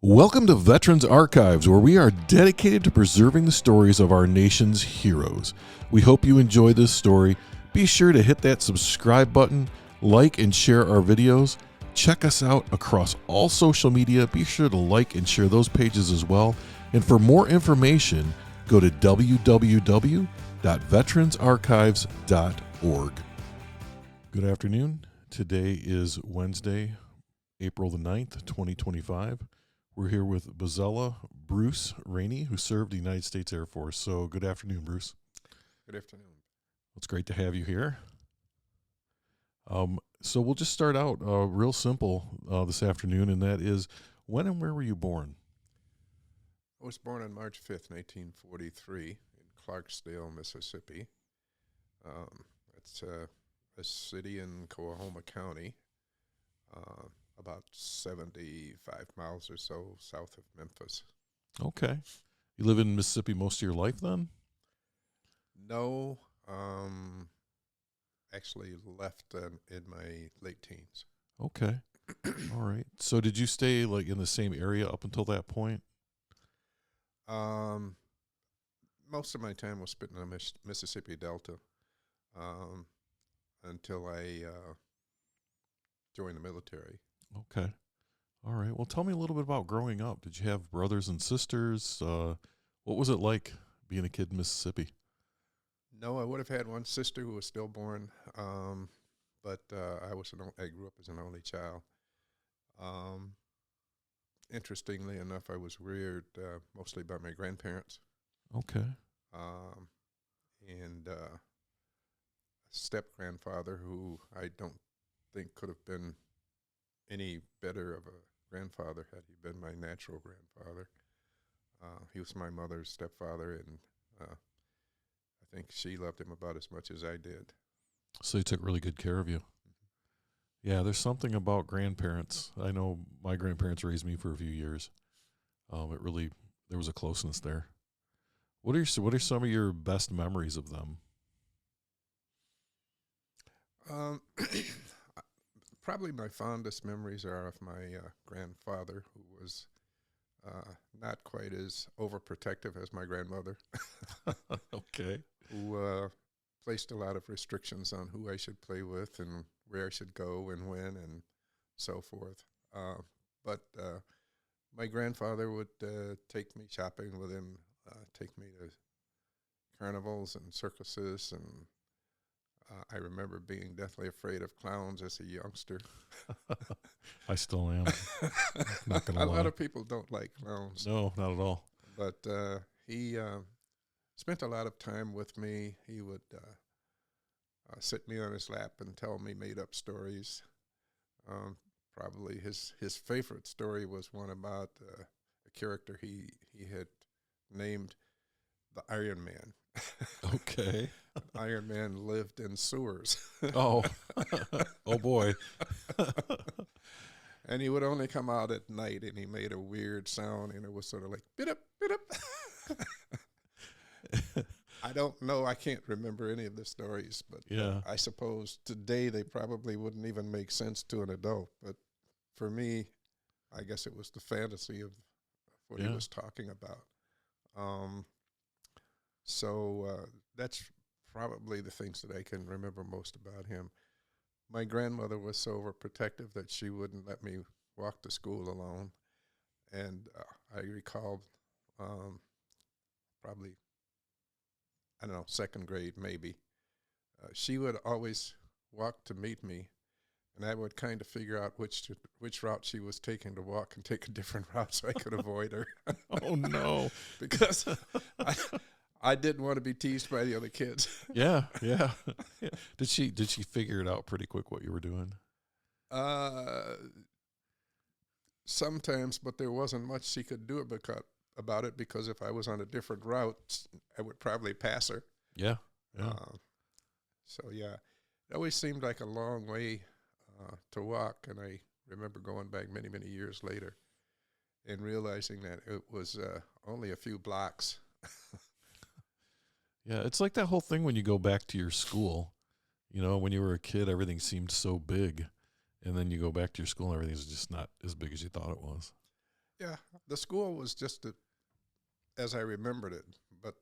Welcome to Veterans Archives, where we are dedicated to preserving the stories of our nation's heroes. We hope you enjoy this story. Be sure to hit that subscribe button, like and share our videos. Check us out across all social media. Be sure to like and share those pages as well. And for more information, go to www.veteransarchives.org. Good afternoon. Today is Wednesday, April the 9th, 2025. We're here with Bazella Bruce Rainey, who served the United States Air Force. So good afternoon, Bruce. Good afternoon. It's great to have you here. So we'll just start out real simple this afternoon, and that is, when and where were you born? I was born on March 5th, 1943, in Clarksdale, Mississippi. It's a city in Coahoma County, about 75 miles or so south of Memphis. Okay. You live in Mississippi most of your life then? No, actually left in my late teens. Okay. All right. So did you stay like in the same area up until that point? Most of my time was spent in the Mississippi Delta until I joined the military. Okay. All right. Well, tell me a little bit about growing up. Did you have brothers and sisters? What was it like being a kid in Mississippi? No, I would have had one sister who was stillborn, but I grew up as an only child. Interestingly enough, I was reared mostly by my grandparents. Okay. And a step-grandfather who I don't think could have been any better of a grandfather had he been my natural grandfather. He was my mother's stepfather, and I think she loved him about as much as I did. So he took really good care of you. Mm-hmm. Yeah, there's something about grandparents. I know my grandparents raised me for a few years. There was a closeness there. What are some of your best memories of them? Probably my fondest memories are of my grandfather, who was not quite as overprotective as my grandmother. Okay. Who placed a lot of restrictions on who I should play with and where I should go and when and so forth. But my grandfather would take me shopping with him, take me to carnivals and circuses, and I remember being deathly afraid of clowns as a youngster. I still am. Not gonna lie. A lot of people don't like clowns. No, not at all. But he spent a lot of time with me. He would sit me on his lap and tell me made-up stories. Probably his favorite story was one about a character he had named the Iron Man. Okay. Iron Man lived in sewers. Oh. Oh, boy. And he would only come out at night, and he made a weird sound, and it was sort of like, bit up, bit up. I don't know. I can't remember any of the stories, but yeah. I suppose today they probably wouldn't even make sense to an adult. But for me, I guess it was the fantasy of what he was talking about. So that's probably the things that I can remember most about him. My grandmother was so overprotective that she wouldn't let me walk to school alone. And I recall probably, I don't know, second grade maybe. She would always walk to meet me, and I would kind of figure out which route she was taking to walk and take a different route so I could avoid her. Oh, no. Because I didn't want to be teased by the other kids. Yeah. Did she figure it out pretty quick what you were doing? Sometimes, but there wasn't much she could do about it, because if I was on a different route, I would probably pass her. Yeah. So it always seemed like a long way to walk, and I remember going back many, many years later and realizing that it was only a few blocks. Yeah, it's like that whole thing when you go back to your school. You know, when you were a kid, everything seemed so big. And then you go back to your school and everything's just not as big as you thought it was. Yeah, the school was just as I remembered it, but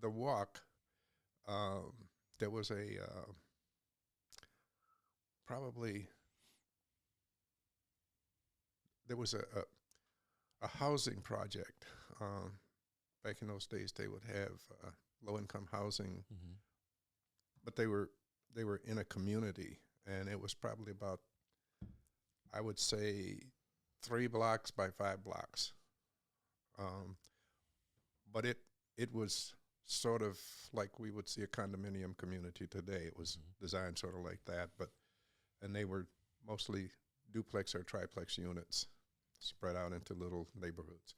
the walk, um, there was probably there was a housing project. Back in those days, they would have low income housing, Mm-hmm. but they were in a community, and it was probably about, I would say, 3 blocks by 5 blocks. Um, but it was sort of like we would see a condominium community today. It was Mm-hmm. designed sort of like that, and they were mostly duplex or triplex units spread out into little neighborhoods.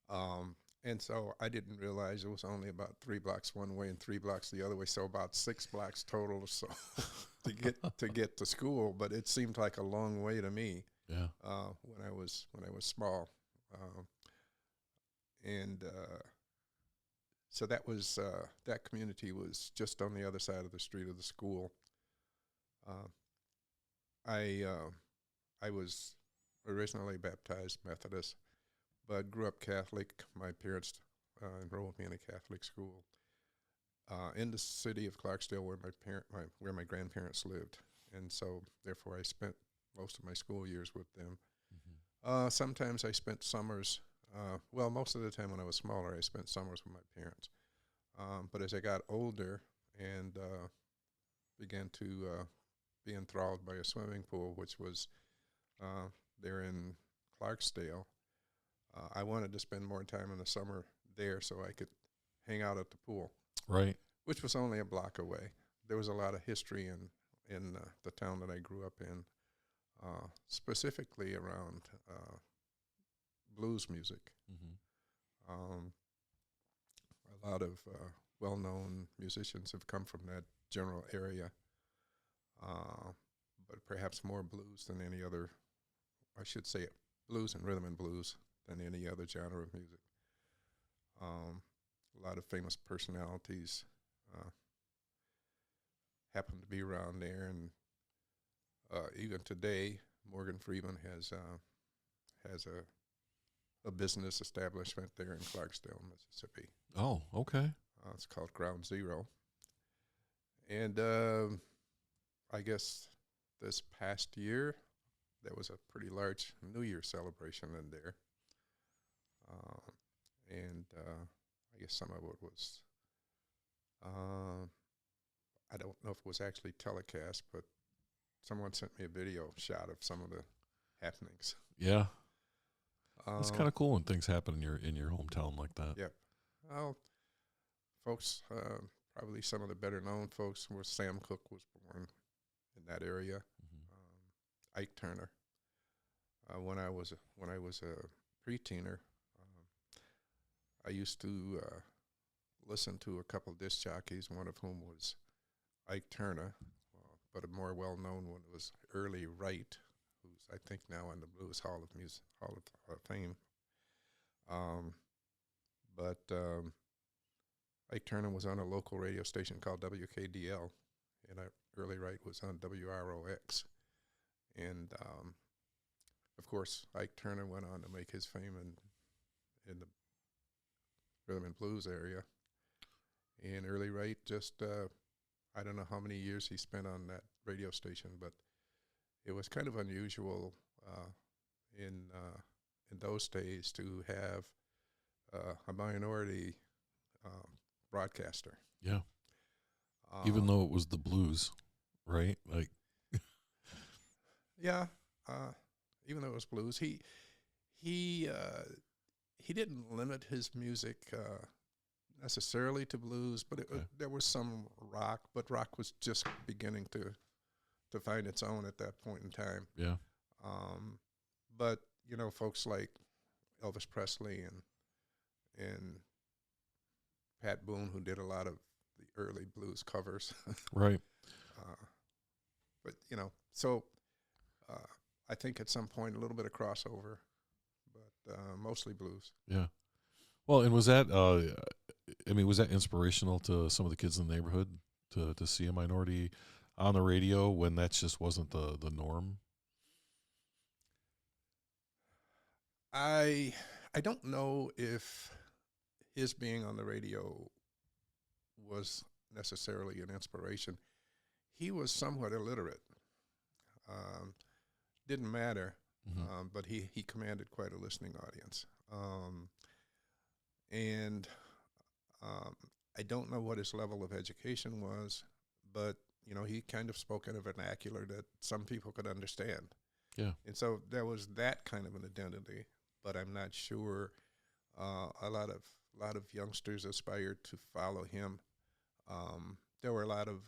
Um, and so I didn't realize it was only about 3 blocks one way and 3 blocks the other way, so about 6 blocks total. So to get to school, but it seemed like a long way to me Yeah. when I was small, um, and so that community was just on the other side of the street of the school. Uh, I I was originally baptized Methodist, but grew up Catholic. My parents enrolled me in a Catholic school in the city of Clarksdale, where my grandparents lived, and so therefore I spent most of my school years with them. Mm-hmm. Sometimes I spent summers. Well, most of the time when I was smaller, I spent summers with my parents. But as I got older and began to be enthralled by a swimming pool, which was there in Clarksdale, I wanted to spend more time in the summer there so I could hang out at the pool, Right. which was only a block away. There was a lot of history in the town that I grew up in, specifically around blues music. Mm-hmm. Um, a lot of well-known musicians have come from that general area, but perhaps more blues than any other. I should say blues and rhythm and blues than any other genre of music. Um, a lot of famous personalities uh, happen to be around there, and even today, Morgan Freeman has a business establishment there in Clarksdale, Mississippi. Oh, okay. It's called Ground Zero, and I guess this past year there was a pretty large New Year celebration in there, and I guess some of it was. I don't know if it was actually telecast, but someone sent me a video shot of some of the happenings. Yeah. It's kind Uh, of cool when things happen in your hometown like that. yep. Well, folks, probably some of the better known folks were Sam Cooke was born in that area. Mm-hmm. Ike Turner. When I was a preteener, I used to listen to a couple disc jockeys, one of whom was Ike Turner, but a more well-known one was Early Wright, who's I think now in the Blues Hall of Fame. Um, but Ike Turner was on a local radio station called WKDL, and Early Wright was on WROX. And of course, Ike Turner went on to make his fame in the rhythm and blues area. And Early Wright just, I don't know how many years he spent on that radio station, but it was kind of unusual in those days to have a minority broadcaster. Yeah. Even though it was the blues, right? Like, yeah, even though it was blues, he didn't limit his music necessarily to blues, but there was some rock, but rock was just beginning to find its own at that point in time. yeah. But folks like Elvis Presley and Pat Boone, who did a lot of the early blues covers. Right. But so I think at some point a little bit of crossover, but mostly blues. Yeah. Well, and was that, was that inspirational to some of the kids in the neighborhood to see a minority on the radio when that just wasn't the norm? I I don't know if his being on the radio was necessarily an inspiration. He was somewhat illiterate. Um, didn't matter, Hmm. but he commanded quite a listening audience. And um, I don't know what his level of education was, but he kind of spoke in a vernacular that some people could understand. Yeah. And so there was that kind of an identity, but I'm not sure a lot of youngsters aspired to follow him. There were a lot of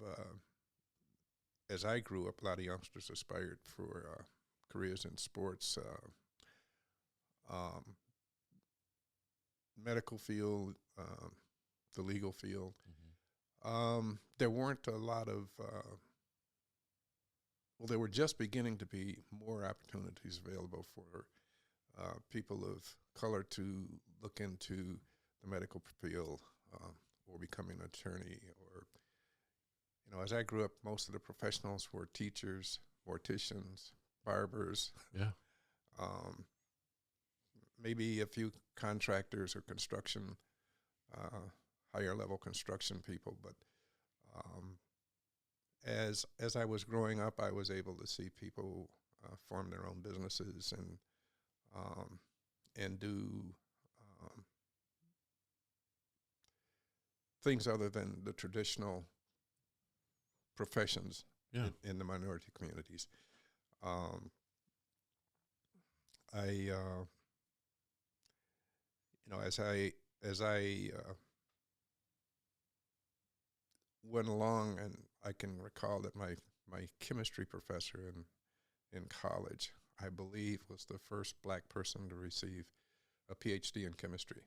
as I grew up, a lot of youngsters aspired for careers in sports, um, medical field, the legal field. Hmm. There weren't a lot of well, there were just beginning to be more opportunities available for people of color to look into the medical field, or becoming an attorney. Or, as I grew up, most of the professionals were teachers, morticians, barbers, Yeah. um, maybe a few contractors or construction, higher level construction people. But um, as I was growing up, I was able to see people form their own businesses um, and do um, things other than the traditional professions Yeah. in the minority communities. Um, I, as I went along, and I can recall that my chemistry professor in college, I believe, was the first black person to receive a PhD in chemistry.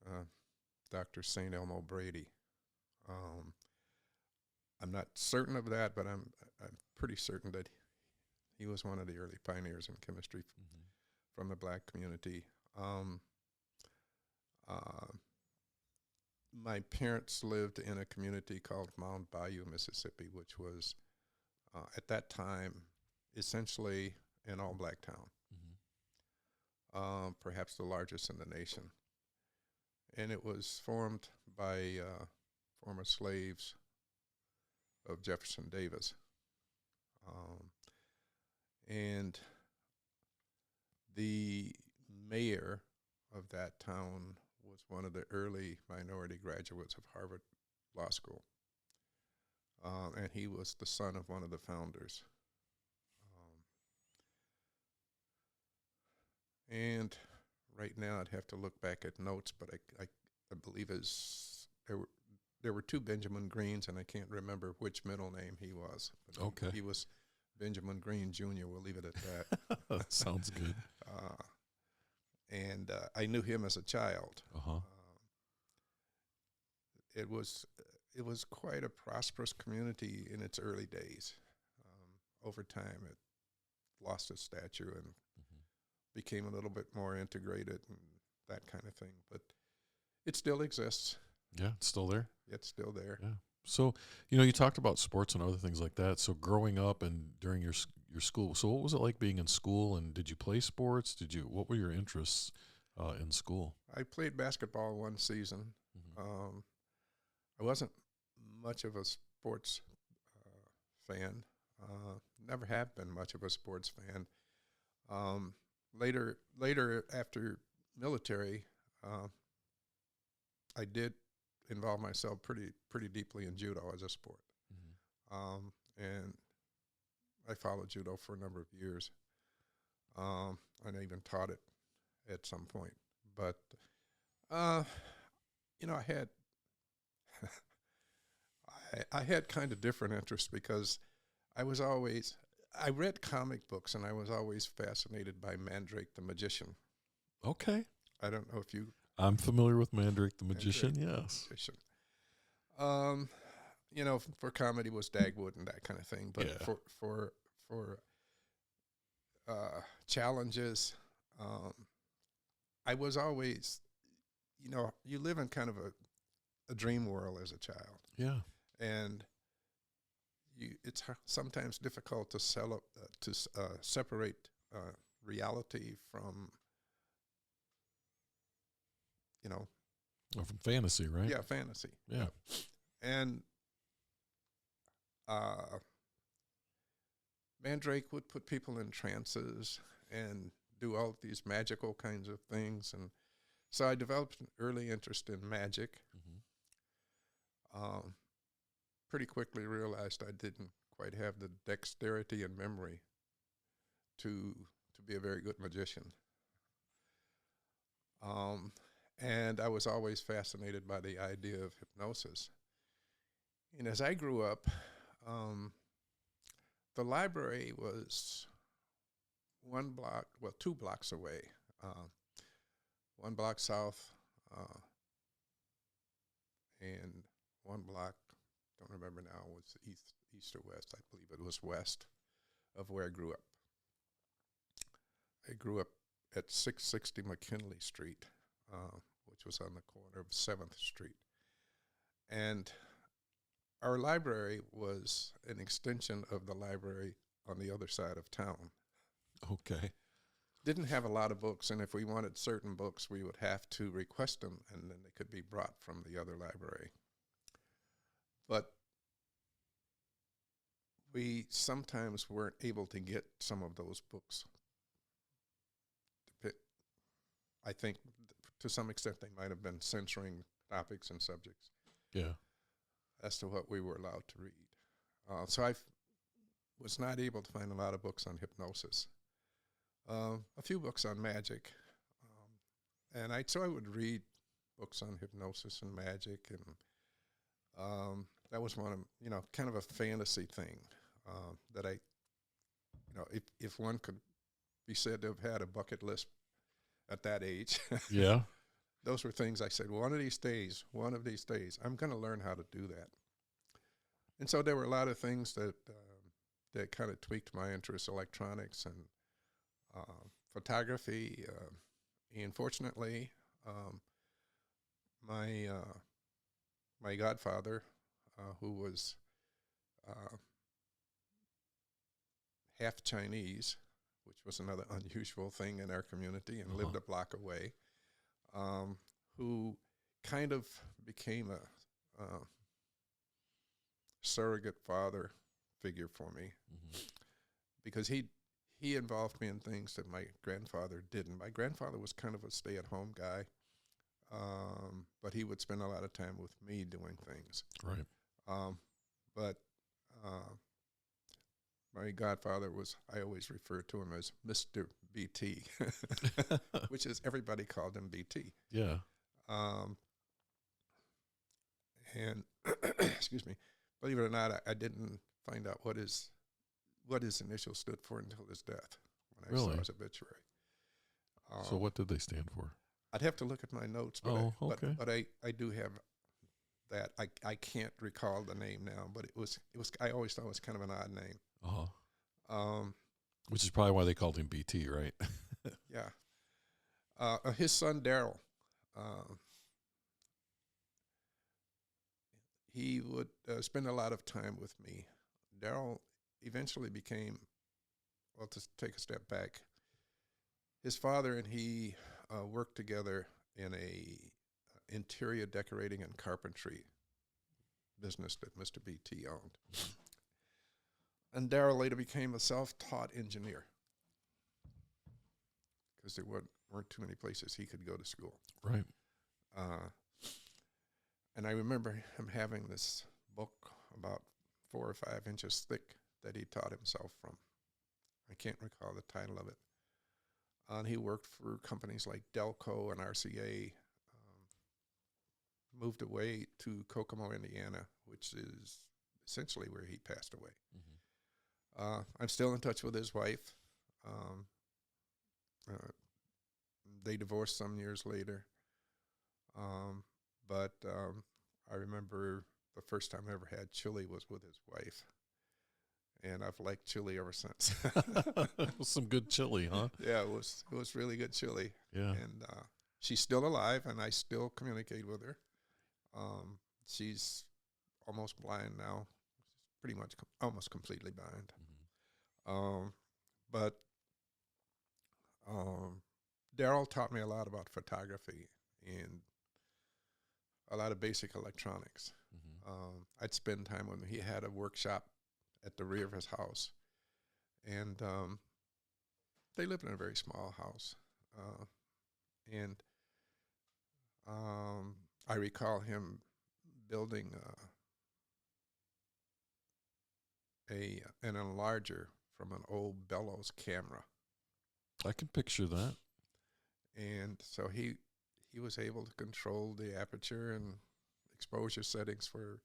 Uh, Dr. St. Elmo Brady. Um, I'm not certain of that, but I'm pretty certain that he was one of the early pioneers in chemistry Hmm. from the black community. Um, uh, my parents lived in a community called Mound Bayou, Mississippi, which was at that time essentially an all-black town, Hmm. perhaps the largest in the nation, and it was formed by former slaves of Jefferson Davis. Um, and the mayor of that town was one of the early minority graduates of Harvard Law School. And he was the son of one of the founders. And right now I'd have to look back at notes, but I believe there were two Benjamin Greens, and I can't remember which middle name he was. But Okay. he was Benjamin Green Jr. We'll leave it at that. That sounds good. uh, and I knew him as a child. Uh-huh. It was quite a prosperous community in its early days. Over time, it lost its stature and Hmm. became a little bit more integrated and that kind of thing. But it still exists. Yeah, it's still there. It's still there. Yeah. So, you talked about sports and other things like that. So, growing up and during your school, so what was it like being in school? And did you play sports? What were your interests in school? I played basketball one season. Hmm. Um, I wasn't much of a sports fan. Never have been much of a sports fan. Um, later after military, uh, I did involve myself pretty deeply in judo as a sport, and I followed judo for a number of years, and I even taught it at some point. But uh, I had I had kind of different interests because I read comic books, and I was always fascinated by Mandrake the Magician. Okay. I don't know if you I'm familiar with Mandrake the Magician. Mandrake the Yes. Magician. Um, for comedy was Dagwood and that kind of thing, but Yeah. for challenges, um, I was always, you live in kind of a dream world as a child, Yeah. and it's sometimes difficult to separate reality from, Or from fantasy, right? yeah, fantasy. Yeah. And Mandrake would put people in trances and do all of these magical kinds of things. And so I developed an early interest in magic. Mm-hmm. Pretty quickly realized I didn't quite have the dexterity and memory to be a very good magician. And I was always fascinated by the idea of hypnosis. And as I grew up, the library was 2 blocks away. 1 block south, and 1 block, don't remember now, was east or west. I believe it was west of where I grew up. I grew up at 660 McKinley Street, which was on the corner of 7th Street. And our library was an extension of the library on the other side of town. Okay. Didn't have a lot of books, and if we wanted certain books, we would have to request them, and then they could be brought from the other library. But we sometimes weren't able to get some of those books. I think to some extent they might have been censoring topics and subjects. Yeah. As to what we were allowed to read. So I was not able to find a lot of books on hypnosis. A few books on magic. And so I would read books on hypnosis and magic, and that was one of, kind of a fantasy thing that I, if one could be said to have had a bucket list at that age. Yeah. Those were things I said, one of these days, I'm going to learn how to do that. And so there were a lot of things that kind of tweaked my interest, electronics and photography. And fortunately, my godfather, who was half Chinese, which was another unusual thing in our community, and lived a block away, who kind of became a surrogate father figure for me, because he involved me in things that my grandfather didn't. My grandfather was kind of a stay-at-home guy, but he would spend a lot of time with me doing things. Right. But my godfather I always refer to him as Mr. BT, which is everybody called him BT. Yeah. And excuse me, believe it or not, I didn't find out what his initials stood for until his death, when I saw his obituary. So what did they stand for? I'd have to look at my notes, but okay. but I do have that. I can't recall the name now, but it was I always thought it was kind of an odd name. Which is probably why they called him BT, right? Yeah. His son Daryl, he would spend a lot of time with me. Daryl eventually became, well, to take a step back, his father and he worked together in a interior decorating and carpentry business that Mr. BT owned. And Daryl later became a self-taught engineer because there weren't too many places he could go to school. Right. And I remember him having this book about 4 or 5 inches thick that he taught himself from. I can't recall the title of it. And he worked for companies like Delco and RCA, moved away to Kokomo, Indiana, which is essentially where he passed away. I'm still in touch with his wife. They divorced some years later. But I remember the first time I ever had chili was with his wife. And I've liked chili ever since. It was some good chili, huh? Yeah, it was really good chili. Yeah. And she's still alive, and I still communicate with her. She's almost blind now, pretty much almost completely blind. But Daryl taught me a lot about photography and a lot of basic electronics. I'd spend time with him. He had a workshop at the rear of his house, and they lived in a very small house. And I recall him building an enlarger from an old bellows camera. I can picture that. And so he was able to control the aperture and exposure settings for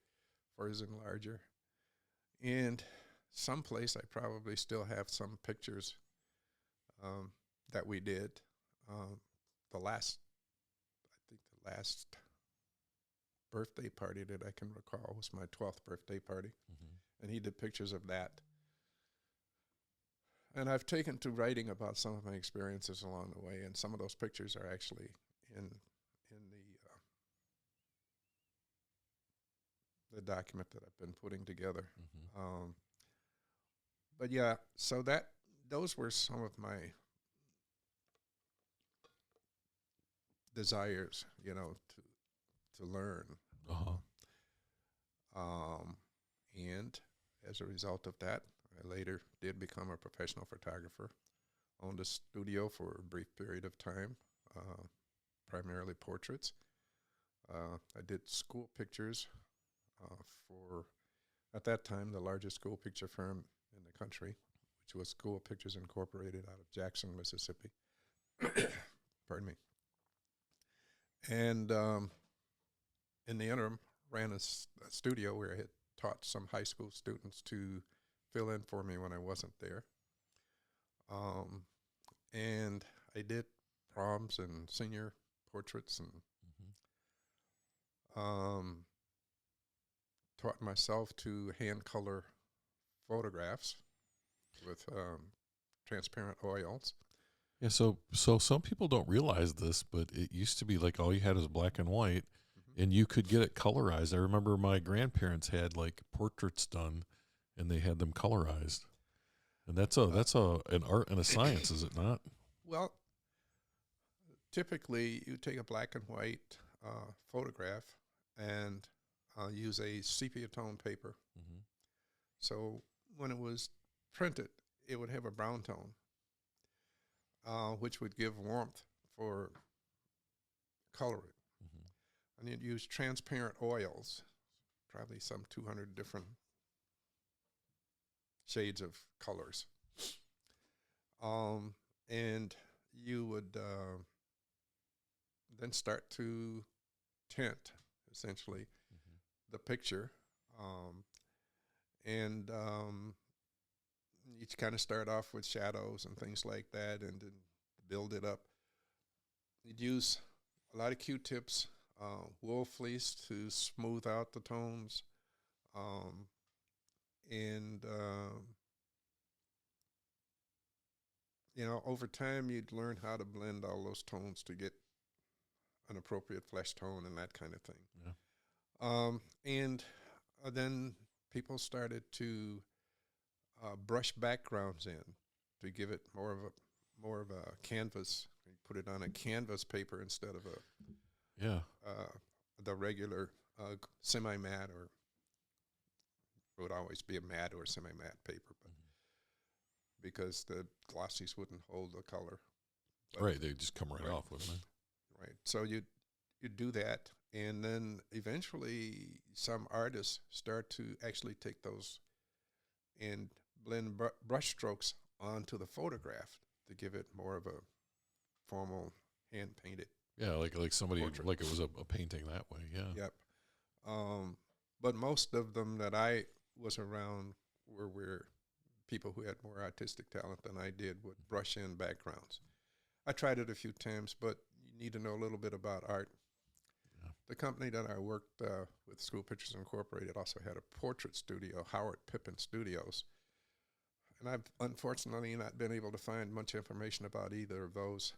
his enlarger. And someplace I probably still have some pictures that we did. The last birthday party that I can recall was my 12th birthday party. And he did pictures of that. And I've taken to writing about some of my experiences along the way, and some of those pictures are actually in the document that I've been putting together. But yeah, so those were some of my desires, to learn. And as a result of that, I later did become a professional photographer, owned a studio for a brief period of time, primarily portraits. I did school pictures for, at that time, the largest school picture firm in the country, which was School Pictures Incorporated out of Jackson, Mississippi. Pardon me. And in the interim, ran a studio where I had taught some high school students to fill in for me when I wasn't there. And I did proms and senior portraits, and taught myself to hand color photographs with transparent oils. Yeah, so some people don't realize this, but it used to be like all you had was black and white, and you could get it colorized. I remember my grandparents had like portraits done, and they had them colorized. And that's an art and a science, is it not? Well, typically you take a black and white photograph and use a sepia tone paper. So when it was printed, it would have a brown tone, which would give warmth for coloring. And you'd use transparent oils, probably some 200 different shades of colors. And you would then start to tint, essentially, the picture. And you kind of start off with shadows and things like that, and then build it up. You'd use a lot of Q-tips, wool fleece to smooth out the tones, and over time you'd learn how to blend all those tones to get an appropriate flesh tone and that kind of thing. And then people started to brush backgrounds in to give it more of a canvas. You put it on a canvas paper instead of the regular semi-matte, or it would always be a matte or semi-matte paper, but because the glossies wouldn't hold the color. Right, they just come right off, wouldn't they? Right. So you do that, and then eventually some artists start to actually take those and blend brush strokes onto the photograph to give it more of a formal hand-painted. Yeah, like somebody, portrait. like it was a painting that way, yeah. Yep. But most of them that I was around were people who had more artistic talent than I did, would brush in backgrounds. I tried it a few times, but you need to know a little bit about art. Yeah. The company that I worked with, School Pictures Incorporated, also had a portrait studio, Howard Pippin Studios. And I've unfortunately not been able to find much information about either of those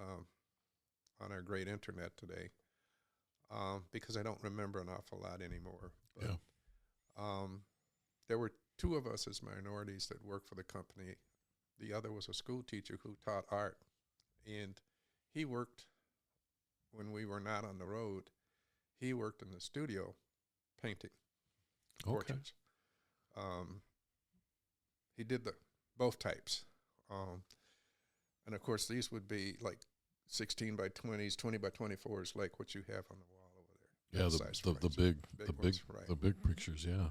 on our great internet today, because I don't remember an awful lot anymore. But, there were two of us as minorities that worked for the company. The other was a school teacher who taught art. And he worked when we were not on the road. He worked in the studio painting portraits. He did both types. And of course, these would be like 16 by 20s, 20 by 24s, like what you have on the wall over there. Yeah, the big pictures. Yeah.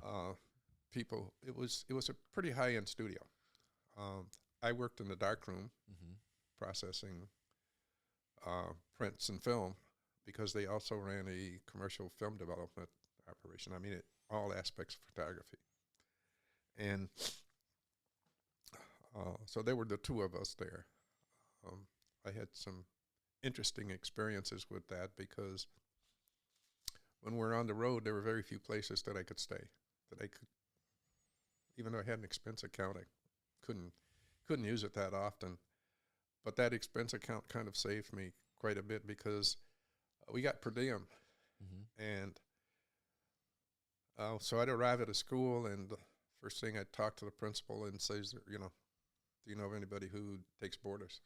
People, it was a pretty high end studio. I worked in the darkroom processing prints and film because they also ran a commercial film development operation. I mean, all aspects of photography. And so there were the two of us there. I had some interesting experiences with that because when we're on the road, there were very few places that I could stay, that I could, even though I had an expense account, I couldn't use it that often. But that expense account kind of saved me quite a bit because we got per diem. And so I'd arrive at a school, and the first thing I'd talk to the principal and say, do you know of anybody who takes boarders?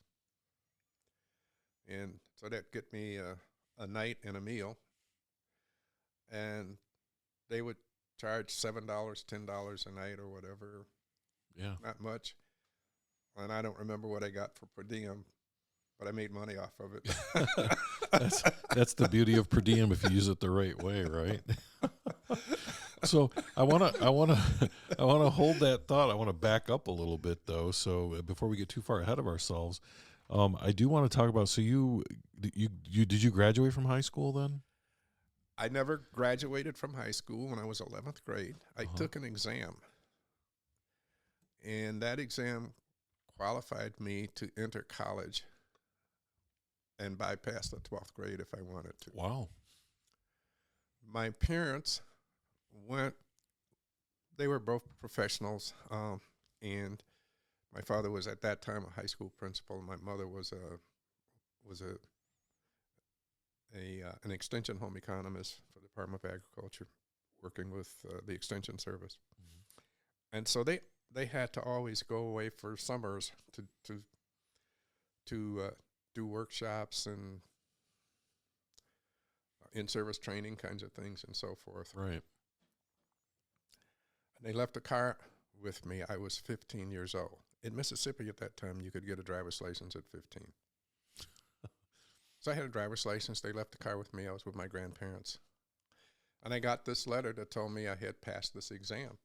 And so that'd get me a night and a meal. And they would charge $7, $10 a night or whatever. Yeah. Not much. And I don't remember what I got for per diem, but I made money off of it. That's the beauty of per diem if you use it the right way, right? So I want to hold that thought. I want to back up a little bit though. So before we get too far ahead of ourselves, I do want to talk about. So did you graduate from high school then? I never graduated from high school. When I was 11th grade, I took an exam, and that exam qualified me to enter college and bypass the 12th grade if I wanted to. Wow. My parents they were both professionals, and my father was at that time a high school principal. My mother was an extension home economist for the Department of Agriculture, working with the Extension Service. And so they had to always go away for summers to do workshops and in-service training kinds of things and so forth. Right. And they left the car with me. I was 15 years old. In Mississippi at that time, you could get a driver's license at 15. So I had a driver's license. They left the car with me. I was with my grandparents. And I got this letter that told me I had passed this exam.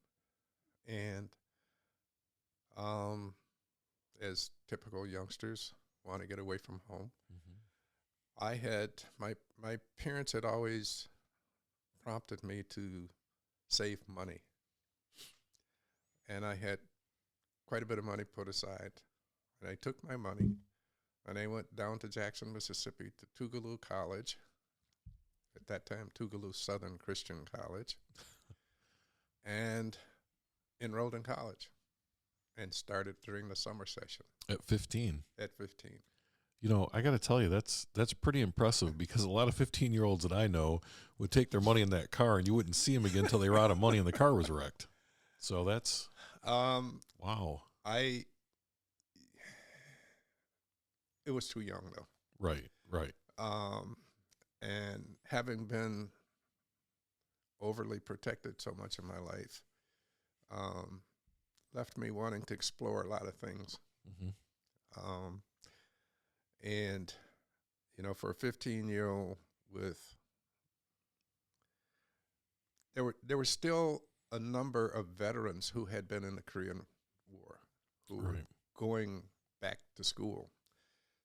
And as typical youngsters want to get away from home, I had, my parents had always prompted me to save money. And I had quite a bit of money put aside. And I took my money and I went down to Jackson, Mississippi to Tougaloo College. At that time, Tougaloo Southern Christian College. And enrolled in college and started during the summer session. At 15? At 15. You know, I got to tell you, that's pretty impressive because a lot of 15-year-olds that I know would take their money in that car and you wouldn't see them again until they were out of money and the car was wrecked. So that's, wow. It was too young, though. Right. And having been overly protected so much of my life, left me wanting to explore a lot of things. And, for a 15-year-old there were still a number of veterans who had been in the Korean War who were going back to school.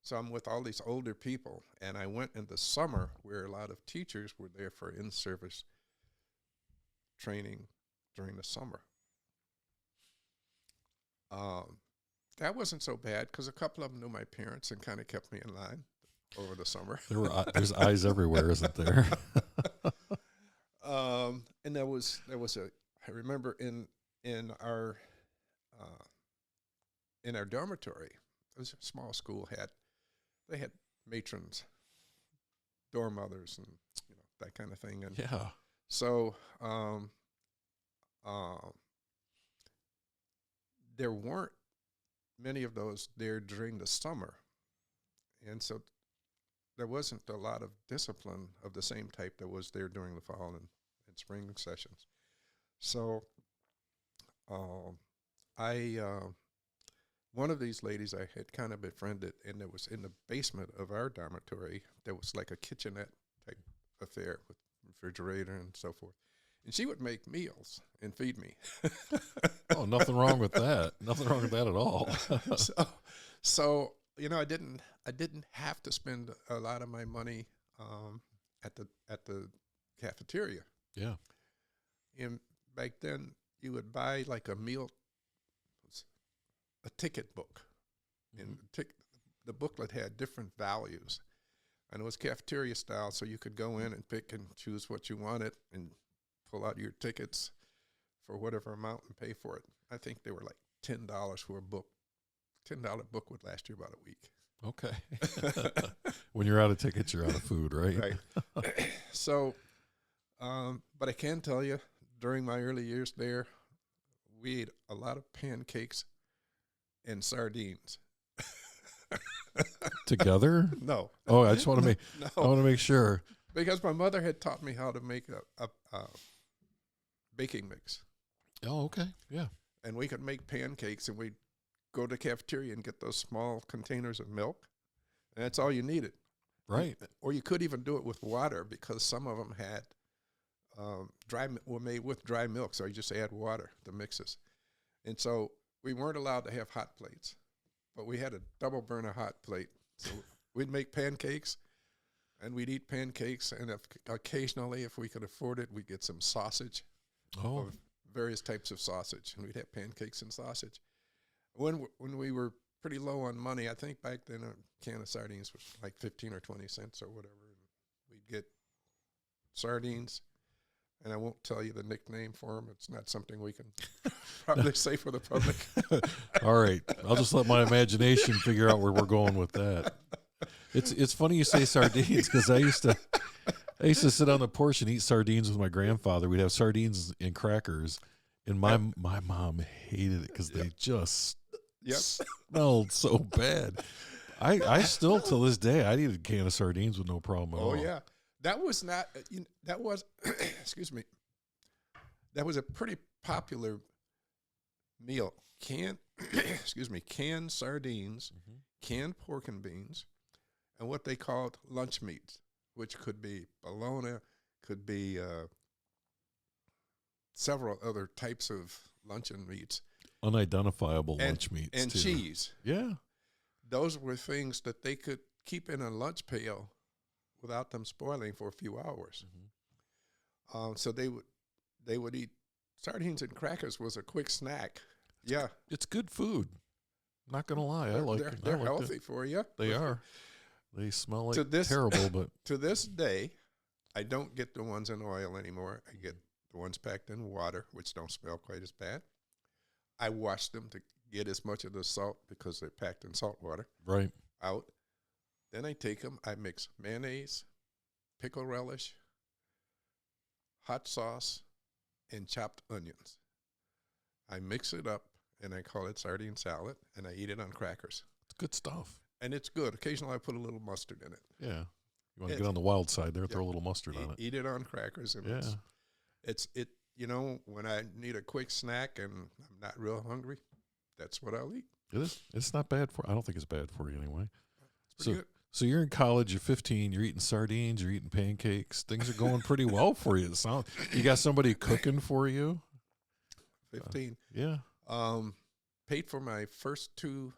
So I'm with all these older people, and I went in the summer where a lot of teachers were there for in-service training during the summer. That wasn't so bad because a couple of them knew my parents and kind of kept me in line over the summer. There's eyes everywhere, isn't there? And there was I remember in our dormitory, it was a small school, they had matrons, dorm mothers, and that kind of thing. And yeah. So there weren't many of those there during the summer, And so there wasn't a lot of discipline of the same type that was there during the fall and spring sessions. So I one of these ladies I had kind of befriended, and it was in the basement of our dormitory. There was like a kitchenette type affair with refrigerator and so forth. And she would make meals and feed me. Oh, nothing wrong with that. Nothing wrong with that at all. So I didn't have to spend a lot of my money at the cafeteria. Yeah. And back then, you would buy like a ticket book, and the booklet had different values, and it was cafeteria style, so you could go in and pick and choose what you wanted and pull out your tickets for whatever amount and pay for it. I think they were like $10 for a book. $10 book would last you about a week. Okay. When you're out of tickets, you're out of food, right? Right. So, but I can tell you, during my early years there, we ate a lot of pancakes and sardines. Together? No. Oh, I just want to make. No. I want to make sure. Because my mother had taught me how to make a baking mix. Oh, okay. Yeah. And we could make pancakes, and we'd go to the cafeteria and get those small containers of milk, and that's all you needed. Right. Or you could even do it with water, because some of them had were made with dry milk, so you just add water to mixes. And so we weren't allowed to have hot plates, but we had a double burner hot plate. So we'd make pancakes, and we'd eat pancakes, and occasionally, if we could afford it, we'd get some sausage, of various types of sausage, and we'd have pancakes and sausage. When we were pretty low on money, I think back then a can of sardines was like 15 or 20 cents or whatever. And we'd get sardines, and I won't tell you the nickname for them. It's not something we can probably say for the public. All right. I'll just let my imagination figure out where we're going with that. It's funny you say sardines, because I used to sit on the porch and eat sardines with my grandfather. We'd have sardines and crackers, and my mom hated it because they just smelled so bad. I still, till this day, I'd eat a can of sardines with no problem at all. Oh, yeah. That was not, that was, excuse me, that was a pretty popular meal. Canned sardines, canned pork and beans, and what they called lunch meats, which could be bologna, could be several other types of luncheon meats. Unidentifiable lunch meats. And too. Cheese. Yeah. Those were things that they could keep in a lunch pail without them spoiling for a few hours. So they would eat sardines and crackers was a quick snack. Yeah. It's good food. Not going to lie. They're healthy for you. They are. They smell like terrible, but to this day, I don't get the ones in oil anymore. I get the ones packed in water, which don't smell quite as bad. I wash them to get as much of the salt, because they're packed in salt water, right, out. Then I take them, I mix mayonnaise, pickle relish, hot sauce, and chopped onions. I mix it up, and I call it sardine salad, and I eat it on crackers. It's good stuff. And it's good. Occasionally I put a little mustard in it. Yeah. You want to get on the wild side there, throw a little mustard on it. Eat it on crackers. And it's when I need a quick snack and I'm not real hungry, that's what I'll eat. It is. It's not bad I don't think it's bad for you anyway. It's pretty good. So you're in college, you're 15, you're eating sardines, you're eating pancakes. Things are going pretty well for you. You got somebody cooking for you? 15. Yeah. Paid for my first two,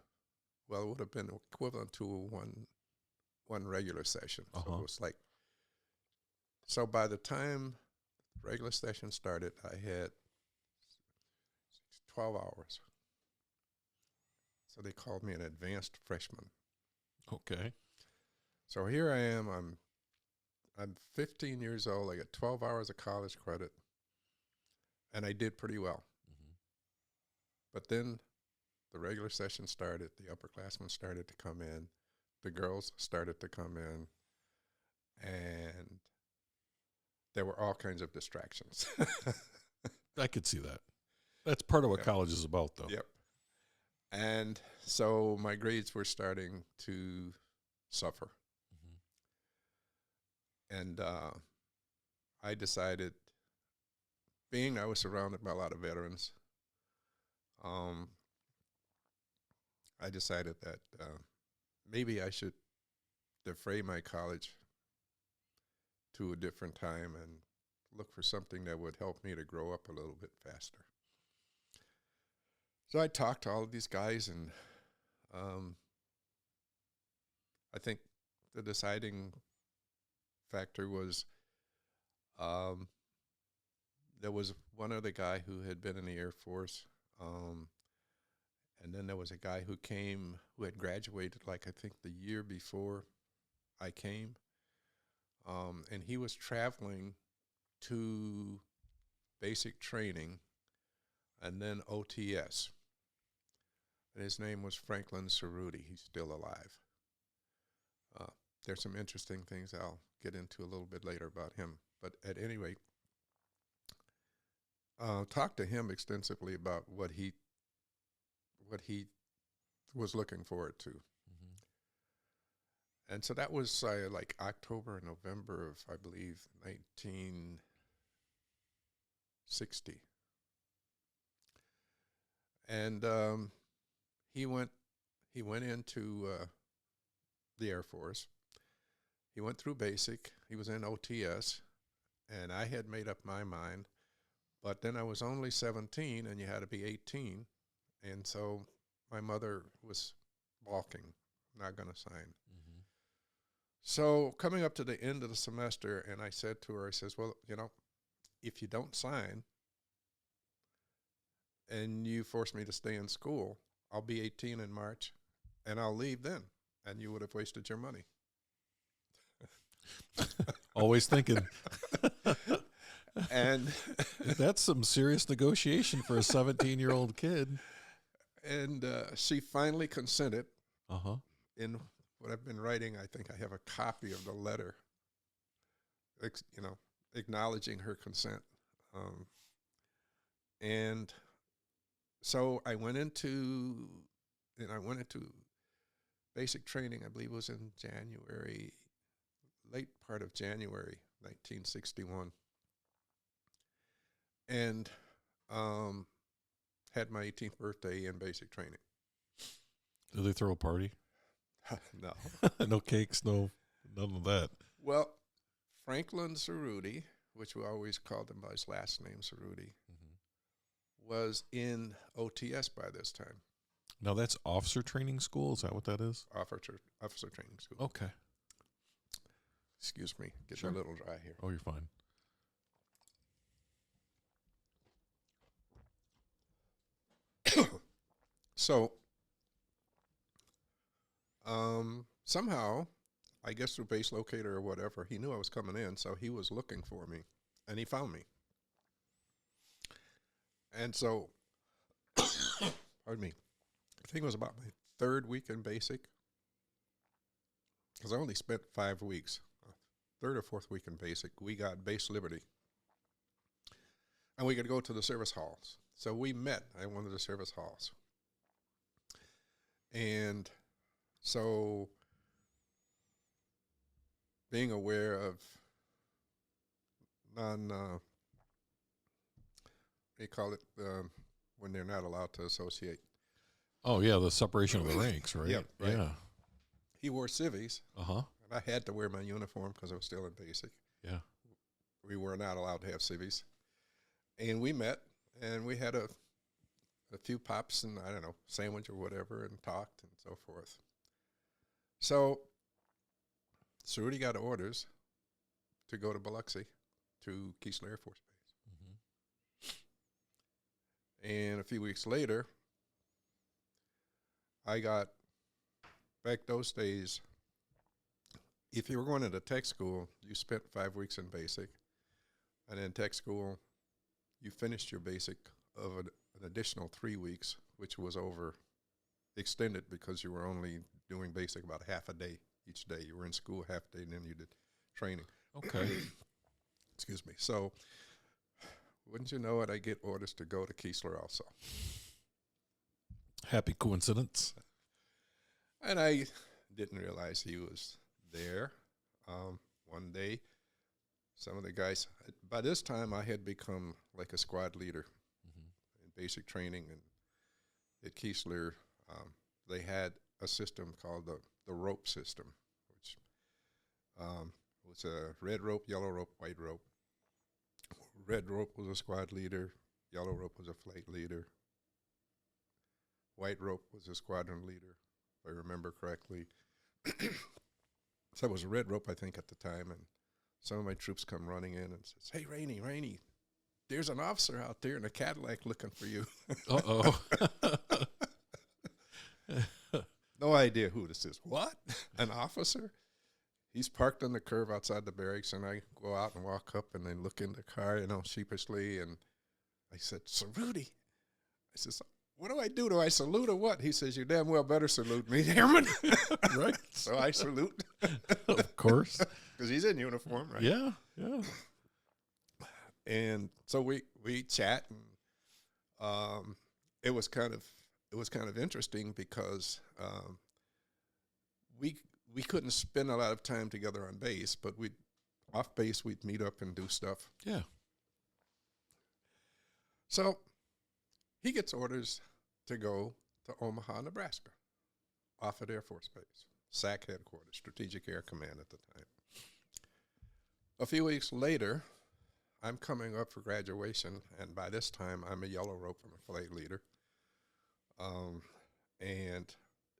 well, it would have been equivalent to one regular session. So it was like, so by the time regular session started, I had 12 hours. So they called me an advanced freshman. Okay. So here I am. I'm 15 years old. I got 12 hours of college credit, and I did pretty well. But then the regular session started. The upperclassmen started to come in. The girls started to come in, and there were all kinds of distractions. I could see that. That's part of what college is about, though. Yep. And so my grades were starting to suffer. Mhm. And I decided, being I was surrounded by a lot of veterans, I decided that maybe I should defray my college to a different time and look for something that would help me to grow up a little bit faster. So I talked to all of these guys, and I think the deciding factor was there was one other guy who had been in the Air Force, and then there was a guy who came who had graduated, like I think the year before I came, and he was traveling to basic training and then OTS. And his name was Franklin Cerruti. He's still alive. There's some interesting things I'll get into a little bit later about him. But at any rate, talked to him extensively about what he was looking forward to. Mhm. And so that was like October and November of, I believe, 1960. And he went into the Air Force. He went through basic. He was in OTS, and I had made up my mind. But then I was only 17, and you had to be 18. And so my mother was balking, not going to sign. Mhm. So coming up to the end of the semester, and I said to her, I says, well, if you don't sign and you force me to stay in school, I'll be 18 in March, and I'll leave then, and you would have wasted your money. Always thinking. And That's some serious negotiation for a 17-year-old kid. and she finally consented. Uh-huh. In what I've been writing, I think I have a copy of the letter, acknowledging her consent. And so I went into basic training. I believe it was in January, late part of January, 1961. And had my 18th birthday in basic training. Did they throw a party? No. No cakes, none of that. Well, Franklin Cerruti, which we always called him by his last name, Cerruti, was in OTS by this time. Now that's officer training school? Is that what that is? Officer training school. Okay. Excuse me, getting Sure. a little dry here. Oh, you're fine. So, somehow, I guess through base locator or whatever, he knew I was coming in, so he was looking for me, and he found me. And so, pardon me, I think it was about my third week in basic, because I only spent 5 weeks. Third or fourth week in basic, we got base liberty. And we could go to the service halls. So we met at one of the service halls. And so being aware of they call it when they're not allowed to associate. Oh, yeah, the separation of the ranks, right? Yep, right. Yeah. He wore civvies. Uh-huh. And I had to wear my uniform because I was still in basic. Yeah. We were not allowed to have civvies. And we met, and we had a few pops and, I don't know, sandwich or whatever, and talked and so forth. So Cerruti got orders to go to Biloxi, to Keesler Air Force Base. Mm-hmm. And a few weeks later, I got, back those days, if you were going into tech school, you spent 5 weeks in basic. And in tech school, you finished your basic of an additional 3 weeks, which was extended because you were only doing basic about half a day each day. You were in school half a day, and then you did training. Okay. Excuse me. So, wouldn't you know it, I get orders to go to Keesler also. Happy coincidence. And I didn't realize he was there. One day, some of the guys, by this time I had become like a squad leader in basic training. And at Keesler, they had a system called the rope system, which was a red rope, yellow rope, white rope. Red rope was a squad leader. Yellow rope was a flight leader. White rope was a squadron leader, if I remember correctly. So it was a red rope, I think, at the time. And some of my troops come running in and says, "Hey, Rainey, there's an officer out there in a Cadillac looking for you." Uh-oh. No idea who this is. What? An officer? He's parked on the curb outside the barracks, and I go out and walk up and then look in the car, sheepishly, and I said, "Sir Rudy." I says, "What do I do? Do I salute or what?" He says, "You damn well better salute me, Airman." Right. So I salute. Of course. Because he's in uniform, right? Yeah. And so we chat, and it was kind of interesting because we couldn't spend a lot of time together on base, but off base we'd meet up and do stuff. Yeah. So he gets orders to go to Omaha, Nebraska, Offutt Air Force Base, SAC headquarters, Strategic Air Command at the time. A few weeks later, I'm coming up for graduation, and by this time, I'm a yellow rope and a flight leader. And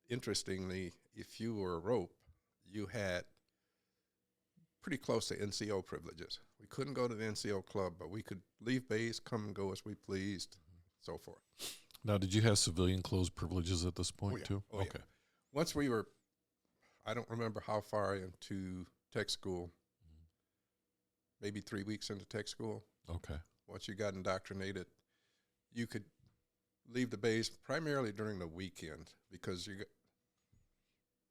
interestingly, if you were a rope, you had pretty close to NCO privileges. We couldn't go to the NCO club, but we could leave base, come and go as we pleased, so forth. Now, did you have civilian clothes privileges at this point, too? Oh, okay. Yeah. Once we were, I don't remember how far into tech school, maybe 3 weeks into tech school. Okay. Once you got indoctrinated, you could leave the base primarily during the weekend because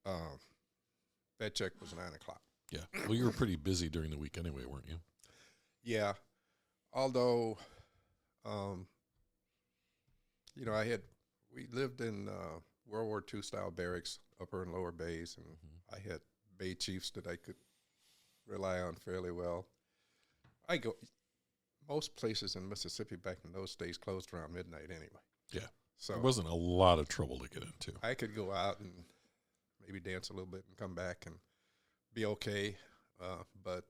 that check was 9 o'clock. Yeah. Well, you were pretty busy during the week anyway, weren't you? Yeah. Although, we lived in World War II style barracks, upper and lower bays, and I had bay chiefs that I could rely on fairly well. Most places in Mississippi back in those days closed around midnight anyway. Yeah. So it wasn't a lot of trouble to get into. I could go out and maybe dance a little bit and come back and be okay. But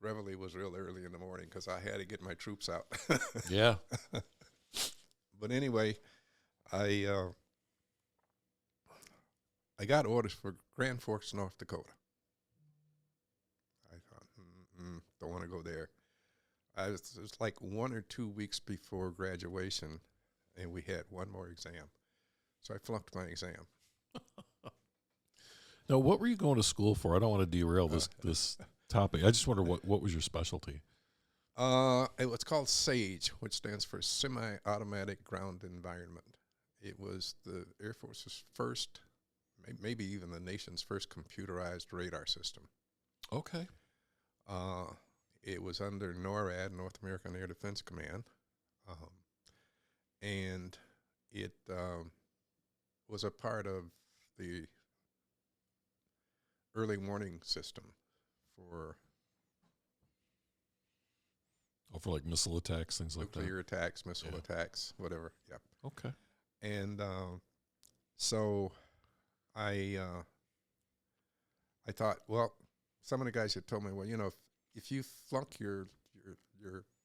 Reveille was real early in the morning because I had to get my troops out. Yeah. But anyway, I got orders for Grand Forks, North Dakota. I thought, don't want to go there. It was like 1 or 2 weeks before graduation, and we had one more exam. So I flunked my exam. Now, what were you going to school for? I don't want to derail this topic. I just wonder what was your specialty? It was called SAGE, which stands for Semi-Automatic Ground Environment. It was the Air Force's first, maybe even the nation's first computerized radar system. Okay. It was under NORAD, North American Air Defense Command, and it was a part of the early warning system for like missile attacks, things like that. Nuclear attacks, missile attacks, whatever. Yep. Okay. And so I thought, well, some of the guys had told me, well, if you flunk your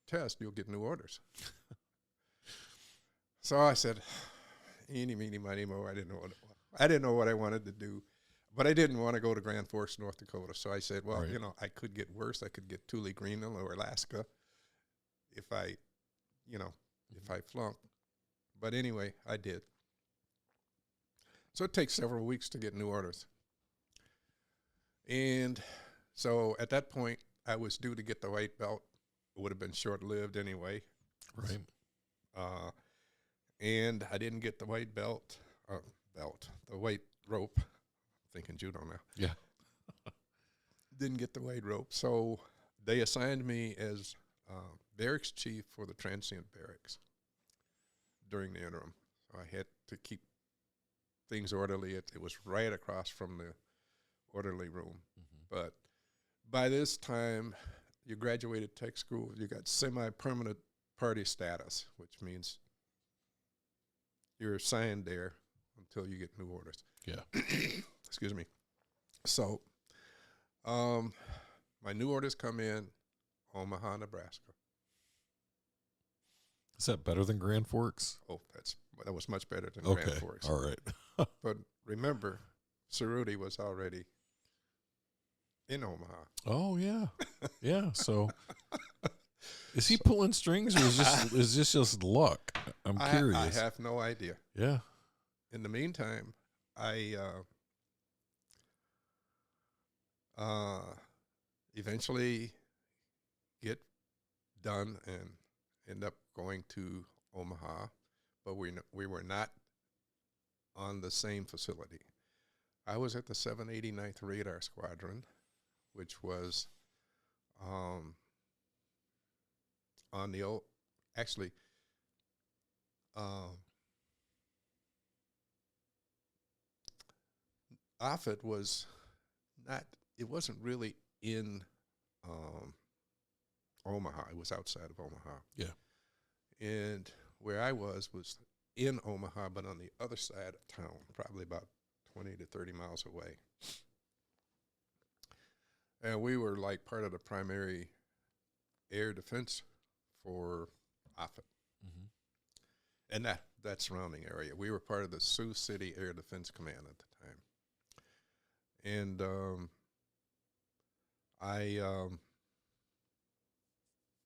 test, you'll get new orders. So I said, eeny, meeny, miny, mo. I didn't know what I wanted to do, but I didn't want to go to Grand Forks, North Dakota. So I said, well, right. I could get worse. I could get Thule, Greenville, or Alaska if I flunk. But anyway, I did. So it takes several weeks to get new orders. And so at that point, I was due to get the white belt. It would have been short-lived anyway. Right. And I didn't get the white the white rope. I'm thinking judo now. Yeah. Didn't get the white rope. So they assigned me as barracks chief for the transient barracks during the interim. So I had to keep things orderly. It was right across from the orderly room. But by this time, you graduated tech school, you got semi-permanent party status, which means you're assigned there until you get new orders. Yeah. Excuse me. So my new orders come in Omaha, Nebraska. Is that better than Grand Forks? Oh, that was much better than Okay. Grand Forks. All right. But remember, Cerruti was already in Omaha. Oh, yeah. Yeah. So is he pulling strings, or is this just luck? I'm curious. I have no idea. Yeah. In the meantime, I eventually get done and end up going to Omaha, but we were not on the same facility. I was at the 789th Radar Squadron, which was on the old, actually, Offutt was not, it wasn't really in Omaha. It was outside of Omaha. Yeah. And where I was in Omaha, but on the other side of town, probably about 20 to 30 miles away. And we were like part of the primary air defense for Offutt. And that surrounding area. We were part of the Sioux City Air Defense Command at the time. And I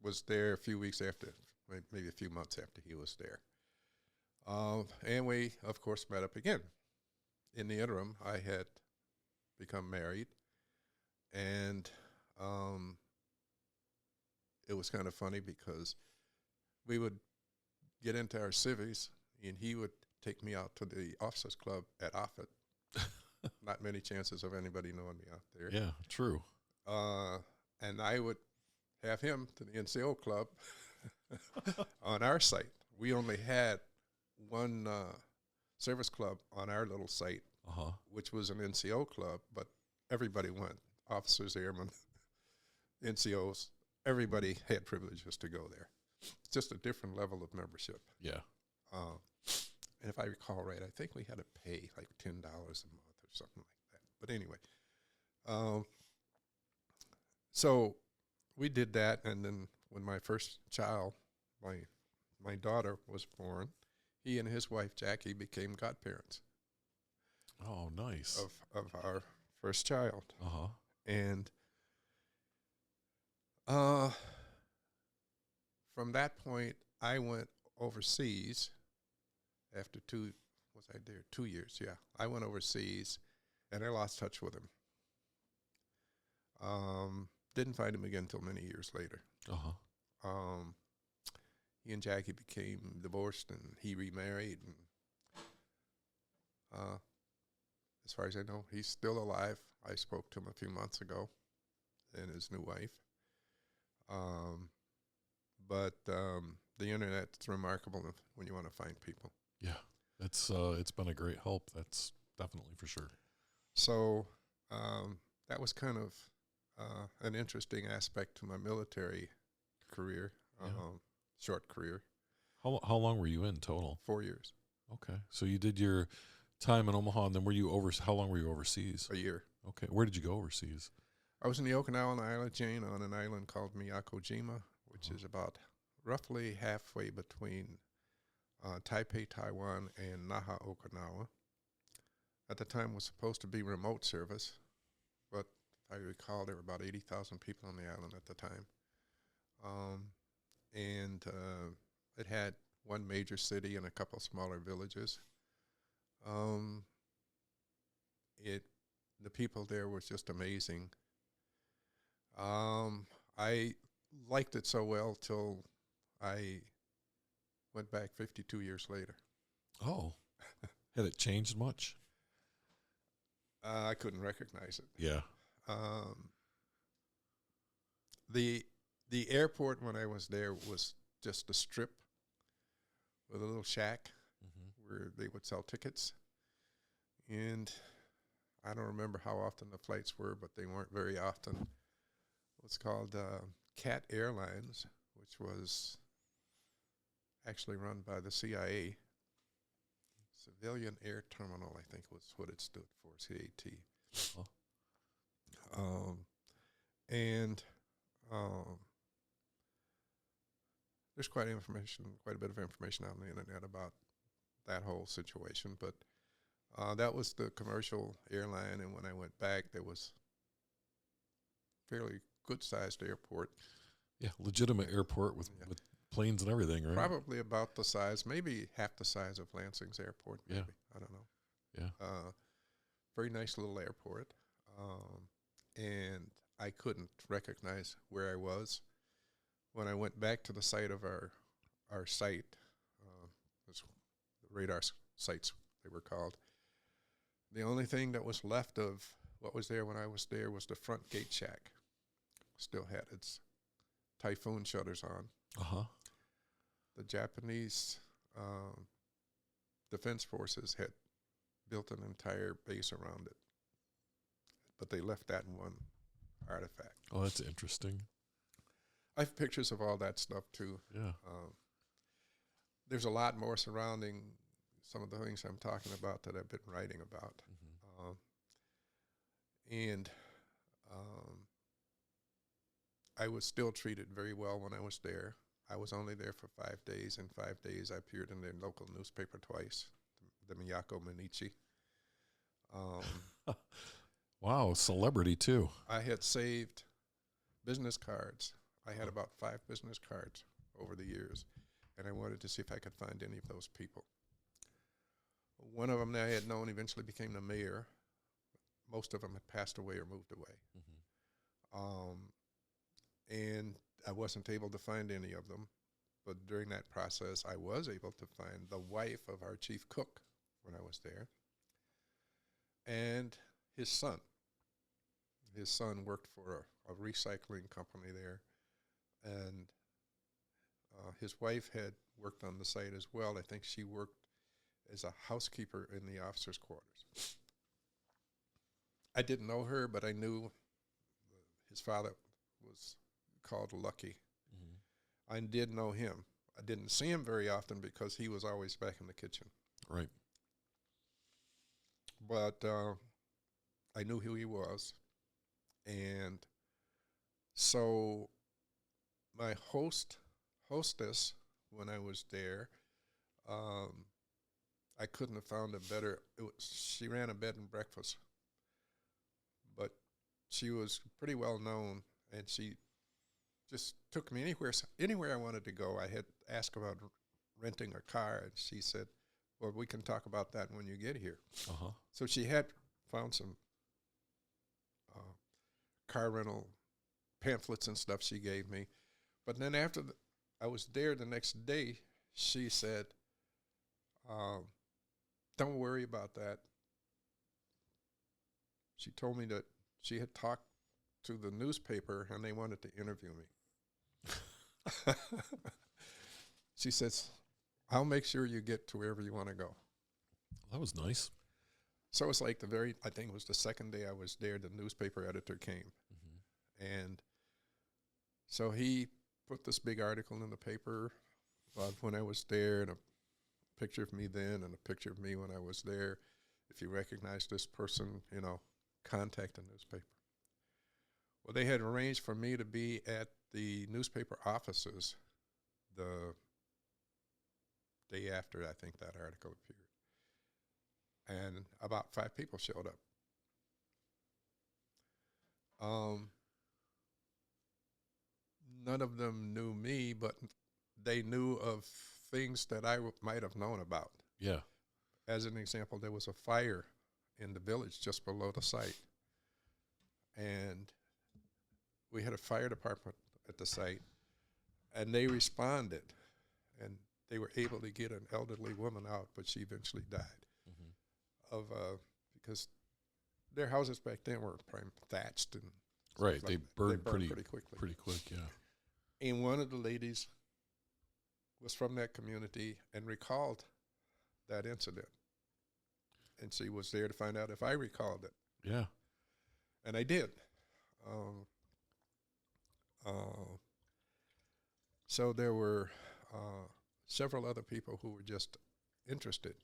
was there a few weeks after, maybe a few months after he was there. And we, of course, met up again. In the interim, I had become married, and it was kind of funny because we would get into our civvies, and he would take me out to the officers club at Offutt. Not many chances of anybody knowing me out there. Yeah, true. And I would have him to the NCO club on our site. We only had one service club on our little site, which was an NCO club, but everybody went. Officers, airmen, NCOs, everybody had privileges to go there. It's just a different level of membership. Yeah. And if I recall right, I think we had to pay like $10 a month or something like that. But anyway, so we did that, and then when my first child, my daughter, was born, he and his wife Jackie became godparents. Oh, nice. Of our first child. And from that point, I went overseas after 2 years? Yeah, I went overseas, and I lost touch with him. Didn't find him again until many years later. He and Jackie became divorced, and he remarried. And as far as I know, he's still alive. I spoke to him a few months ago, and his new wife. But the internet's remarkable when you want to find people. Yeah, it's been a great help. That's definitely for sure. So that was kind of an interesting aspect to my military career, short career. How long were you in total? 4 years. Okay, so you did your time in Omaha, and then how long were you overseas? A year. Okay, where did you go overseas? I was in the Okinawan island chain on an island called Miyakojima, which is about roughly halfway between Taipei, Taiwan, and Naha, Okinawa. At the time, it was supposed to be remote service, but I recall there were about 80,000 people on the island at the time. And it had one major city and a couple smaller villages. The people there was just amazing. I liked it so well till I went back 52 years later. Oh, had it changed much? I couldn't recognize it. Yeah. The airport when I was there was just a strip with a little shack where they would sell tickets. and I don't remember how often the flights were, but they weren't very often. What's called CAT Airlines, which was actually run by the CIA. Civilian Air Terminal, I think was what it stood for, CAT. Oh. And there's quite a bit of information on the internet about that whole situation. But that was the commercial airline, and when I went back, there was fairly good-sized airport. Yeah, legitimate airport with planes and everything, right? Probably about the size, maybe half the size of Lansing's airport, maybe. Yeah. I don't know. Yeah. Very nice little airport. And I couldn't recognize where I was. When I went back to the site of our site, the radar sites, they were called, the only thing that was left of what was there when I was there was the front gate shack. Still had its Typhoon shutters on. Uh-huh. The Japanese Defense Forces had built an entire base around it, but they left that one artifact. Oh, that's interesting. I have pictures of all that stuff, too. Yeah. There's a lot more surrounding some of the things I'm talking about that I've been writing about. And I was still treated very well when I was there. I was only there for 5 days. In 5 days, I appeared in their local newspaper twice, the Miyako Mainichi. Wow, celebrity too. I had saved business cards. I had about 5 business cards over the years, and I wanted to see if I could find any of those people. One of them that I had known eventually became the mayor. Most of them had passed away or moved away. And I wasn't able to find any of them. But during that process, I was able to find the wife of our chief cook when I was there, and his son. His son worked for a recycling company there, and his wife had worked on the site as well. I think she worked as a housekeeper in the officers' quarters. I didn't know her, but I knew his father was called Lucky. I did know him. I didn't see him very often because he was always back in the kitchen. Right. But I knew who he was. And so my hostess, when I was there, I couldn't have found a better, she ran a bed and breakfast. But she was pretty well known, and she just took me anywhere I wanted to go. I had asked about renting a car, and she said, well, we can talk about that when you get here. So she had found some car rental pamphlets and stuff she gave me. But then after I was there the next day, she said, don't worry about that. She told me that she had talked to the newspaper and they wanted to interview me. She says, I'll make sure you get to wherever you want to go. That was nice. So it's like I think it was the second day I was there, the newspaper editor came. And so he put this big article in the paper about when I was there, and a picture of me then and a picture of me when I was there. If you recognize this person, contact the newspaper. Well, they had arranged for me to be at the newspaper offices the day after I think that article appeared. And about 5 people showed up. None of them knew me, but they knew of things that I might have known about. Yeah. As an example, there was a fire in the village just below the site. And we had a fire department at the site, and they responded, and they were able to get an elderly woman out, but she eventually died because their houses back then were thatched and right. They burned pretty quickly. Pretty quick, yeah. And one of the ladies was from that community and recalled that incident. and she was there to find out if I recalled it. Yeah. And I did. Um, uh, so there were several other people who were just interested.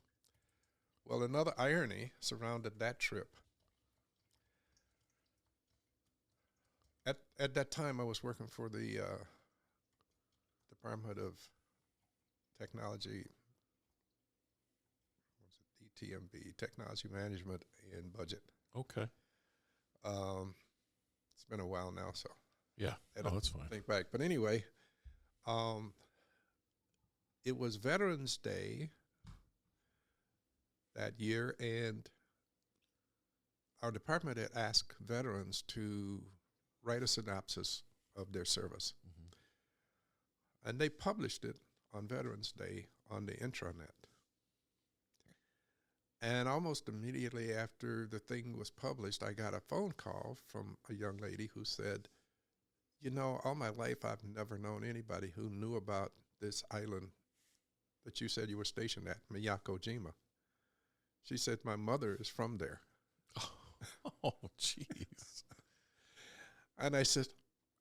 Well, another irony surrounded that trip. At that time, I was working for the Department of Technology, what's it, DTMB, Technology Management and Budget. Okay. It's been a while now, so Yeah. I Oh, don't that's fine. think back. But anyway, it was Veterans Day that year, and our department had asked veterans to write a synopsis of their service. Mm-hmm. And they published it on Veterans Day on the intranet. And almost immediately after the thing was published, I got a phone call from a young lady who said, you know, all my life I've never known anybody who knew about this island that you said you were stationed at, Miyako-jima. She said, my mother is from there. Oh, jeez. And I said,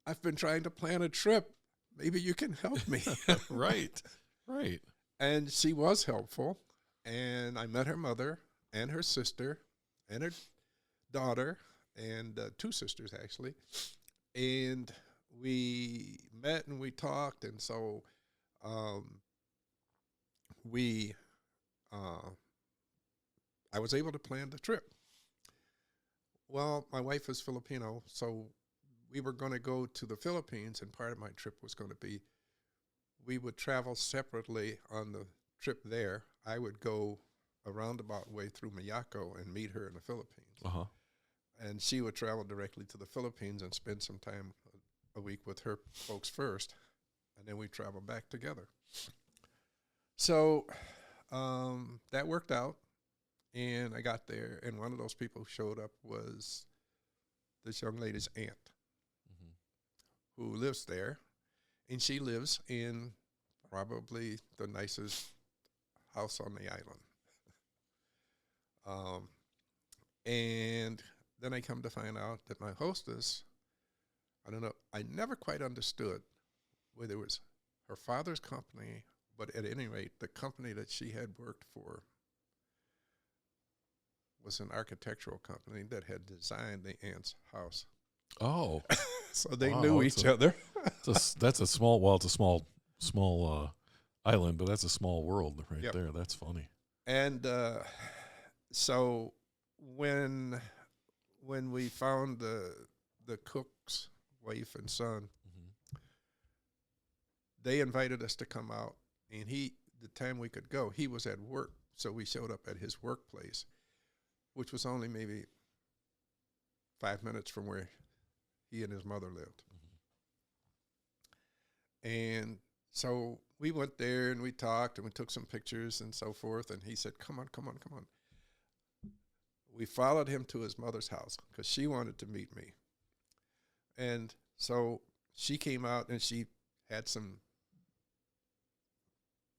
I've been trying to plan a trip. Maybe you can help me. Right. Right. And she was helpful. And I met her mother and her sister and her daughter and two sisters, actually. And we met and we talked. And so I was able to plan the trip. Well, my wife is Filipino, so we were going to go to the Philippines, and part of my trip was going to be we would travel separately on the trip there. I would go a roundabout way through Miyako and meet her in the Philippines. Uh-huh. And she would travel directly to the Philippines and spend some time a week with her folks first, and then we'd travel back together. So that worked out. And I got there, and one of those people who showed up was this young lady's aunt, who lives there. And she lives in probably the nicest house on the island. And then I come to find out that my hostess, I don't know, I never quite understood whether it was her father's company, but at any rate, the company that she had worked for was an architectural company that had designed the aunt's house. Oh. So they Wow, knew each other. That's a small, it's a small island, but that's a small world right Yep. there. That's funny. And so when we found the Cooke's wife and son, they invited us to come out, and the time we could go, he was at work, so we showed up at his workplace, which was only maybe 5 minutes from where he and his mother lived. And so we went there and we talked and we took some pictures and so forth. And he said, come on. We followed him to his mother's house because she wanted to meet me. And so she came out and she had some,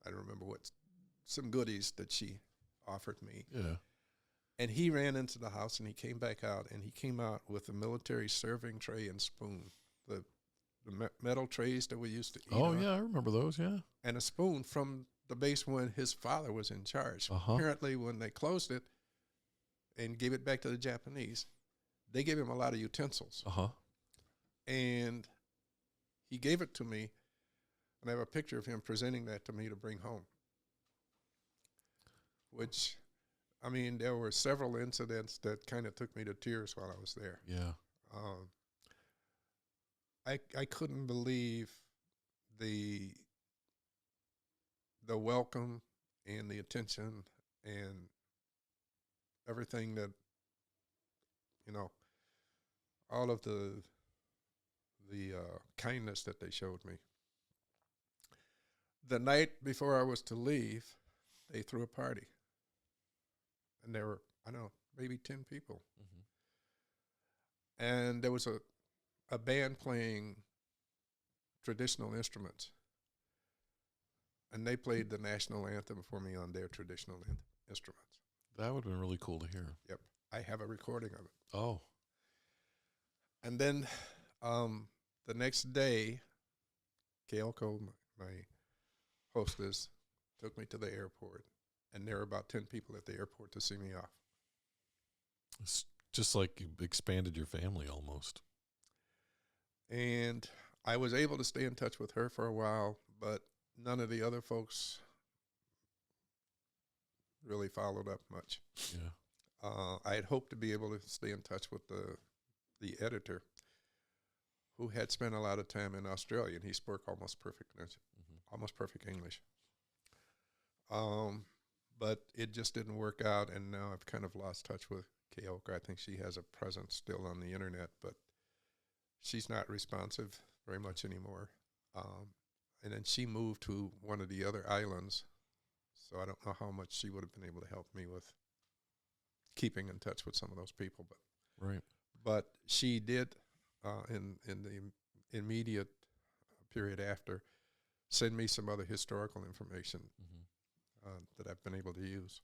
I don't remember some goodies that she offered me. Yeah. And he ran into the house and he came back out, and he came out with a military serving tray and spoon, the metal trays that we used to eat on. Yeah, I remember those, yeah. And a spoon from the base when his father was in charge. Uh-huh. Apparently, when they closed it and gave it back to the Japanese, they gave him a lot of utensils. Uh-huh. And he gave it to me, and I have a picture of him presenting that to me to bring home, which... I mean, there were several incidents that kind of took me to tears while I was there. Yeah. I couldn't believe the welcome and the attention and everything that, all of the kindness that they showed me. The night before I was to leave, they threw a party. And there were, I don't know, maybe 10 people. And there was a band playing traditional instruments. And they played the national anthem for me on their traditional instruments. That would have been really cool to hear. Yep. I have a recording of it. Oh. And then the next day, Keoko, my hostess, took me to the airport. And there were about 10 people at the airport to see me off. It's just like you expanded your family almost. And I was able to stay in touch with her for a while, but none of the other folks really followed up much. Yeah. I had hoped to be able to stay in touch with the editor, who had spent a lot of time in Australia, and he spoke almost perfect English. But it just didn't work out, and now I've kind of lost touch with Keoko. I think she has a presence still on the internet, but she's not responsive very much anymore. And then she moved to one of the other islands, so I don't know how much she would have been able to help me with keeping in touch with some of those people. But she did, in the immediate period after, send me some other historical information that I've been able to use.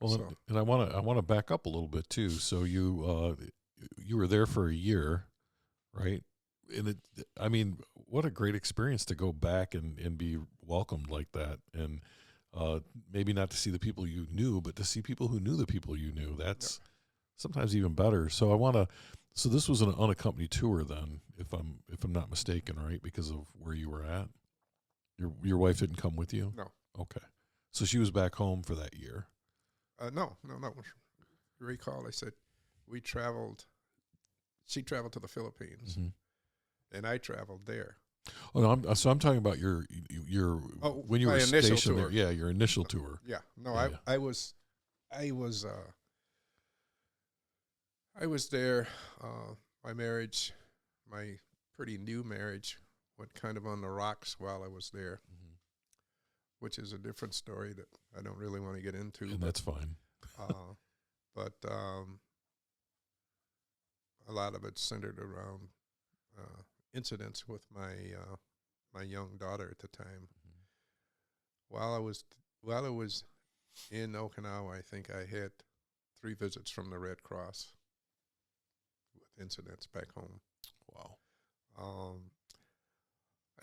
Well, So, and I want to back up a little bit too. So you were there for a year, right? And I mean, what a great experience to go back and be welcomed like that, and maybe not to see the people you knew, but to see people who knew the people you knew. That's sometimes even better. So so this was an unaccompanied tour then, if I'm not mistaken, right? Because of where you were at. Your wife didn't come with you? no. Okay. So she was back home for that year. No. You recall, I said she traveled to the Philippines, and I traveled there. Oh, no, I'm talking about your when you were stationed there. Yeah, your initial tour. Yeah. No, I was there. My marriage, my pretty new marriage, went kind of on the rocks while I was there, which is a different story that I don't really want to get into. And that's fine. But a lot of it centered around incidents with my young daughter at the time. While I was in Okinawa, I think I had 3 visits from the Red Cross with incidents back home. Wow.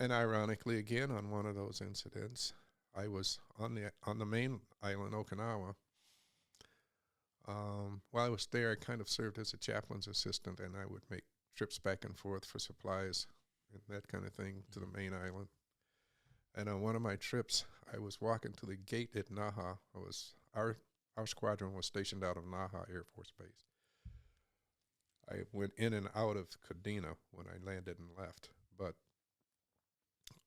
And ironically, again, on one of those incidents, I was on the main island, Okinawa. While I was there, I kind of served as a chaplain's assistant, and I would make trips back and forth for supplies and that kind of thing to the main island. And on one of my trips, I was walking to the gate at Naha. Our squadron was stationed out of Naha Air Force Base. I went in and out of Kadena when I landed and left, but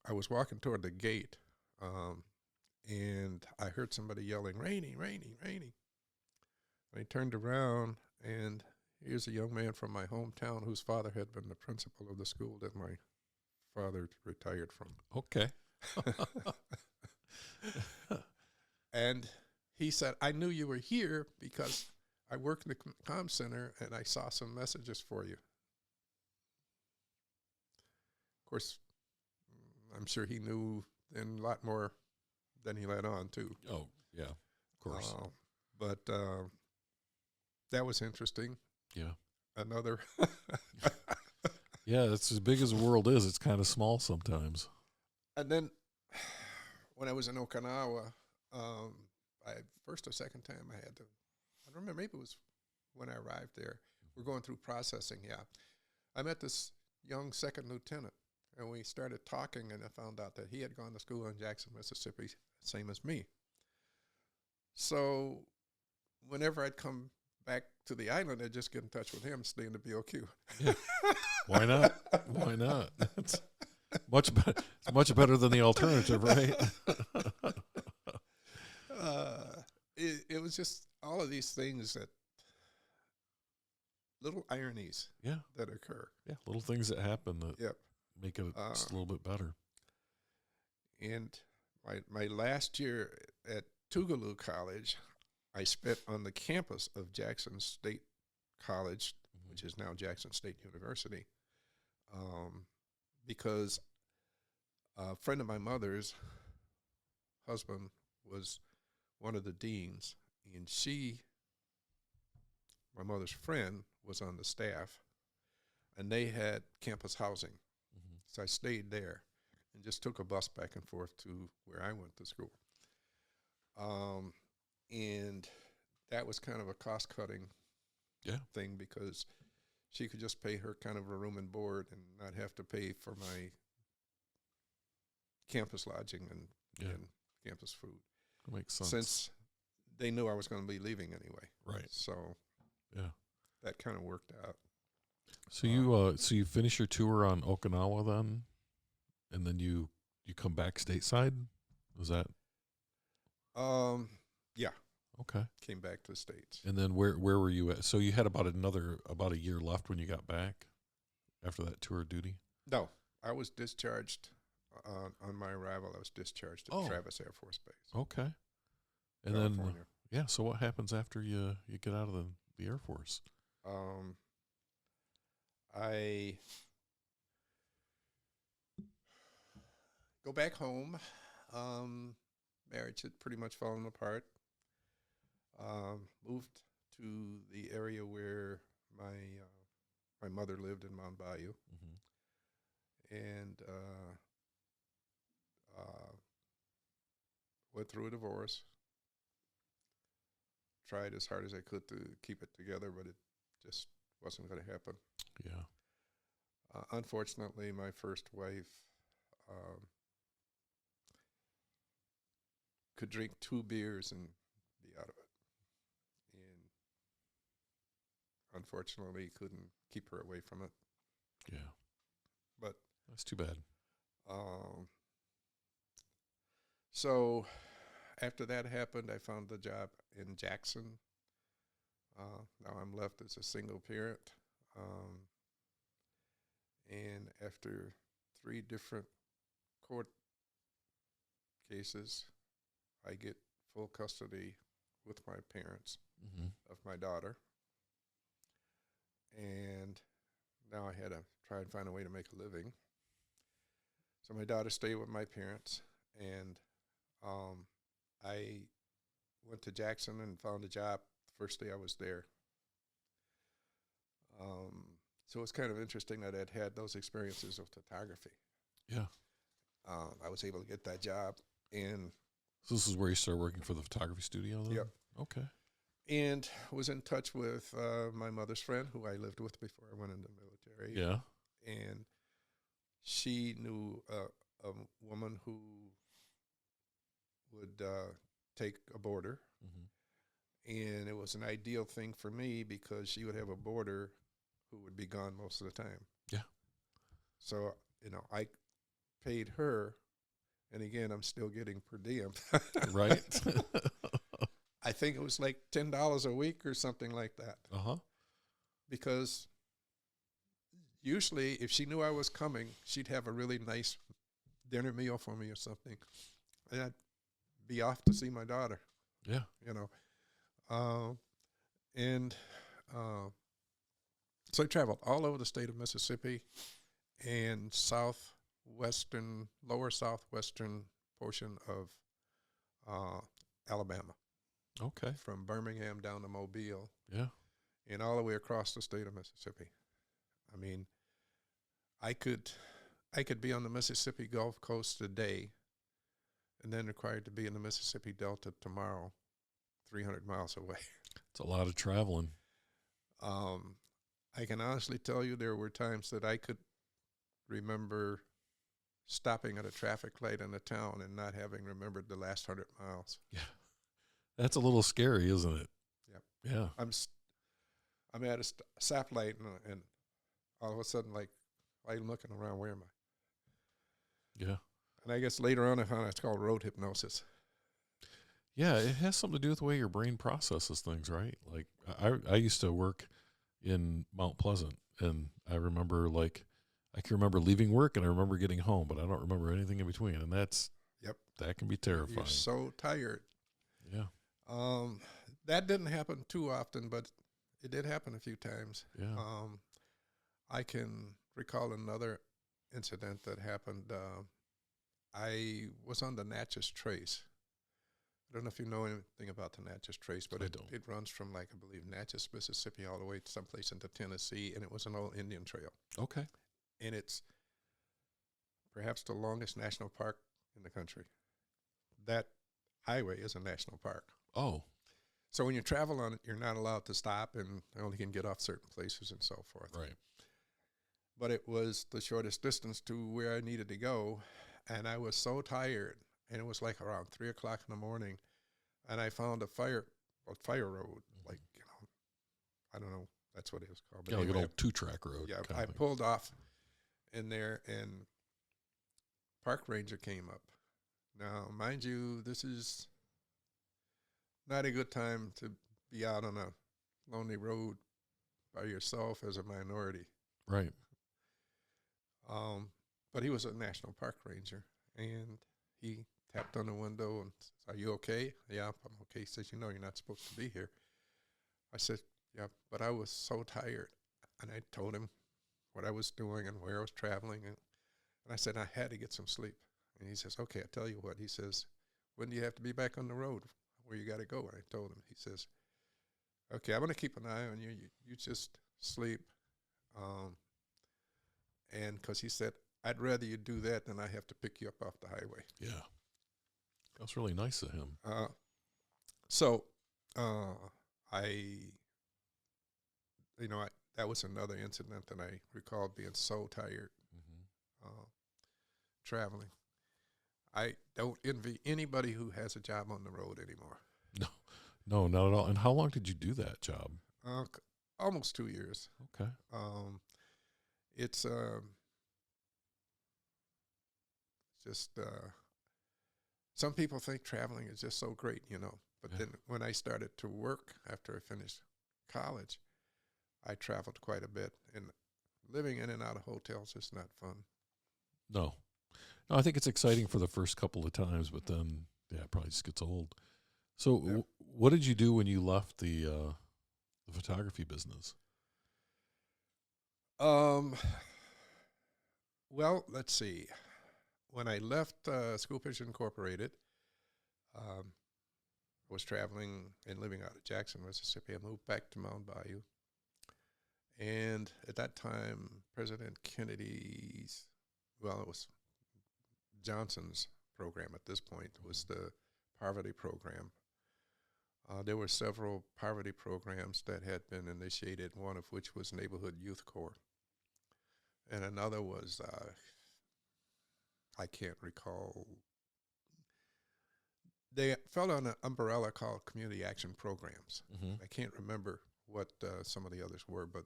I was walking toward the gate, and I heard somebody yelling, "Rainey, Rainey, Rainey." I turned around, and here's a young man from my hometown whose father had been the principal of the school that my father retired from. Okay. And he said, "I knew you were here because I work in the comm center, and I saw some messages for you." Of course, I'm sure he knew and a lot more than he let on, too. Oh, yeah, of course. But that was interesting. Yeah. Another. Yeah, it's as big as the world is. It's kind of small sometimes. And then when I was in Okinawa, first or second time I don't remember, maybe it was when I arrived there. We're going through processing, I met this young second lieutenant, and we started talking, and I found out that he had gone to school in Jackson, Mississippi, same as me. So whenever I'd come back to the island, I'd just get in touch with him, stay in the BOQ. Yeah. Why not? Why not? It's much better than the alternative, right? It was just all of these things, that little ironies that occur. Yeah, little things that happen that make it just a little bit better. And my last year at Tougaloo College, I spent on the campus of Jackson State College, which is now Jackson State University, because a friend of my mother's husband was one of the deans, and my mother's friend, was on the staff, and they had campus housing. Mm-hmm. So I stayed there and just took a bus back and forth to where I went to school. And that was kind of a cost-cutting thing, because she could just pay her kind of a room and board and not have to pay for my campus lodging and campus food. That makes sense. Since they knew I was going to be leaving anyway. Right. So that kind of worked out. So you finish your tour on Okinawa then, and then you come back stateside? Was that? Yeah. Okay. Came back to the States. And then where were you at? So you had about a year left when you got back after that tour of duty? No, I was discharged on my arrival. I was discharged at Travis Air Force Base. Okay. And California. then so what happens after you get out of the Air Force? I go back home. Marriage had pretty much fallen apart. Moved to the area where my mother lived in Mount Bayou, and went through a divorce. Tried as hard as I could to keep it together, but it just wasn't going to happen. Yeah. Unfortunately, my first wife could drink 2 beers and be out of it. And unfortunately, couldn't keep her away from it. Yeah. But that's too bad. So after that happened, I found a job in Jackson. Now I'm left as a single parent. And after 3 different court cases, I get full custody with my parents of my daughter. And now I had to try and find a way to make a living. So my daughter stayed with my parents, and I went to Jackson and found a job the first day I was there. So it's kind of interesting that I'd had those experiences of photography. Yeah. I was able to get that job. And so this is where you started working for the photography studio then? Yep. Okay. And was in touch with my mother's friend, who I lived with before I went into the military. Yeah. And she knew a woman who would take a boarder. And it was an ideal thing for me because she would have a boarder who would be gone most of the time. Yeah. So, I paid her, and again, I'm still getting per diem. Right. I think it was like $10 a week or something like that. Because usually if she knew I was coming, she'd have a really nice dinner meal for me or something. And I'd be off to see my daughter. Yeah. So I traveled all over the state of Mississippi and lower southwestern portion of Alabama. Okay. From Birmingham down to Mobile. Yeah. And all the way across the state of Mississippi. I mean, I could be on the Mississippi Gulf Coast today and then required to be in the Mississippi Delta tomorrow, 300 miles away. It's a lot of traveling. I can honestly tell you there were times that I could remember stopping at a traffic light in a town and not having remembered the last 100 miles. Yeah. That's a little scary, isn't it? Yep. Yeah. I'm at a stoplight and all of a sudden, like, I'm looking around, where am I? Yeah. And I guess later on I found it's called road hypnosis. Yeah, it has something to do with the way your brain processes things, right? Like I used to work in Mount Pleasant, and I remember I can remember leaving work and I remember getting home, but I don't remember anything in between, and that can be terrifying. You're so tired. Yeah. That didn't happen too often, but it did happen a few times. Yeah. I can recall another incident that happened. I was on the Natchez Trace. I don't know if you know anything about the Natchez Trace, but I it, don't. it runs from, like, I believe, Natchez, Mississippi, all the way to someplace into Tennessee, and it was an old Indian trail. Okay. And it's perhaps the longest national park in the country. That highway is a national park. Oh, So when you travel on it, you're not allowed to stop and only can get off certain places and so forth. right. But it was the shortest distance to where I needed to go, and I was so tired, and it was like around 3 o'clock in the morning, and I found a fire road, like, I don't know, that's what it was called. But Yeah, like an anyway, old 2-track road. yeah, kind I of thing. pulled off in there, and park ranger came up. Now, mind you, this is not a good time to be out on a lonely road by yourself as a minority. Right. But he was a national park ranger, and he tapped on the window and says, "Are you okay?" "Yeah, I'm okay." He says, "You know, you're not supposed to be here." I said, "Yeah, but I was so tired." And I told him what I was doing and where I was traveling. And I said, I had to get some sleep. And he says, "Okay, I tell you what." He says, "When do you have to be back on the road? Where you got to go?" And I told him. He says, "Okay, I'm going to keep an eye on you. You just sleep." And because he said, "I'd rather you do that than I have to pick you up off the highway." Yeah. That's really nice of him. So that was another incident that I recall being so tired traveling. I don't envy anybody who has a job on the road anymore. No, not at all. And how long did you do that job? Almost 2 years. Okay. It's just some people think traveling is just so great, But then when I started to work after I finished college, I traveled quite a bit, and living in and out of hotels is not fun. No, I think it's exciting for the first couple of times, but then, it probably just gets old. So what did you do when you left the photography business? Well, let's see. When I left School Pictures Incorporated, I was traveling and living out of Jackson, Mississippi. I moved back to Mound Bayou. And at that time, President Kennedy's, it was Johnson's program at this point, was the poverty program. There were several poverty programs that had been initiated, one of which was Neighborhood Youth Corps. And another was, I can't recall, they fell on an umbrella called Community Action Programs. I can't remember what some of the others were, but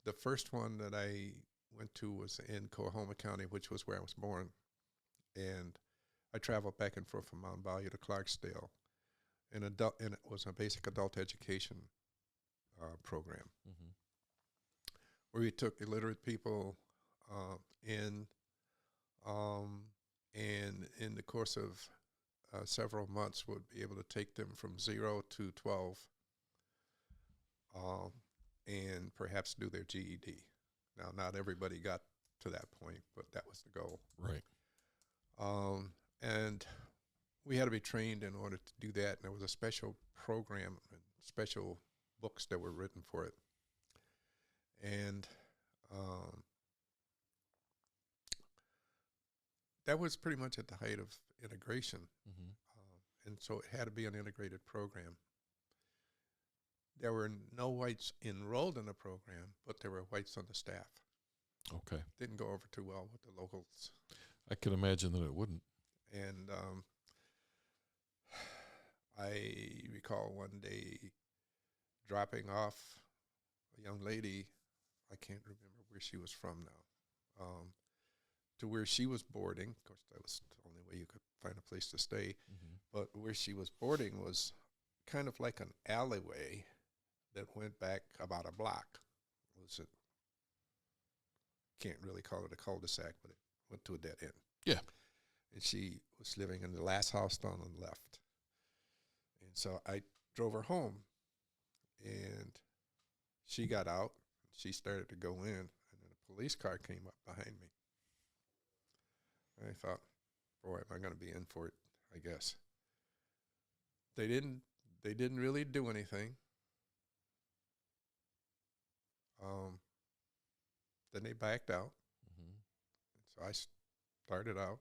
the first one that I went to was in Coahoma County, which was where I was born. And I traveled back and forth from Mound Bayou to Clarksdale. And it was a basic adult education program where we took illiterate people in, and in the course of several months would be able to take them from 0 to 12 and perhaps do their GED. Now, not everybody got to that point, but that was the goal. Right. And we had to be trained in order to do that, and there was a special program and special books that were written for it. And that was pretty much at the height of integration. And so it had to be an integrated program. There were no whites enrolled in the program, but there were whites on the staff. Okay. Didn't go over too well with the locals. I can imagine that it wouldn't. And I recall one day dropping off a young lady, I can't remember where she was from now, to where she was boarding. Of course, that was the only way you could find a place to stay. But where she was boarding was kind of like an alleyway that went back about a block. Can't really call it a cul-de-sac, but it went to a dead end. Yeah. And she was living in the last house down on the left. And so I drove her home, and she got out. She started to go in, and then a police car came up behind me. And I thought, boy, am I going to be in for it, I guess. They didn't really do anything. Then they backed out. Mm-hmm. So I started out,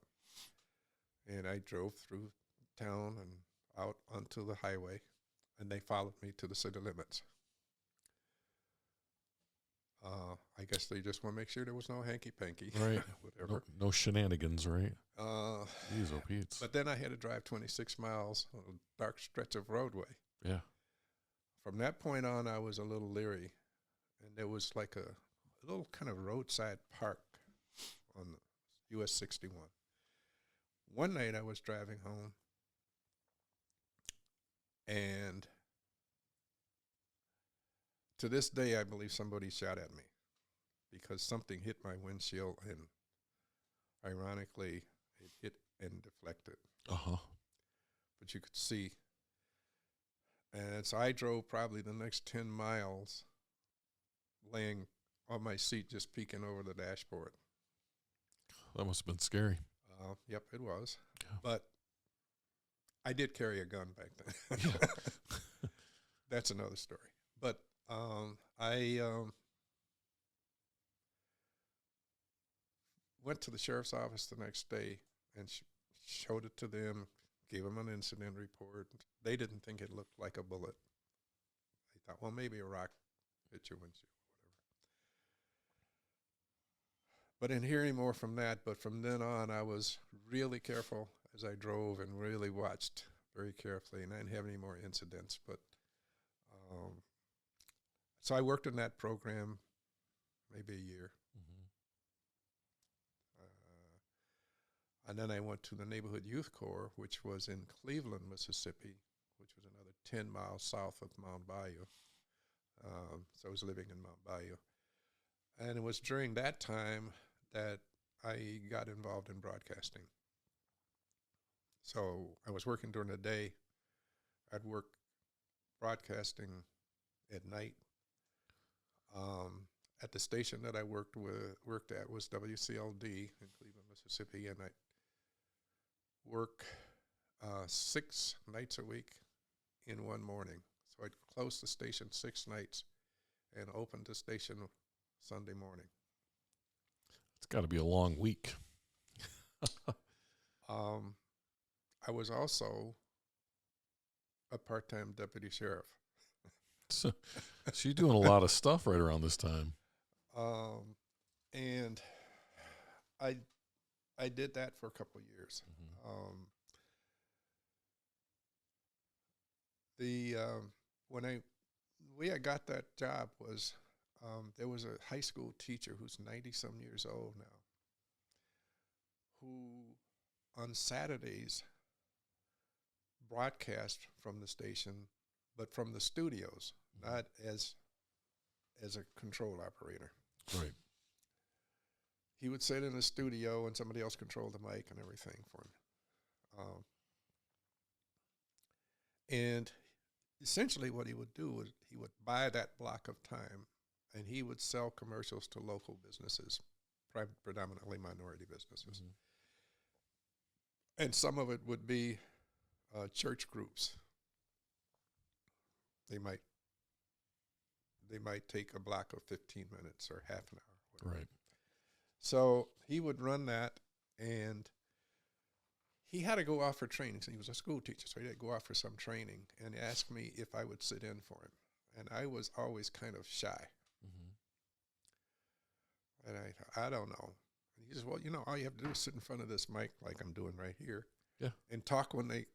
and I drove through town and out onto the highway, and they followed me to the city limits. I guess they just want to make sure there was no hanky-panky. Right. Whatever. No shenanigans, right? Uh, Jeez, oh, Pete's. but then I had to drive 26 miles on a dark stretch of roadway. Yeah. From that point on, I was a little leery, and there was like a little kind of roadside park on US 61. One night I was driving home, and to this day I believe somebody shot at me because something hit my windshield, and ironically it hit and deflected. Uh-huh. But you could see. And so I drove probably the next 10 miles laying on my seat, just peeking over the dashboard. That must have been scary. Yep, it was. Yeah. But I did carry a gun back then. Yeah. That's another story. But I went to the sheriff's office the next day and showed it to them, gave them an incident report. They didn't think it looked like a bullet. They thought, well, maybe a rock hit your windshield, whatever. But in hearing more from that, but from then on, I was really careful as I drove and really watched very carefully, and I didn't have any more incidents. But so I worked in that program maybe a year. Mm-hmm. And then I went to the Neighborhood Youth Corps, which was in Cleveland, Mississippi, which was another 10 miles south of Mount Bayou. So I was living in Mount Bayou. And it was during that time that I got involved in broadcasting. So I was working during the day. I'd work broadcasting at night. At the station that I worked at was WCLD in Cleveland, Mississippi, and I work 6 nights a week in one morning. So I'd close the station 6 nights and open the station Sunday morning. It's got to be a long week. I was also a part-time deputy sheriff. So you're doing a lot of stuff right around this time. And I did that for a couple of years. Mm-hmm. When I got that job was there was a high school teacher who's 90-some years old now, who on Saturdays broadcast from the station, but from the studios, not as a control operator. Right. He would sit in the studio and somebody else controlled the mic and everything for him. And essentially what he would do was he would buy that block of time and he would sell commercials to local businesses, predominantly minority businesses. Mm-hmm. And some of it would be church groups. They might take a block of 15 minutes or half an hour. Whatever. Right. So he would run that, and he had to go off for training. So he was a school teacher, so he had to go off for some training and ask me if I would sit in for him. And I was always kind of shy. Mm-hmm. And I thought, I don't know. And he says, well, all you have to do is sit in front of this mic like I'm doing right here. Yeah. And talk when they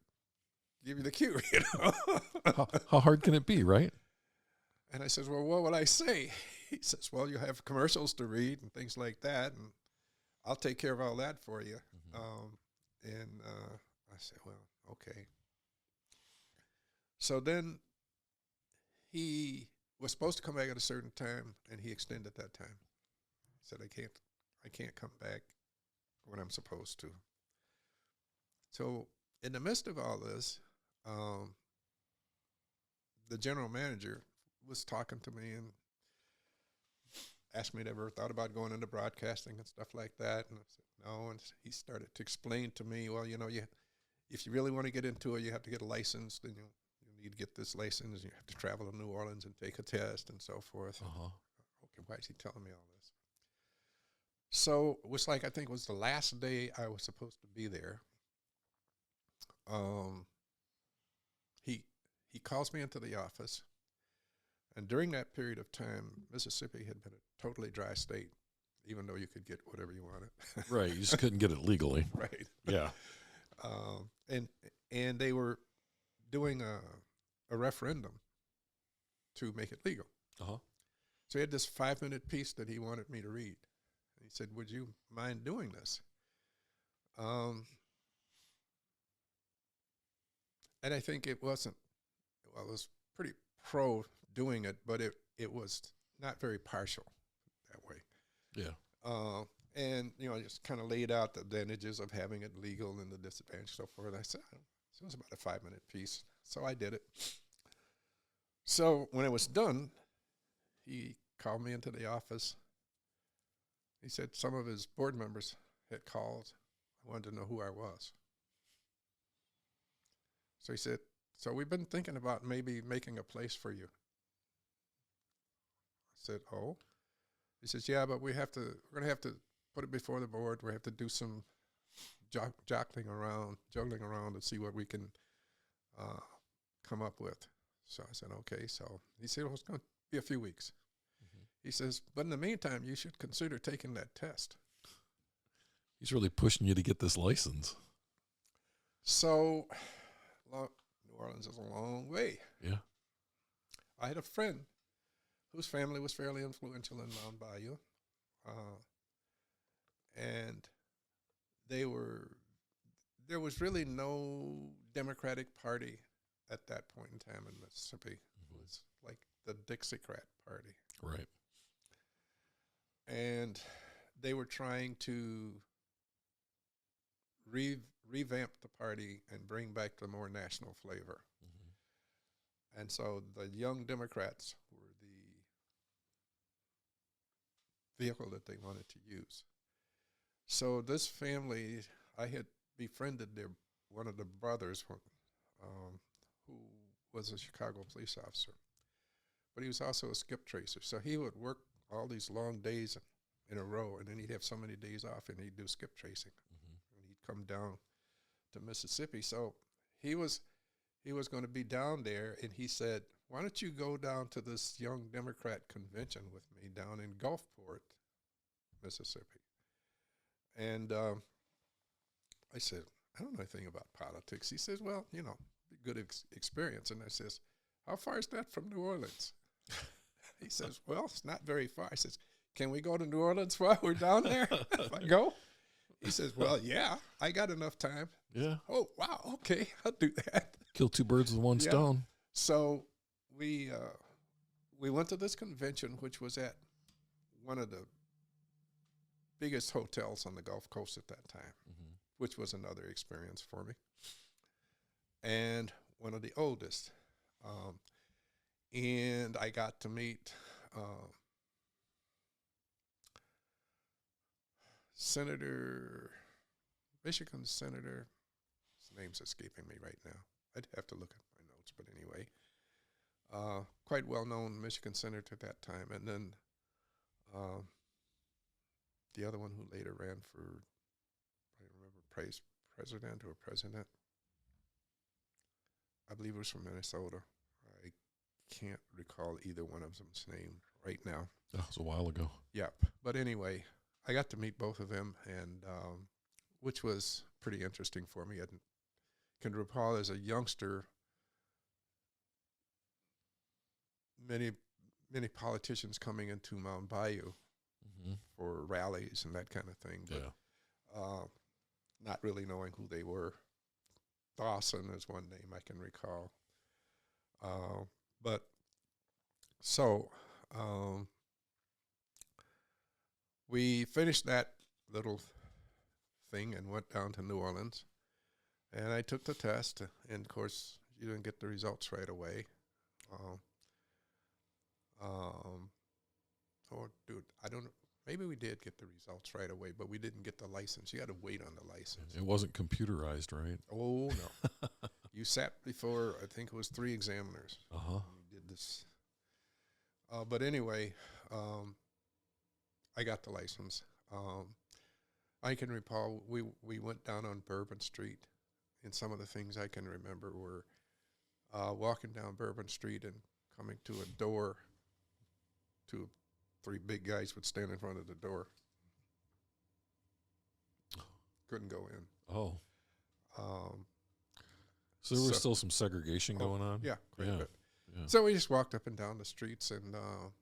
give you the cue, How hard can it be, right? And I says, well, what would I say? He says, well, you have commercials to read and things like that, and I'll take care of all that for you. Mm-hmm. I said, well, okay. So then he was supposed to come back at a certain time, and he extended that time. He said, I can't come back when I'm supposed to. So in the midst of all this, the general manager was talking to me and asked me if I ever thought about going into broadcasting and stuff like that. And I said, no. And he started to explain to me, well, you if you really want to get into it, you have to get a license. Then you need to get this license. You have to travel to New Orleans and take a test and so forth. Okay, why is he telling me all this? So it was like, I think it was the last day I was supposed to be there. He calls me into the office, and during that period of time, Mississippi had been a totally dry state, even though you could get whatever you wanted. Right, you just couldn't get it legally. Right. Yeah. And they were doing a referendum to make it legal. Uh-huh. So he had this 5-minute piece that he wanted me to read. He said, "Would you mind doing this?" And I think it wasn't, well, it was pretty pro doing it, but it was not very partial that way. Yeah. And, just kind of laid out the advantages of having it legal and the disadvantages and so forth. I said, so it was about a 5-minute piece. So I did it. So when it was done, he called me into the office. He said some of his board members had called. I wanted to know who I was. So he said, so we've been thinking about maybe making a place for you. I said, oh. He says, yeah, but we're going to have to put it before the board. We have to do some juggling around to see what we can come up with. So I said, okay. So he said, well, it's going to be a few weeks. Mm-hmm. He says, but in the meantime, you should consider taking that test. He's really pushing you to get this license. So New Orleans is a long way. Yeah. I had a friend whose family was fairly influential in Mound Bayou. And there was really no Democratic Party at that point in time in Mississippi. Mm-hmm. It was like the Dixiecrat Party. Right. And they were trying to revamp the party and bring back the more national flavor. Mm-hmm. And so the Young Democrats were the vehicle that they wanted to use. So this family, I had befriended one of the brothers who was a Chicago police officer, but he was also a skip tracer. So he would work all these long days in a row, and then he'd have so many days off, and he'd do skip tracing. Mm-hmm. And he'd come down to Mississippi. So he was going to be down there, and he said, why don't you go down to this Young Democrat convention with me down in Gulfport, Mississippi? And I said, I don't know anything about politics. He says, well, good experience. And I says, how far is that from New Orleans? He says, well, it's not very far. I says, can we go to New Orleans while we're down there? If I go? He says, well, yeah, I got enough time. Yeah. Oh, wow, okay, I'll do that. Kill two birds with one stone. So we went to this convention, which was at one of the biggest hotels on the Gulf Coast at that time, mm-hmm. which was another experience for me, and one of the oldest. And I got to meet Michigan Senator, his name's escaping me right now. I'd have to look at my notes, but anyway, quite well-known Michigan Senator at that time. And then the other one who later ran for, I remember, president. I believe it was from Minnesota. I can't recall either one of them's name right now. That was a while ago. Yep. But anyway, I got to meet both of them, and which was pretty interesting for me. I can recall as a youngster, many politicians coming into Mound Bayou mm-hmm. for rallies and that kind of thing, but not really knowing who they were. Dawson is one name I can recall. We finished that little thing and went down to New Orleans, and I took the test, and of course you didn't get the results right away. I don't know, maybe we did get the results right away, but we didn't get the license. You had to wait on the license. It wasn't computerized, right? Oh, no. You sat before, I think it was 3 examiners. Uh-huh. You did this. But anyway, I got the license. I can recall we went down on Bourbon Street, and some of the things I can remember were walking down Bourbon Street and coming to a door. 3 big guys would stand in front of the door. Couldn't go in. Oh. So there was still some segregation going on? Yeah, quite a bit. Yeah. So we just walked up and down the streets, and of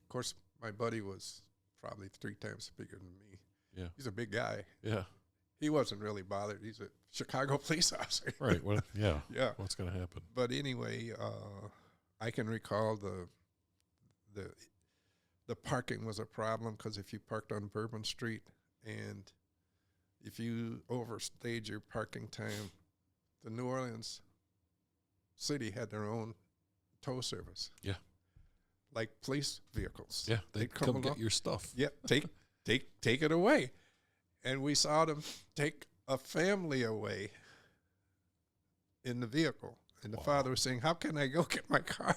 course, my buddy was probably 3 times bigger than me. Yeah. He's a big guy. Yeah. He wasn't really bothered. He's a Chicago police officer. Right. Well, yeah. Yeah. What's going to happen? But anyway, I can recall the parking was a problem, because if you parked on Bourbon Street and if you overstayed your parking time, the New Orleans city had their own tow service. Yeah. Like police vehicles. Yeah. They'd come along. get your stuff. Yep. Take it away. And we saw them take a family away in the vehicle. And the father was saying, "How can I go get my car?"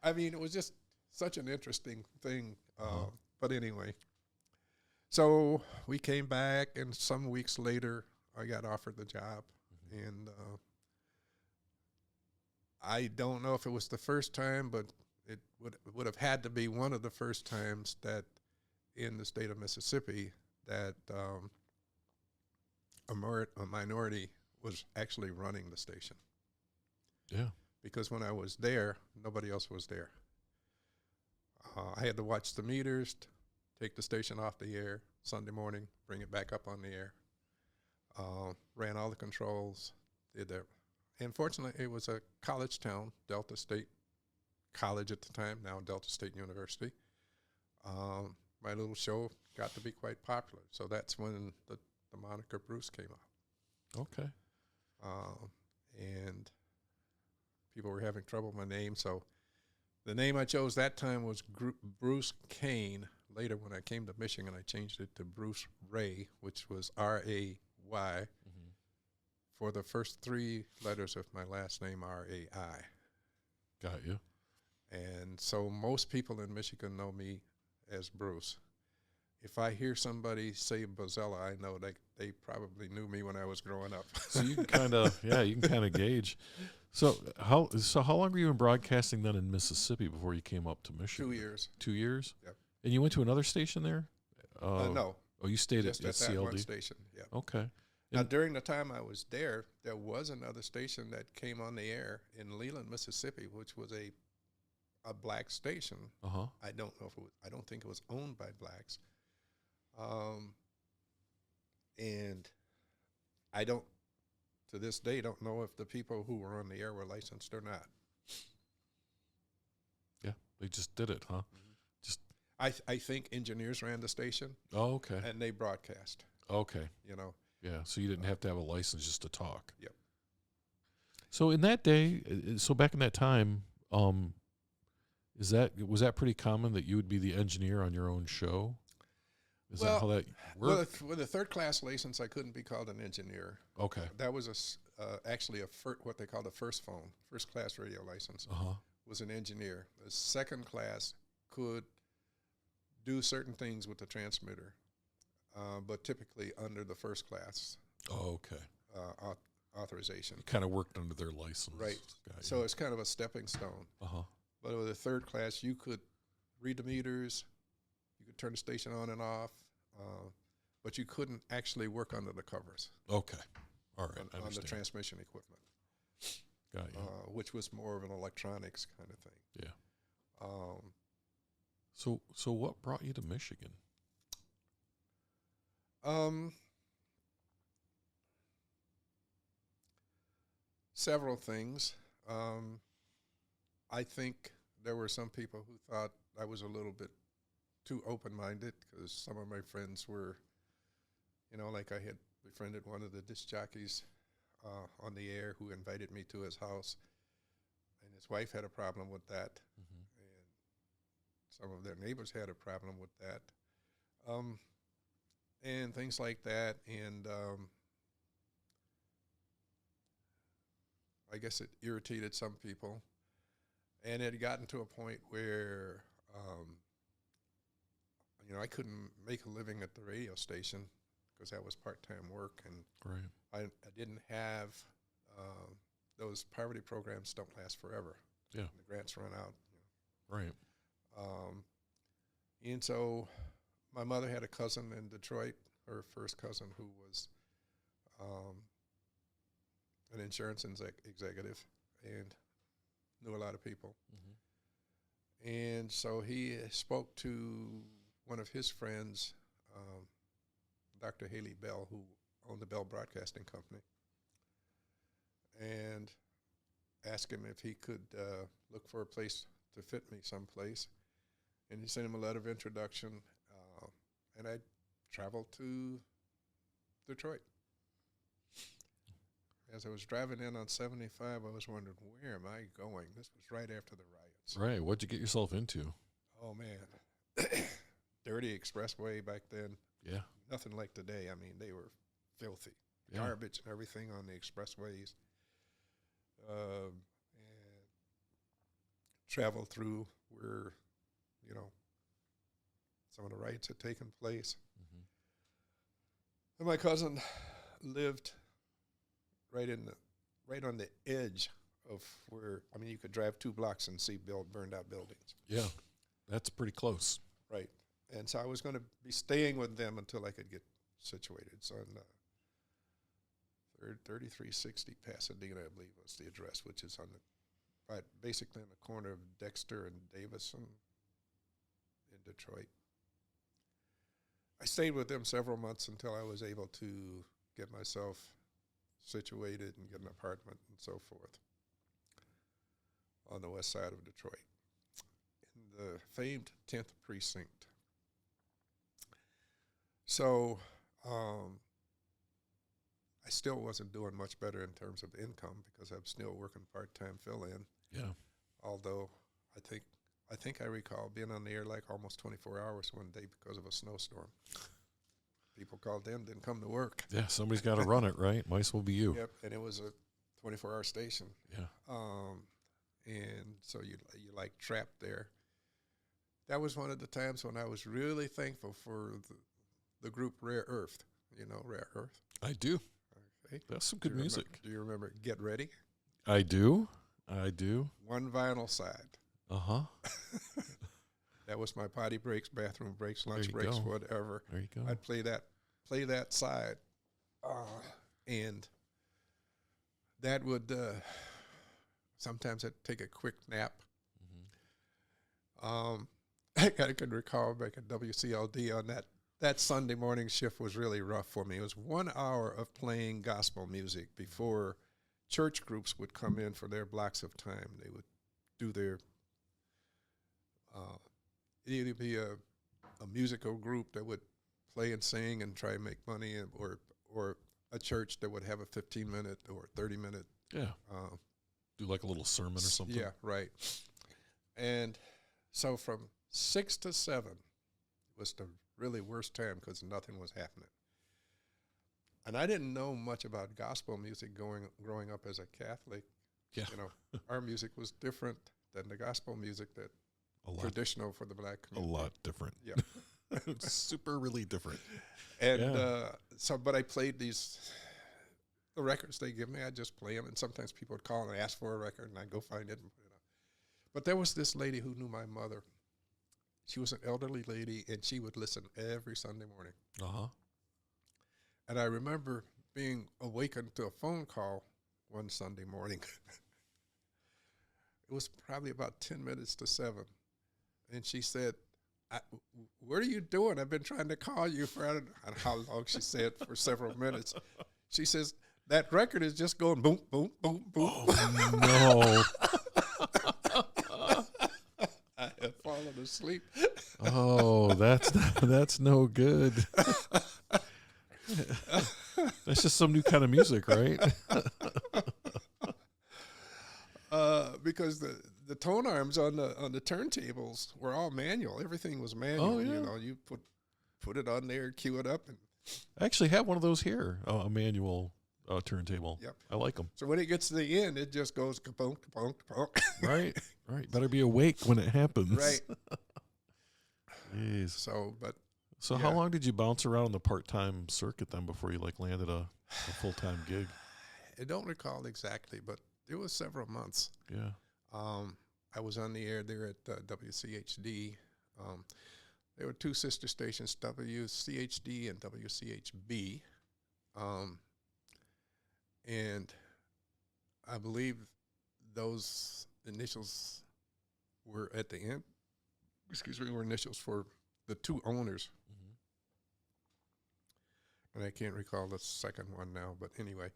I mean, it was just such an interesting thing. But anyway, so we came back, and some weeks later, I got offered the job. And I don't know if it was the first time, but it would have had to be one of the first times that in the state of Mississippi that a minority was actually running the station. Yeah. Because when I was there, nobody else was there. I had to watch the meters, take the station off the air Sunday morning, bring it back up on the air. Ran all the controls, did that. And fortunately, it was a college town, Delta State College at the time, now Delta State University. My little show got to be quite popular. So that's when the moniker Bruce came out. Okay. And people were having trouble with my name. So the name I chose that time was Bruce Kane. Later, when I came to Michigan, I changed it to Bruce Ray, which was R-A-Y, for the first 3 letters of my last name, R-A-I. Got you. And so most people in Michigan know me as Bruce. If I hear somebody say Bozella, I know they probably knew me when I was growing up. So you can kind of gauge. So how long were you in broadcasting then in Mississippi before you came up to Michigan? 2 years. 2 years? Yep. And you went to another station there? No. Oh, you stayed Just at at that CLD? one station, yeah. Okay. Now, during the time I was there was another station that came on the air in Leland, Mississippi, which was a black station. Uh-huh. I don't think it was owned by blacks. And I don't, to this day, don't know if the people who were on the air were licensed or not. Yeah, they just did it, huh? Just I think engineers ran the station. Oh, okay. And they broadcast. Okay. You know. Yeah, so you didn't have to have a license just to talk. Yep. So in that day, so back in that time, was that pretty common that you would be the engineer on your own show? Is that how that worked? With a third-class license, I couldn't be called an engineer. Okay. That was actually what they called a first-class radio license, was an engineer. The second class could do certain things with the transmitter, but typically under the first class authorization. You kind of worked under their license. Right. So it's kind of a stepping stone. But with a third class, you could read the meters, you could turn the station on and off, but you couldn't actually work under the covers. Okay. All right. On the transmission equipment. Got you. Which was more of an electronics kind of thing. Yeah. So what brought you to Michigan? Several things. I think there were some people who thought I was a little bit too open-minded, because some of my friends were, like I had befriended one of the disc jockeys on the air who invited me to his house, and his wife had a problem with that. And Some of their neighbors had a problem with that, and things like that. And I guess it irritated some people. And it had gotten to a point where, I couldn't make a living at the radio station because that was part-time work, and Right. I didn't have those poverty programs don't last forever. Yeah. The grants run out. Right. And so my mother had a cousin in Detroit, her first cousin, who was an insurance executive and knew a lot of people. Mm-hmm. And so he spoke to one of his friends, Dr. Haley Bell, who owned the Bell Broadcasting Company, and asked him if he could look for a place to fit me someplace. And he sent him a letter of introduction, and I traveled to Detroit. As I was driving in on 75, I was wondering, where am I going? This was right after the riots. Right. What'd you get yourself into? Oh, man. Dirty expressway back then. Yeah. Nothing like today. I mean, they were filthy. Yeah. Garbage and everything on the expressways. And traveled through where, some of the riots had taken place. Mm-hmm. And my cousin lived right on the edge of where, you could drive 2 blocks and see burned out buildings. Yeah. That's pretty close. Right. And so I was going to be staying with them until I could get situated. So in 3360 Pasadena, I believe, was the address, which is basically on the corner of Dexter and Davison in Detroit. I stayed with them several months until I was able to get myself situated and get an apartment and so forth on the west side of Detroit in the famed 10th precinct. So I still wasn't doing much better in terms of income because I'm still working part-time fill-in. Yeah. Although I think I recall being on the air like almost 24 hours one day because of a snowstorm. People called in, didn't come to work. Yeah, somebody's got to run it, right? Might as well be you. Yep, and it was a 24-hour station. Yeah. And so you like trapped there. That was one of the times when I was really thankful for the group Rare Earth. You know Rare Earth? I do. Okay. That's some good music. Do you remember Get Ready? I do. One vinyl side. Uh-huh. That was my potty breaks, bathroom breaks, lunch There you breaks, go. whatever. There you go. I'd play that side. And that would, sometimes I'd take a quick nap. Mm-hmm. I could recall back at WCLD on that Sunday morning shift was really rough for me. It was 1 hour of playing gospel music before church groups would come in for their blocks of time. They would do their, it'd either be a musical group that would play and sing and try and make money, or a church that would have a 15-minute or 30-minute. Yeah. Do like a little sermon or something. Yeah, right. And so from 6 to 7 was the really worst time because nothing was happening. And I didn't know much about gospel music growing up as a Catholic. Yeah. Our music was different than the gospel music that traditional for the black community. A lot different. Yeah. It's super really different. And but I played the records they give me, I just play them. And sometimes people would call and ask for a record, and I'd go find it and put it on. But there was this lady who knew my mother. She was an elderly lady, and she would listen every Sunday morning. Uh-huh. And I remember being awakened to a phone call one Sunday morning. It was probably about 10 minutes to 7. And she said, what are you doing? I've been trying to call you for, I don't know how long she said, for several minutes. She says, that record is just going boom, boom, boom, boom. Oh, no. I had fallen asleep. Oh, that's no good. That's just some new kind of music, right? Because the tone arms on the turntables were all manual. Everything was manual. Oh, yeah. You know, you put it on there, cue it up, and I actually have one of those here, a manual turntable. yep. I like them. So when it gets to the end, it just goes ka-bonk, ka-bonk, ka-bonk. Right. Better be awake when it happens. Right. Jeez. So how long did you bounce around the part-time circuit then before you landed a full-time gig? I don't recall exactly, but it was several months. Yeah. I was on the air there at WCHD. There were two sister stations, WCHD and WCHB. And I believe those initials were at the end. Were initials for the two owners. And I can't recall the second one now, but anyway.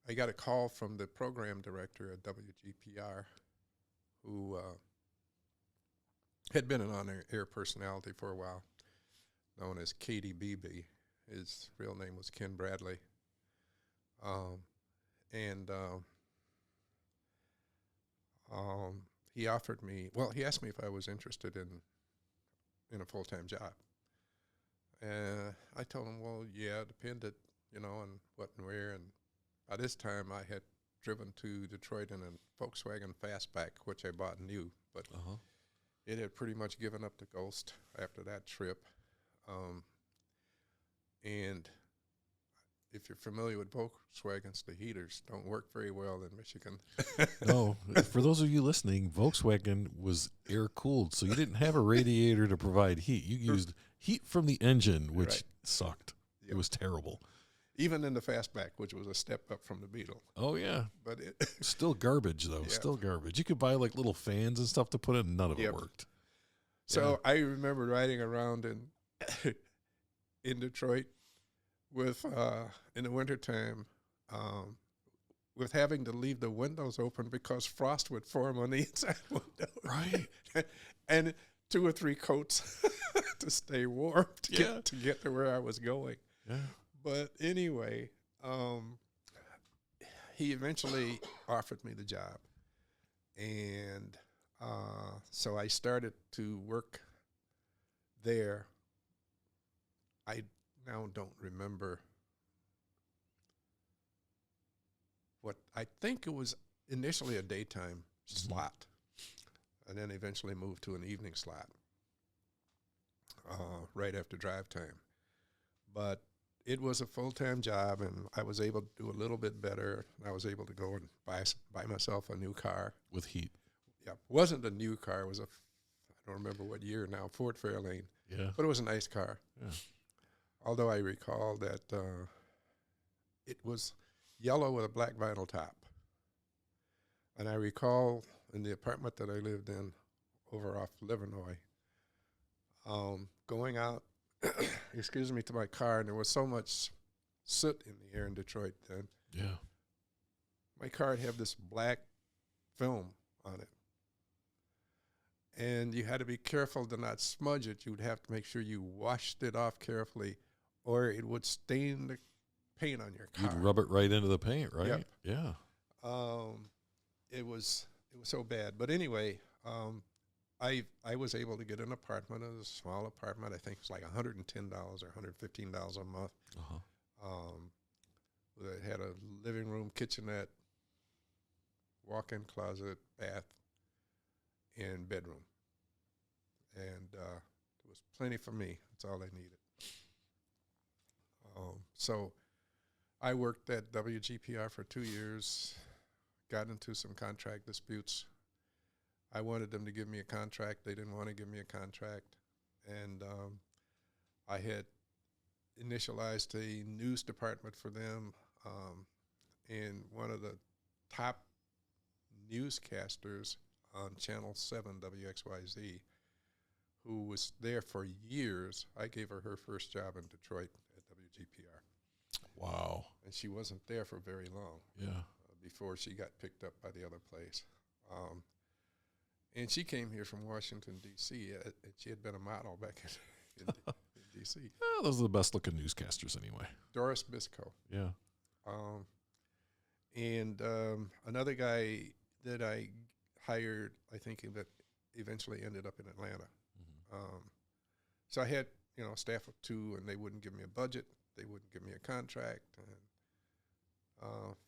I got a call from the program director at WGPR, who had been an on-air personality for a while, known as KDBB. His real name was Ken Bradley. He offered me, he asked me if I was interested in a full-time job. And I told him, well, yeah, it depended, on what and where. And by this time, I had driven to Detroit in a Volkswagen Fastback, which I bought new, but it had pretty much given up the ghost after that trip. And if you're familiar with Volkswagens, the heaters don't work very well in Michigan. No, for those of you listening, Volkswagen was air-cooled, so you didn't have a radiator to provide heat. You used heat from the engine, which sucked. Yep. It was terrible. Even in the Fastback, which was a step up from the Beetle. Oh, yeah. But still garbage, though. Yeah. Still garbage. You could buy, little fans and stuff to put in. None of it worked. So I remember riding around in Detroit with in the wintertime, with having to leave the windows open because frost would form on the inside window. Right. And 2 or 3 coats to stay warm to get to where I was going. Yeah. But anyway, he eventually offered me the job. And so I started to work there. I now don't remember what, I think it was initially a daytime slot, and then eventually moved to an evening slot right after drive time. But it was a full-time job, and I was able to do a little bit better. I was able to go and buy myself a new car. With heat. Yeah, it wasn't a new car. It was I don't remember what year now, Ford Fairlane. Yeah. But it was a nice car. Yeah. Although I recall that it was yellow with a black vinyl top. And I recall in the apartment that I lived in over off Livernois, going out, to my car, and there was so much soot in the air in Detroit then. Yeah. My car would have this black film on it. And you had to be careful to not smudge it. You would have to make sure you washed it off carefully, or it would stain the paint on your car. You'd rub it right into the paint, right? Yep. Yeah. It was so bad. But anyway, I was able to get an apartment, a small apartment. I think it was like $110 or $115 a month. It had a living room, kitchenette, walk-in closet, bath, and bedroom. And there was plenty for me. That's all I needed. So I worked at WGPR for 2 years, got into some contract disputes. I wanted them to give me a contract. They didn't want to give me a contract. And I had initialized a news department for them, and one of the top newscasters on Channel 7, WXYZ, who was there for years. I gave her first job in Detroit at WGPR. Wow. And she wasn't there for very long. Yeah. Before she got picked up by the other place. And she came here from Washington, D.C. She had been a model back in D.C. Those are the best-looking newscasters anyway. Doris Biscoe. Yeah. Um, and another guy that I hired, I think that eventually ended up in Atlanta. So I had, a staff of 2, and they wouldn't give me a budget. They wouldn't give me a contract. And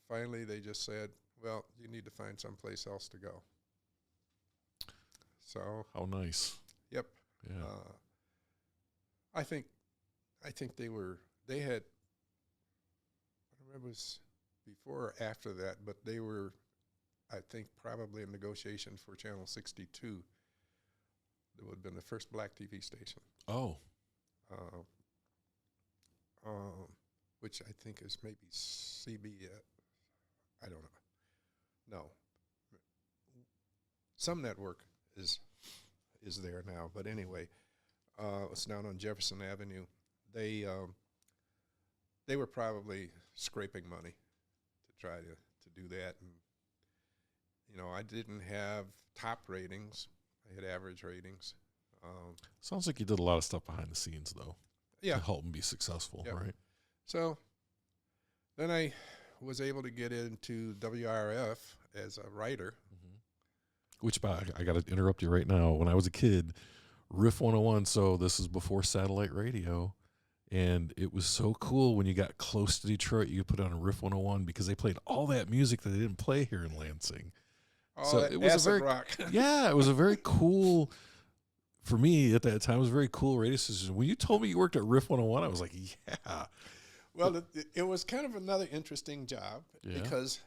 finally, they just said, well, you need to find someplace else to go. So, How nice. yep. Yeah. I think they had, I don't remember it was before or after that, but they were, I think, probably in negotiation for Channel 62. That would have been the first black TV station. Oh. Which I think is maybe CB. I don't know. No. Some network is there now, but anyway, it's down on Jefferson Avenue. They were probably scraping money to try to do that, and I didn't have top ratings. I had average ratings. Sounds like you did a lot of stuff behind the scenes, though. Yeah. To help them be successful, Yep. right? So then I was able to get into WRF as a writer. Which, I got to interrupt you right now. When I was a kid, Riff 101, so this is before satellite radio, and it was so cool when you got close to Detroit, you could put on a Riff 101 because they played all that music that they didn't play here in Lansing. Oh, So it was acid rock. Yeah, it was a very cool, for me at that time, it was a very cool radio station. When you told me you worked at Riff 101, I was like, yeah. Well, it was kind of another interesting job because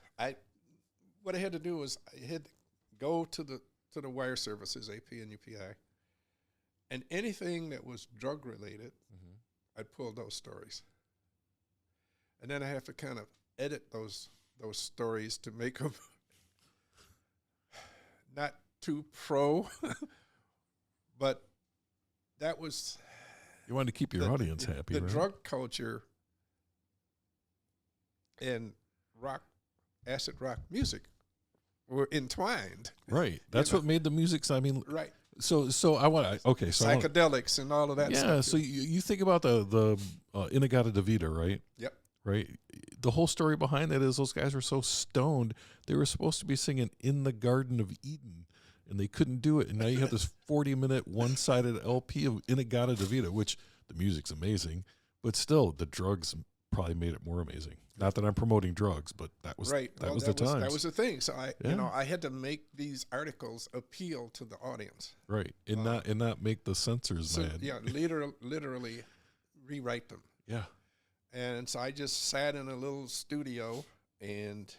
what I had to do was I had to go to the wire services, AP and UPI, and anything that was drug related, I'd pull those stories, and then I have to kind of edit those stories to make them not too pro, but that was You wanted to keep your audience happy, The right? drug culture and acid rock music were entwined. Right. That's what made the music. I mean, Right. So I want to, okay. So psychedelics and all of that stuff. Yeah. So you think about the Inagata Davida, right? Yep. Right. The whole story behind that is those guys were so stoned, they were supposed to be singing In the Garden of Eden, and they couldn't do it. And now you have this 40-minute one-sided LP of Inagata Davida, which the music's amazing, but still the drugs probably made it more amazing. Not that I'm promoting drugs, but that was right. That was the time. That was the thing. So I had to make these articles appeal to the audience. Right. And not make the censors mad. Yeah, literally rewrite them. Yeah. And so I just sat in a little studio and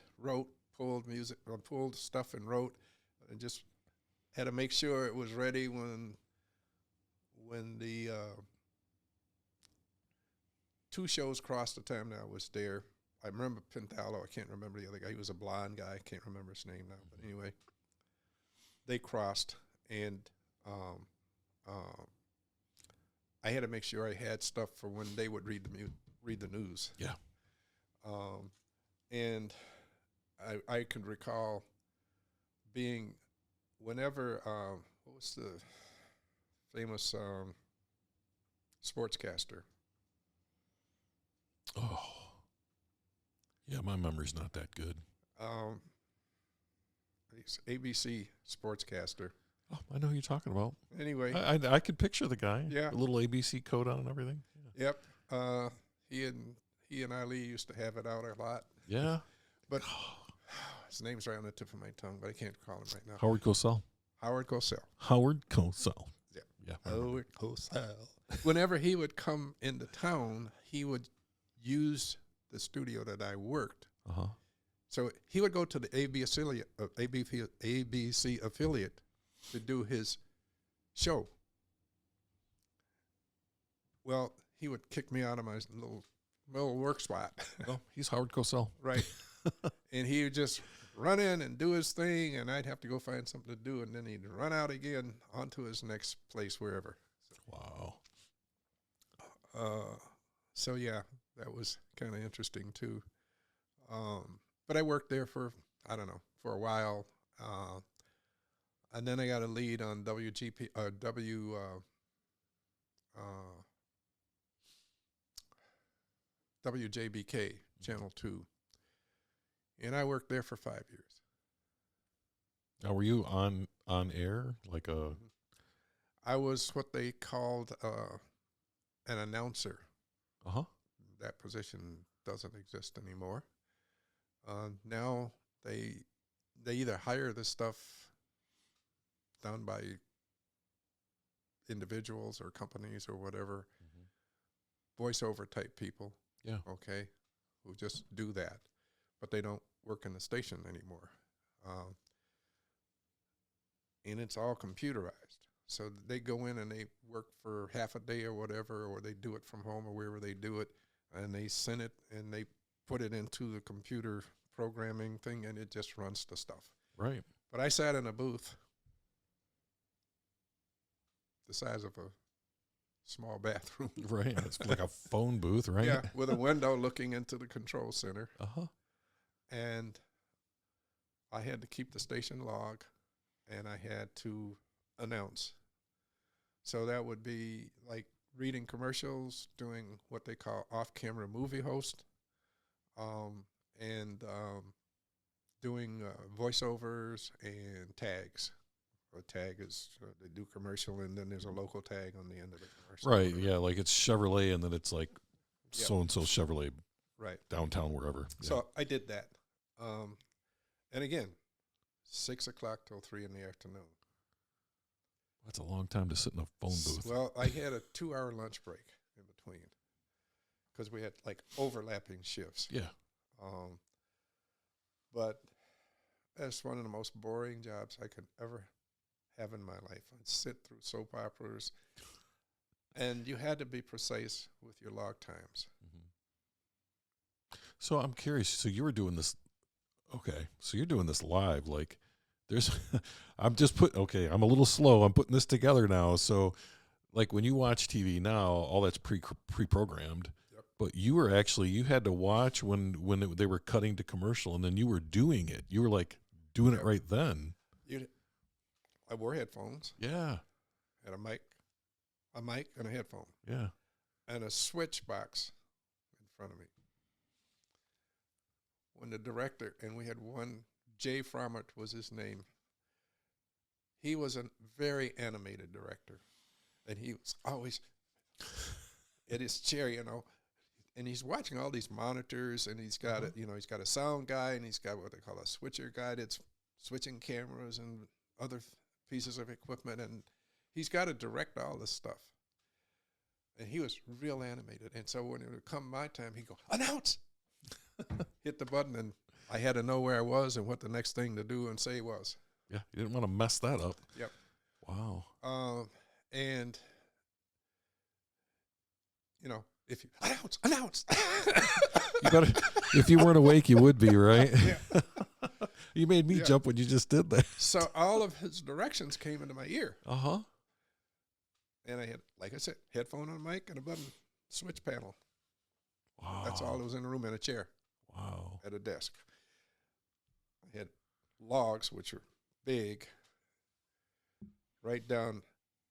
pulled stuff and wrote, and just had to make sure it was ready when the 2 shows crossed the time that I was there. I remember Pintalo. I can't remember the other guy. He was a blonde guy. I can't remember his name now. But anyway, they crossed, and I had to make sure I had stuff for when they would read the news. Yeah. And I could recall being whenever what was the famous sportscaster? Oh. Yeah, my memory's not that good. He's ABC sportscaster. Oh, I know who you're talking about. Anyway, I could picture the guy. Yeah. The little ABC coat on and everything. Yeah. Yep. He and Ali used to have it out a lot. Yeah. But his name's right on the tip of my tongue, but I can't call him right now. Howard Cosell. Howard Cosell. Howard Cosell. Yeah. Yeah. Howard Cosell. Whenever he would come into town, he would use the studio that I worked. Uh-huh. So he would go to the ABC affiliate to do his show. Well, he would kick me out of my little work spot. Well, he's Howard Cosell. Right. And he would just run in and do his thing, and I'd have to go find something to do, and then he'd run out again onto his next place, wherever. Wow. So, yeah, that was kind of interesting, too. But I worked there for a while. And then I got a lead on WJBK, Channel 2. And I worked there for 5 years. Now, were you on air like a? I was what they called an announcer. Uh-huh. That position doesn't exist anymore. Now they either hire this stuff done by individuals or companies or whatever, voiceover type people, Yeah. okay, who just do that, but they don't work in the station anymore. And it's all computerized. So they go in and they work for half a day or whatever, or they do it from home or wherever they do it, and they send it and they put it into the computer programming thing, and it just runs the stuff. Right. But I sat in a booth the size of a small bathroom. Right. It's like a phone booth, right? Yeah, with a window looking into the control center. Uh-huh. And I had to keep the station log, and I had to announce. So that would be like reading commercials, doing what they call off-camera movie host, and doing voiceovers and tags. A tag is they do commercial, and then there's a local tag on the end of the commercial. Right. Yeah. Like it's Chevrolet, and then it's like Yep. so-and-so Chevrolet Right. downtown, wherever. Yeah. So I did that. And again, 6 o'clock till 3 in the afternoon. That's a long time to sit in a phone booth. Well, I had a 2-hour lunch break in between because we had like overlapping shifts. Yeah. But that's one of the most boring jobs I could ever have in my life. I'd sit through soap operas, and you had to be precise with your log times. So I'm curious. So you were doing this. Okay. So you're doing this live. Like there's, I'm a little slow. I'm putting this together now. So like when you watch TV now, all that's pre-programmed. Yep. But you had to watch when they were cutting to commercial, and then you were doing it. You were like doing it right then. I wore headphones. Yeah. Had a mic and a headphone. Yeah. And a switch box in front of me. When the director, and we had one, Jay Frommert was his name. He was a very animated director. And he was always at his chair, and he's watching all these monitors, and he's got he's got a sound guy, and he's got what they call a switcher guy that's switching cameras and other pieces of equipment, and he's got to direct all this stuff. And he was real animated. And so when it would come my time, he'd go, announce! Hit the button, and I had to know where I was and what the next thing to do and say was. Yeah, you didn't want to mess that up. Yep. Wow. And, if you, announce! You better, if you weren't awake, you would be, right? Yeah. You made me jump when you just did that. So all of his directions came into my ear. Uh-huh. And I had, like I said, headphone on mic and a button switch panel. Wow. That's all that was in the room, and a chair. Wow. At a desk. I had logs, which were big, write down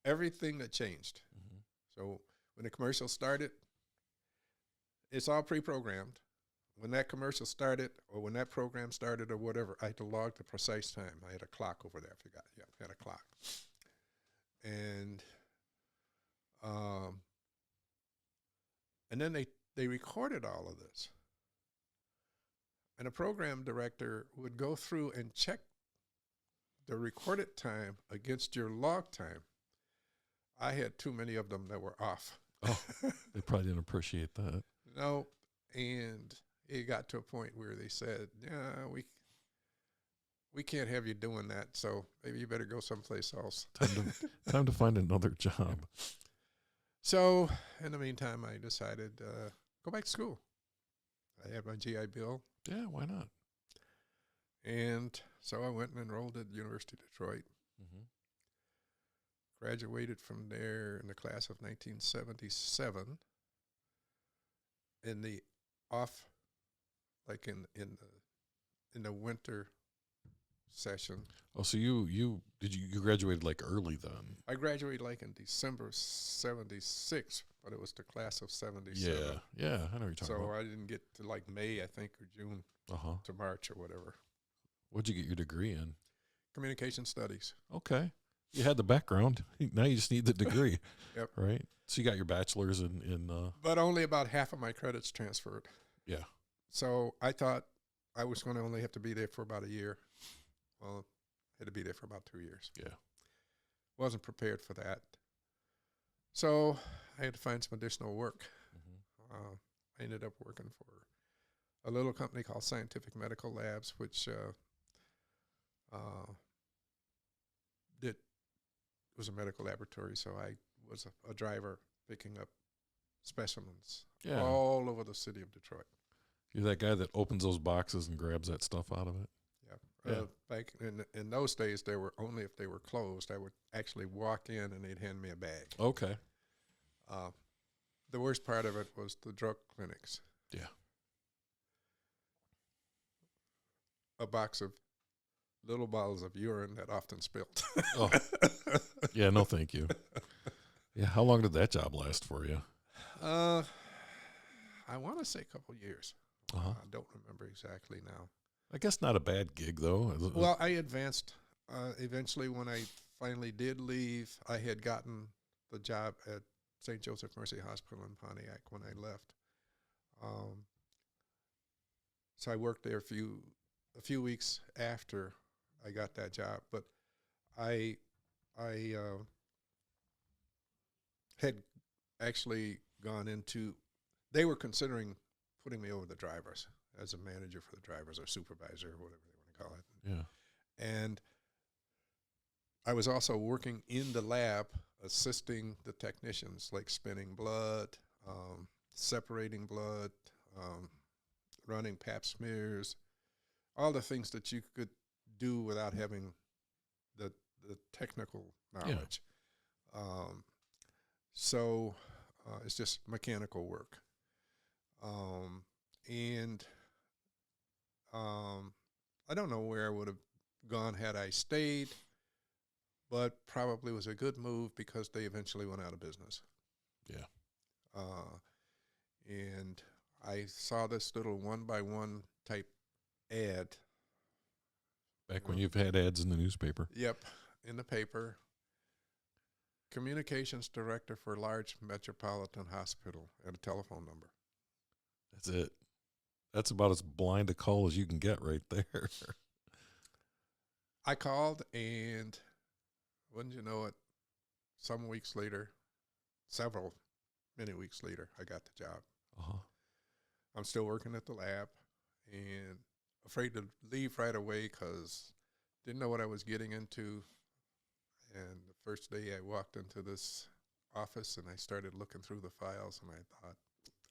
everything that changed. Mm-hmm. So when the commercial started, it's all pre-programmed. When that commercial started, or when that program started, or whatever, I had to log the precise time. I had a clock over there. I forgot. Yeah, I had a clock. And then they recorded all of this. And a program director would go through and check the recorded time against your log time. I had too many of them that were off. Oh, they probably didn't appreciate that. No, and it got to a point where they said, yeah, we can't have you doing that, so maybe you better go someplace else. Time to find another job. So in the meantime, I decided go back to school. I had my GI Bill. Yeah, why not? And so I went and enrolled at the University of Detroit. Mm-hmm. Graduated from there in the class of 1977. In the off, like in the winter session. Oh, so you graduated like early then? I graduated like in December 76, but it was the class of 77. Yeah, I know what you're talking about. So I didn't get to like May, I think, or June to March or whatever. What'd you get your degree in? Communication studies. Okay. You had the background. Now you just need the degree. Yep. Right? So you got your bachelor's in But only about half of my credits transferred. yeah. So I thought I was going to only have to be there for about a year. Well, I had to be there for about 2 years. Yeah. Wasn't prepared for that. So I had to find some additional work. Mm-hmm. I ended up working for a little company called Scientific Medical Labs, which was a medical laboratory. So I was a driver picking up specimens all over the city of Detroit. You're that guy that opens those boxes and grabs that stuff out of it? Yeah. Back in those days, they were only if they were closed. I would actually walk in and they'd hand me a bag. Okay. The worst part of it was the drug clinics. Yeah. A box of little bottles of urine that often spilled. Oh. Yeah, no thank you. Yeah, how long did that job last for you? I want to say a couple years. Uh-huh. I don't remember exactly now. I guess not a bad gig, though. Well, I advanced. Eventually, when I finally did leave, I had gotten the job at St. Joseph Mercy Hospital in Pontiac when I left. So I worked there a few weeks after I got that job, but I had actually gone into. They were considering putting me over the drivers as a manager for the drivers or supervisor or whatever they want to call it. Yeah. And I was also working in the lab, assisting the technicians, like spinning blood, separating blood, running pap smears, all the things that you could do without having the technical knowledge. Yeah. So it's just mechanical work. And I don't know where I would have gone had I stayed, but probably was a good move because they eventually went out of business. Yeah. And I saw this little 1x1 type ad. Back when you've had ads in the newspaper. Yep, in the paper. Communications director for large metropolitan hospital and a telephone number. That's it. That's about as blind a call as you can get right there. I called, and wouldn't you know it, many weeks later, I got the job. Uh-huh. I'm still working at the lab and afraid to leave right away because didn't know what I was getting into. And the first day I walked into this office and I started looking through the files, and I thought,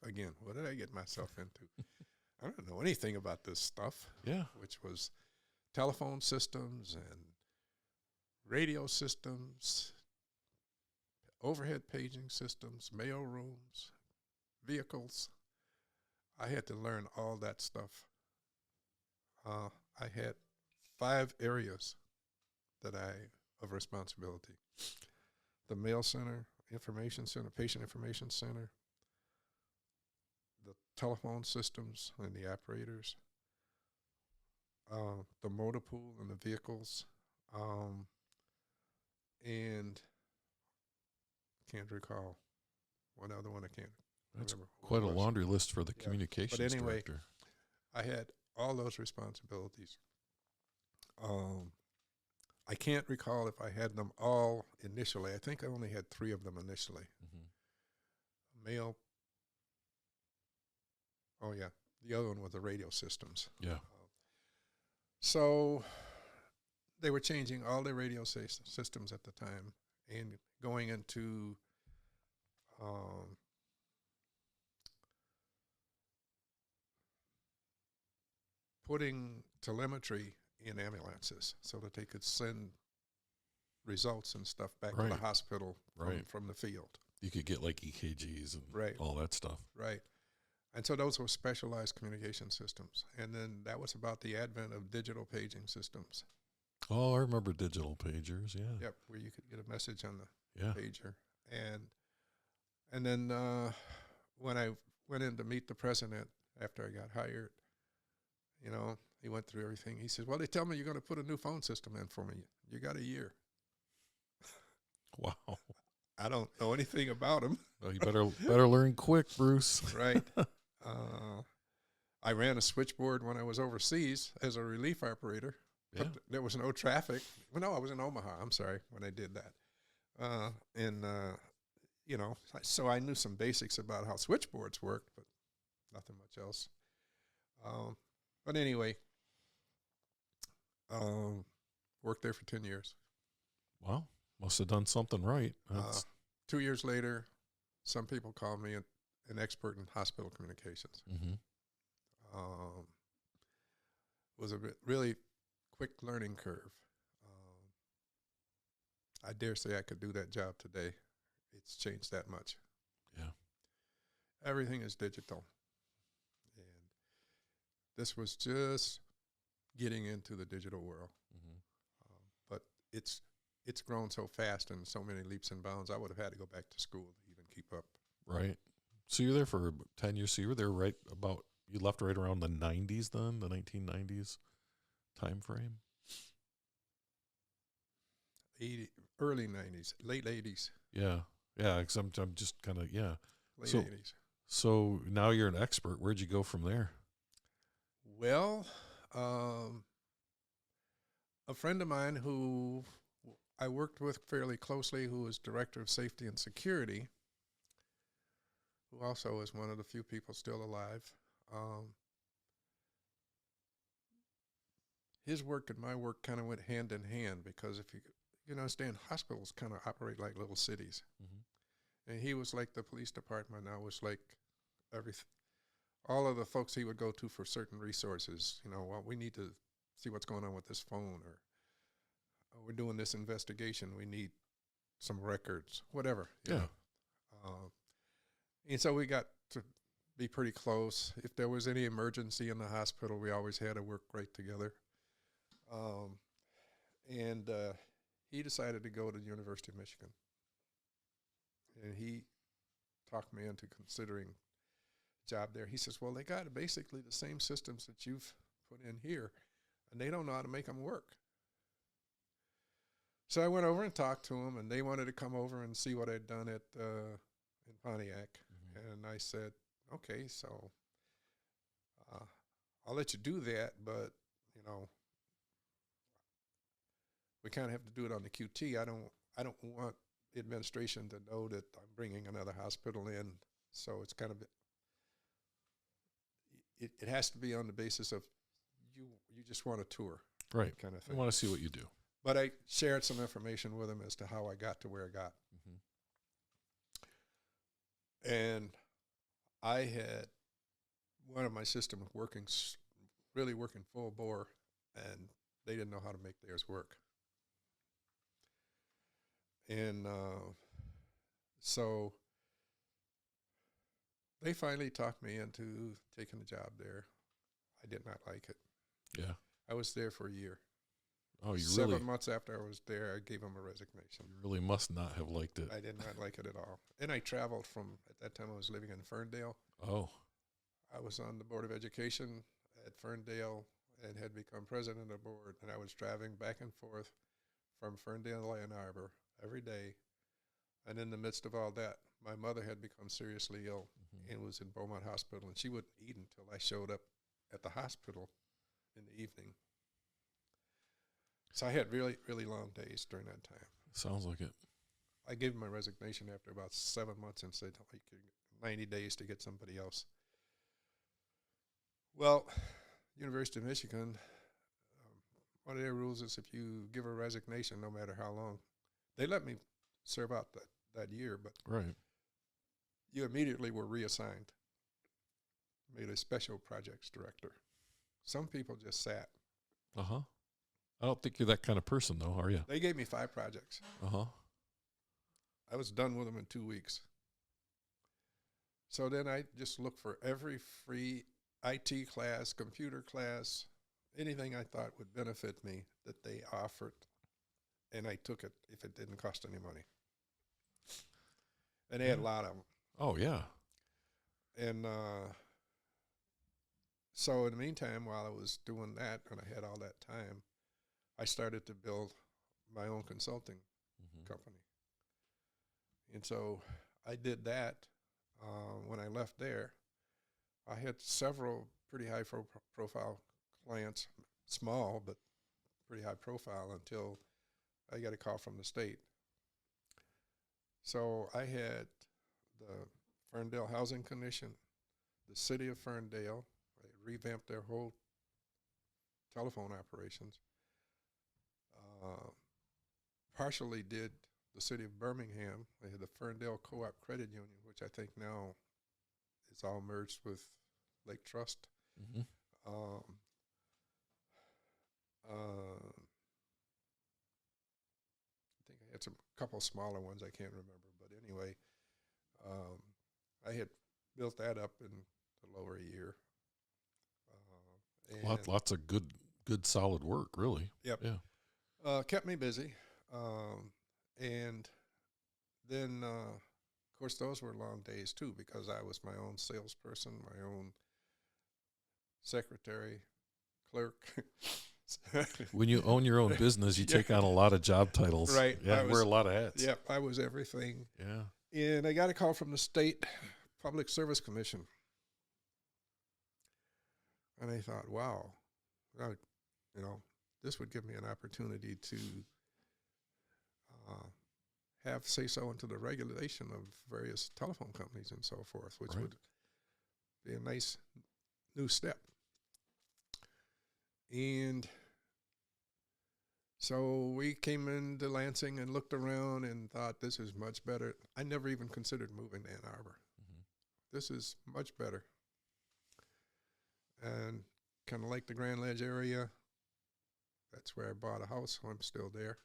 again, what did I get myself into? I don't know anything about this stuff. Yeah. Which was telephone systems and radio systems, overhead paging systems, mail rooms, vehicles. I had to learn all that stuff. I had 5 areas of responsibility. The mail center, information center, patient information center, the telephone systems and the operators, the motor pool and the vehicles, and can't recall one other one. I can't That's remember. Quite a laundry list for the communications but anyway, director. I had all those responsibilities. I can't recall if I had them all initially. I think I only had 3 of them initially. Mm-hmm. Mail. Oh, yeah. The other one was the radio systems. Yeah. So they were changing all the radio systems at the time and going into putting telemetry in ambulances so that they could send results and stuff back to the hospital from the field. You could get like EKGs and all that stuff. Right. And so those were specialized communication systems. And then that was about the advent of digital paging systems. Oh, I remember digital pagers, yeah. Yep, where you could get a message on the pager. And then when I went in to meet the president after I got hired, You know, he went through everything. He said, well, they tell me you're going to put a new phone system in for me. You got a year. Wow. I don't know anything about him. Well, you better learn quick, Bruce. Right. I ran a switchboard when I was overseas as a relief operator. Yeah. But there was no traffic. Well, no, I was in Omaha. I'm sorry, when I did that. You know, so I knew some basics about how switchboards worked, but nothing much else. But anyway, worked there for 10 years. Wow. Must have done something right. 2 years later, some people call me an expert in hospital communications. Mm-hmm. Was a really quick learning curve. I dare say I could do that job today. It's changed that much. Yeah. Everything is digital. And this was just getting into the digital world. Mm-hmm. But it's grown so fast and so many leaps and bounds, I would have had to go back to school to even keep up. Right. So you're there for 10 years. So you were there you left right around the 90s then, the 1990s time frame? Early 90s, late 80s. Yeah. Yeah, because I'm just kind of, yeah. Late 80s. So now you're an expert. Where'd you go from there? Well, a friend of mine who I worked with fairly closely, who was director of safety and security, who also is one of the few people still alive. His work and my work kind of went hand in hand, because if you understand, hospitals kind of operate like little cities. Mm-hmm. And he was like the police department. I was like all of the folks he would go to for certain resources. You know, well, we need to see what's going on with this phone, or we're doing this investigation. We need some records, whatever. You know. And so we got to be pretty close. If there was any emergency in the hospital, we always had to work right together. He decided to go to the University of Michigan. And he talked me into considering a job there. He says, well, they got basically the same systems that you've put in here, and they don't know how to make them work. So I went over and talked to them, and they wanted to come over and see what I'd done in Pontiac. Mm-hmm. And I said, okay, so I'll let you do that, but, you know, we kind of have to do it on the QT. I don't want the administration to know that I'm bringing another hospital in. So it's kind of, it has to be on the basis of you just want a tour. Right. Kind of thing. I want to see what you do. But I shared some information with him as to how I got to where I got. Mm-hmm. And I had one of my systems really working full bore, and they didn't know how to make theirs work. And so they finally talked me into taking the job there. I did not like it. Yeah. I was there for a year. Oh, you 7 months after I was there, I gave them a resignation. You really must not have liked it. I did not like it at all. And I traveled at that time I was living in Ferndale. Oh. I was on the Board of Education at Ferndale and had become president of the board. And I was driving back and forth from Ferndale to Ann Arbor every day. And in the midst of all that, my mother had become seriously ill and was in Beaumont Hospital. And she wouldn't eat until I showed up at the hospital in the evening. So I had really, really long days during that time. Sounds like it. I gave my resignation after about 7 months and said, like, 90 days to get somebody else. Well, University of Michigan, one of their rules is if you give a resignation, no matter how long, they let me serve out that year, but right. You immediately were reassigned, made a special projects director. Some people just sat. Uh-huh. I don't think you're that kind of person, though, are you? They gave me 5 projects. Uh-huh. I was done with them in 2 weeks. So then I just looked for every free IT class, computer class, anything I thought would benefit me that they offered, and I took it if it didn't cost any money. And they had a lot of them. Oh, yeah. And So in the meantime, while I was doing that, and I had all that time, I started to build my own consulting company. And so I did that. When I left there, I had several pretty high profile clients, small but pretty high profile, until I got a call from the state. So I had the Ferndale Housing Commission, the city of Ferndale. They revamped their whole telephone operations. Partially did the city of Birmingham. They had the Ferndale Co-op Credit Union, which I think now is all merged with Lake Trust. Mm-hmm. I think I had some couple smaller ones I can't remember, but anyway, I had built that up in a lower year. Lots of good solid work, really. Yep. Yeah. Kept me busy. And then, of course, those were long days, too, because I was my own salesperson, my own secretary, clerk. When you own your own business, you take on a lot of job titles. Right. Yeah, wear a lot of hats. Yep, I was everything. Yeah. And I got a call from the State Public Service Commission. And I thought, wow, this would give me an opportunity to have say-so into the regulation of various telephone companies and so forth, which would be a nice new step. And so we came into Lansing and looked around and thought, this is much better. I never even considered moving to Ann Arbor. Mm-hmm. This is much better. And kind of like the Grand Ledge area. That's where I bought a house, so I'm still there.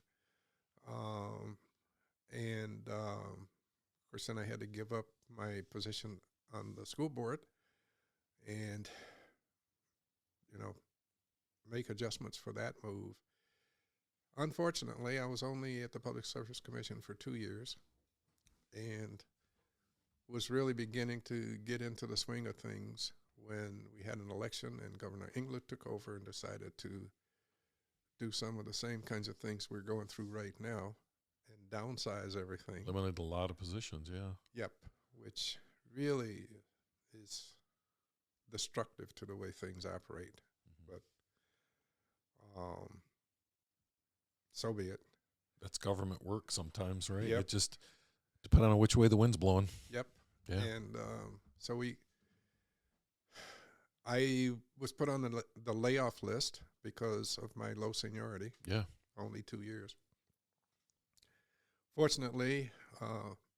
Of course, then I had to give up my position on the school board and, make adjustments for that move. Unfortunately, I was only at the Public Service Commission for 2 years and was really beginning to get into the swing of things when we had an election and Governor England took over and decided to do some of the same kinds of things we're going through right now and downsize everything. Eliminated a lot of positions, yeah. Yep, which really is destructive to the way things operate. Mm-hmm. But so be it. That's government work sometimes, right? Yep. It just depends on which way the wind's blowing. Yep. Yeah. And so I was put on the layoff list because of my low seniority. Yeah. Only 2 years. Fortunately,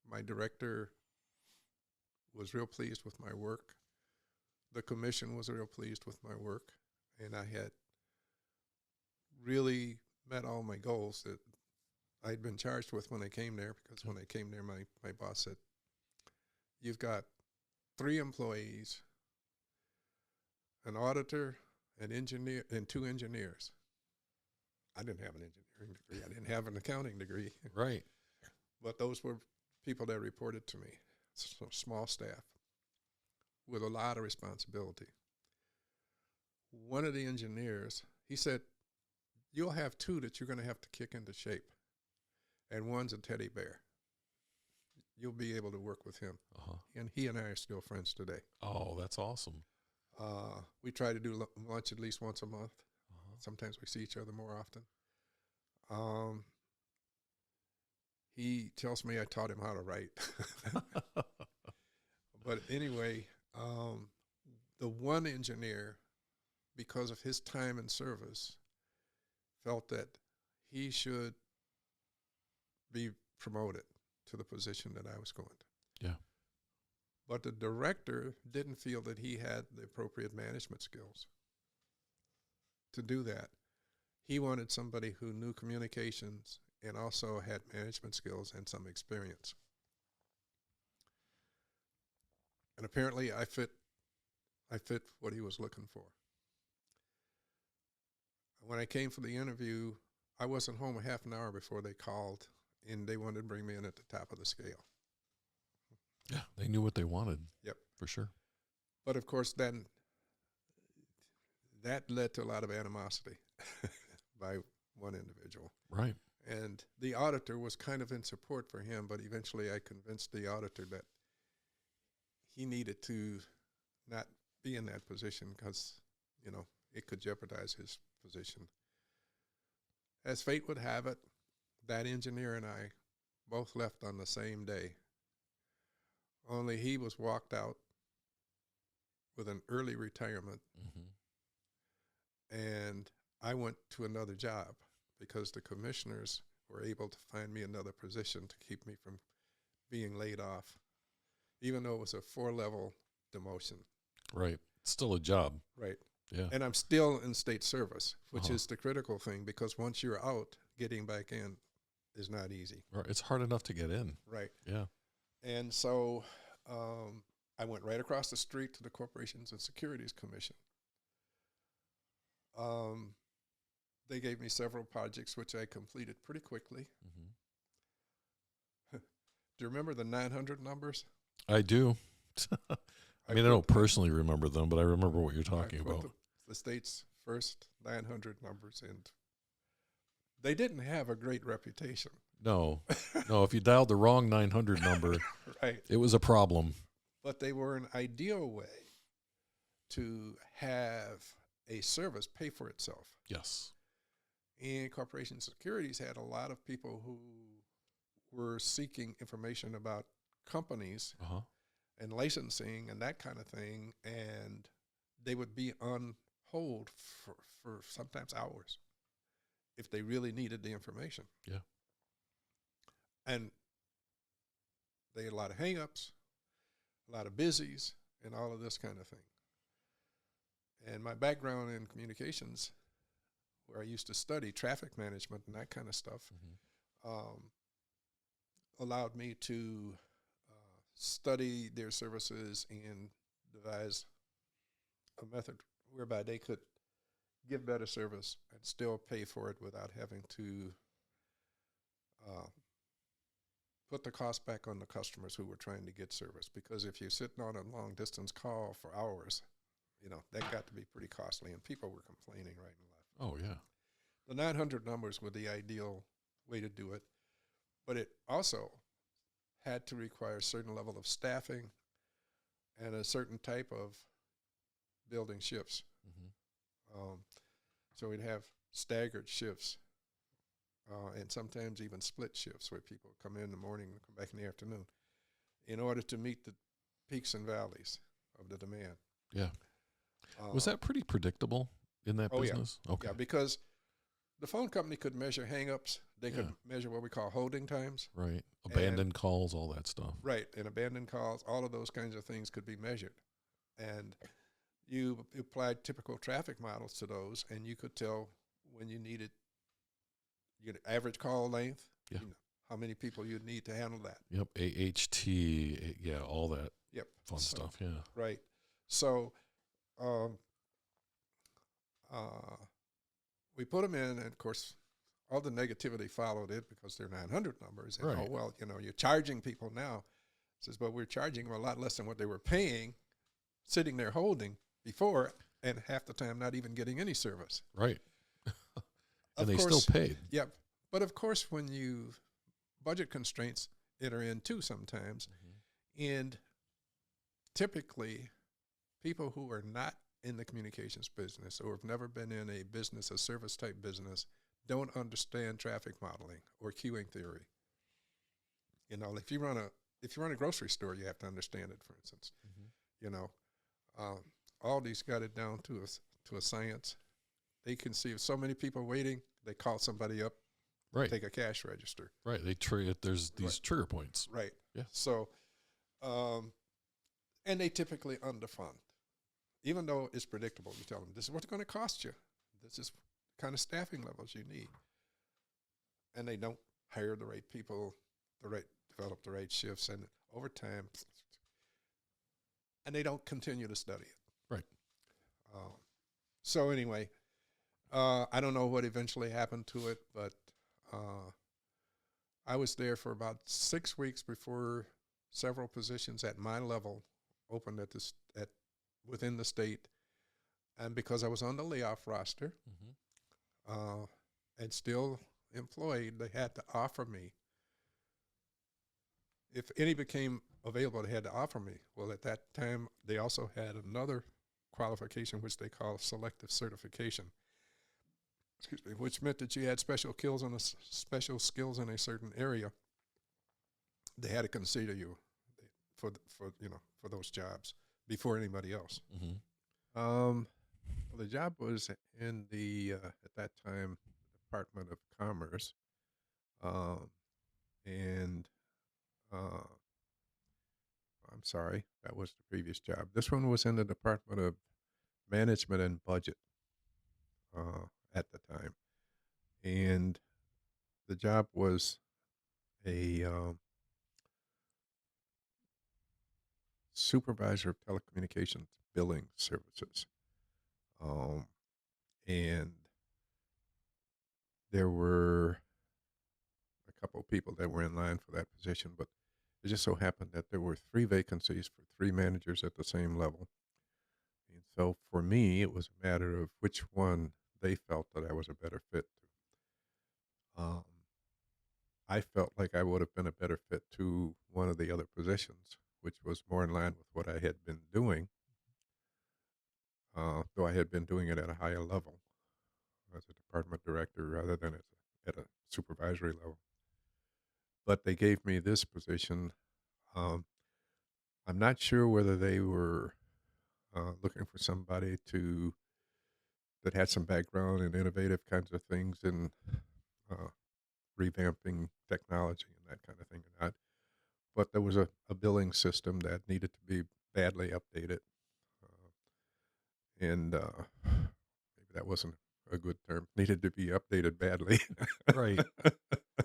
my director was real pleased with my work. The commission was real pleased with my work. And I had really met all my goals that I'd been charged with when I came there, because when I came there, my boss said, you've got 3 employees, an auditor, an engineer, and 2 engineers. I didn't have an engineering degree. I didn't have an accounting degree. Right. But those were people that reported to me. So small staff with a lot of responsibility. One of the engineers, he said, you'll have 2 that you're going to have to kick into shape. And one's a teddy bear. You'll be able to work with him. Uh-huh. And he and I are still friends today. Oh, that's awesome. We try to do lunch at least once a month. Uh-huh. Sometimes we see each other more often. He tells me I taught him how to write. But anyway, the one engineer, because of his time and service, felt that he should be promoted to the position that I was going to. Yeah. But the director didn't feel that he had the appropriate management skills to do that. He wanted somebody who knew communications and also had management skills and some experience. And apparently I fit what he was looking for. When I came for the interview, I wasn't home a half an hour before they called, and they wanted to bring me in at the top of the scale. Yeah, they knew what they wanted. Yep. For sure. But, of course, then that led to a lot of animosity by one individual. Right. And the auditor was kind of in support for him, but eventually I convinced the auditor that he needed to not be in that position because, it could jeopardize his position. As fate would have it, that engineer and I both left on the same day. Only he was walked out with an early retirement, and I went to another job because the commissioners were able to find me another position to keep me from being laid off, even though it was a 4-level demotion. Right. Still a job. Right. Yeah. And I'm still in state service, which is the critical thing, because once you're out, getting back in is not easy. Right. It's hard enough to get in. Right. Yeah. And so I went right across the street to the Corporations and Securities Commission. They gave me several projects, which I completed pretty quickly. Do you remember the 900 numbers? I do. I don't personally remember them, but I remember what you're talking about. The state's first 900 numbers, and they didn't have a great reputation. No. If you dialed the wrong 900 number, right, it was a problem. But they were an ideal way to have a service pay for itself. Yes. And Corporation Securities had a lot of people who were seeking information about companies and licensing and that kind of thing, and they would be on hold for sometimes hours if they really needed the information. Yeah. And they had a lot of hang-ups, a lot of busies, and all of this kind of thing. And my background in communications, where I used to study traffic management and that kind of stuff, allowed me to study their services and devise a method whereby they could give better service and still pay for it without having to put the cost back on the customers who were trying to get service. Because if you're sitting on a long distance call for hours, that got to be pretty costly, and people were complaining right and left. Oh, yeah. The 900 numbers were the ideal way to do it, but it also had to require a certain level of staffing and a certain type of building shifts. So we'd have staggered shifts and sometimes even split shifts where people come in the morning and come back in the afternoon in order to meet the peaks and valleys of the demand. Yeah. Was that pretty predictable in that business? Yeah. Okay. Yeah, because the phone company could measure hang-ups. They could measure what we call holding times. Right. Abandoned calls, all that stuff. Right. And abandoned calls, all of those kinds of things could be measured. And you applied typical traffic models to those, and you could tell when you needed your average call length, how many people you'd need to handle that. Yep. AHT, all that fun stuff, Right. So we put them in, and of course, all the negativity followed it because they're 900 numbers. And, right. You're charging people now. It says, but we're charging them a lot less than what they were paying, sitting there holding before, and half the time not even getting any service. Right. And they still paid. Yep. But of course, when budget constraints enter in too sometimes, and typically people who are not in the communications business or have never been in a service type business don't understand traffic modeling or queuing theory. If you run a grocery store, you have to understand it, for instance. Aldi's got it down to a science. They can see if so many people waiting, they call somebody up, right, take a cash register. Right. There's these trigger points. Right. Yeah. So, and they typically underfund. Even though it's predictable, you tell them, this is what's going to cost you. This is the kind of staffing levels you need. And they don't hire the right people, develop the right shifts, and over time, and they don't continue to study it. Right. So anyway, I don't know what eventually happened to it, but I was there for about 6 weeks before several positions at my level opened within the state, And because I was on the layoff roster uh, and still employed, they had to offer me, if any became available, they had to offer me. Well, at that time, they also had another qualification, which they call selective certification, excuse me, which meant that you had special skills in a certain area. They had to consider you for those jobs before anybody else. Well, the job was in the at that time Department of Commerce, um, and uh, I'm sorry, that was the previous job. This one was in the Department of Management and Budget at the time, and the job was a supervisor of telecommunications billing services, um, and there were a couple of people that were in line for that position, but it just so happened that there were 3 vacancies for 3 managers at the same level. And so for me, it was a matter of which one they felt that I was a better fit to. I felt like I would have been a better fit to one of the other positions, which was more in line with what I had been doing, though I had been doing it at a higher level as a department director rather than at a supervisory level. But they gave me this position. Um, I'm not sure whether they were looking for somebody that had some background in innovative kinds of things in uh, revamping technology and that kind of thing or not. But there was a billing system that needed to be badly updated, and maybe that wasn't a good term. Needed to be updated badly, Right.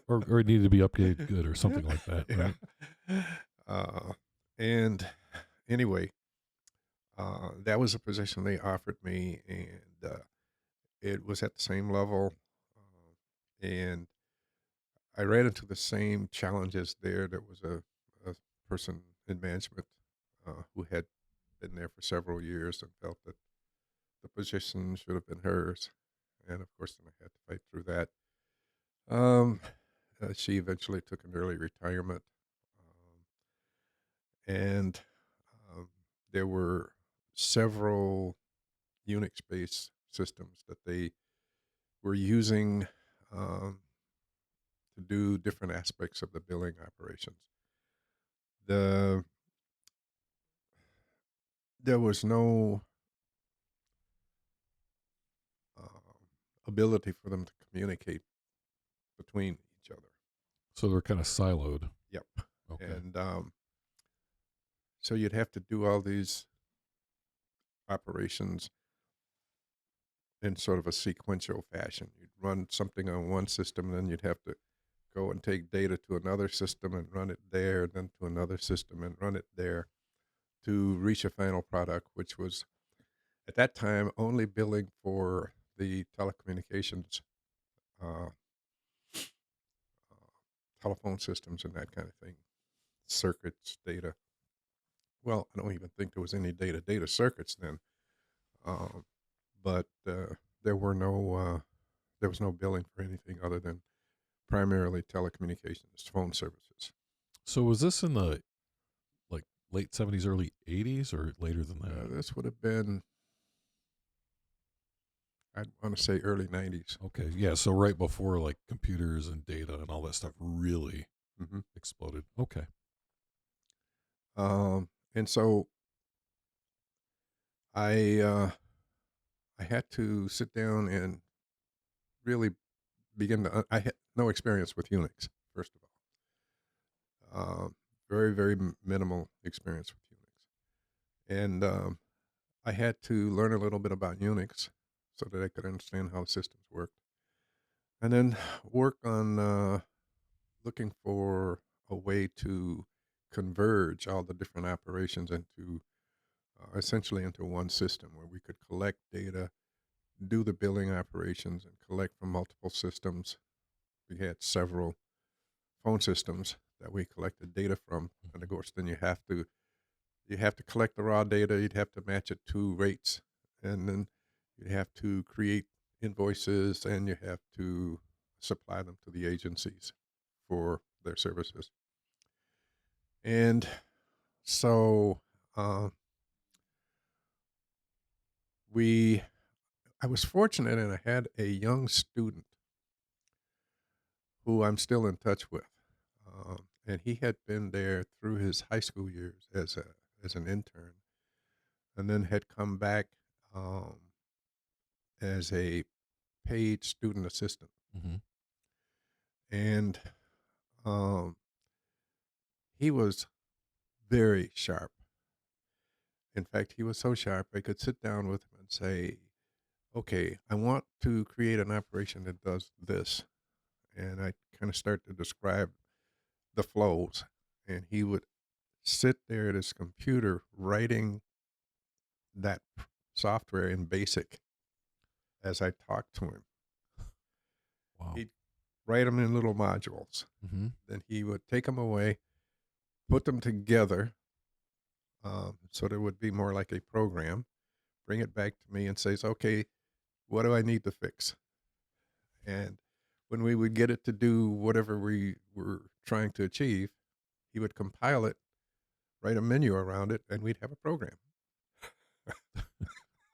Or it needed to be updated good or something like that, yeah. right? And anyway, that was a position they offered me, and it was at the same level, and I ran into the same challenges there. There was a person in management who had been there for several years and felt that the position should have been hers. And of course, then I had to fight through that. Um, she eventually took an early retirement. And um, there were several Unix based systems that they were using um, to do different aspects of the billing operations. The There was no um, ability for them to communicate between each other. So they're kind of siloed. Yep. Okay. And so you'd have to do all these operations in sort of a sequential fashion. You'd run something on one system, and then you'd have to go and take data to another system and run it there, and then to another system and run it there to reach a final product, which was at that time only billing for the telecommunications, uh, telephone systems, and that kind of thing, circuits, data. Well, I don't even think there was any data circuits then, um, but there was no billing for anything other than primarily telecommunications, phone services. So was this in the like late 70s, early 80s, or later than that? This would have been, I'd want to say, early 90s. Okay. Yeah. So right before like computers and data and all that stuff really Mm-hmm. exploded. Okay. And so I I had to sit down and really begin to. I had no experience with Unix, first of all. Very minimal experience with Unix, and I had to learn a little bit about Unix so that I could understand how the systems worked, and then work on looking for a way to converge all the different operations into essentially into one system where we could collect data, do the billing operations, and collect from multiple systems. We had several phone systems that we collected data from, and of course, then you have to collect the raw data. You'd have to match it to rates, and then You have to create invoices, and you have to supply them to the agencies for their services. And so uh, we, I was fortunate, and I had a young student who I'm still in touch with, and he had been there through his high school years as an intern, and then had come back um, as a paid student assistant, Hmm. and um, he was very sharp. In fact, he was so sharp I could sit down with him and say, "Okay, I want to create an operation that does this," and I kind of start to describe the flows, and he would sit there at his computer writing that software in BASIC as I talked to him. Wow. He'd write them in little modules. Hmm. Then he would take them away, put them together, so there would be more like a program, bring it back to me and says, "Okay, what do I need to fix?" And when we would get it to do whatever we were trying to achieve, he would compile it, write a menu around it, and we'd have a program.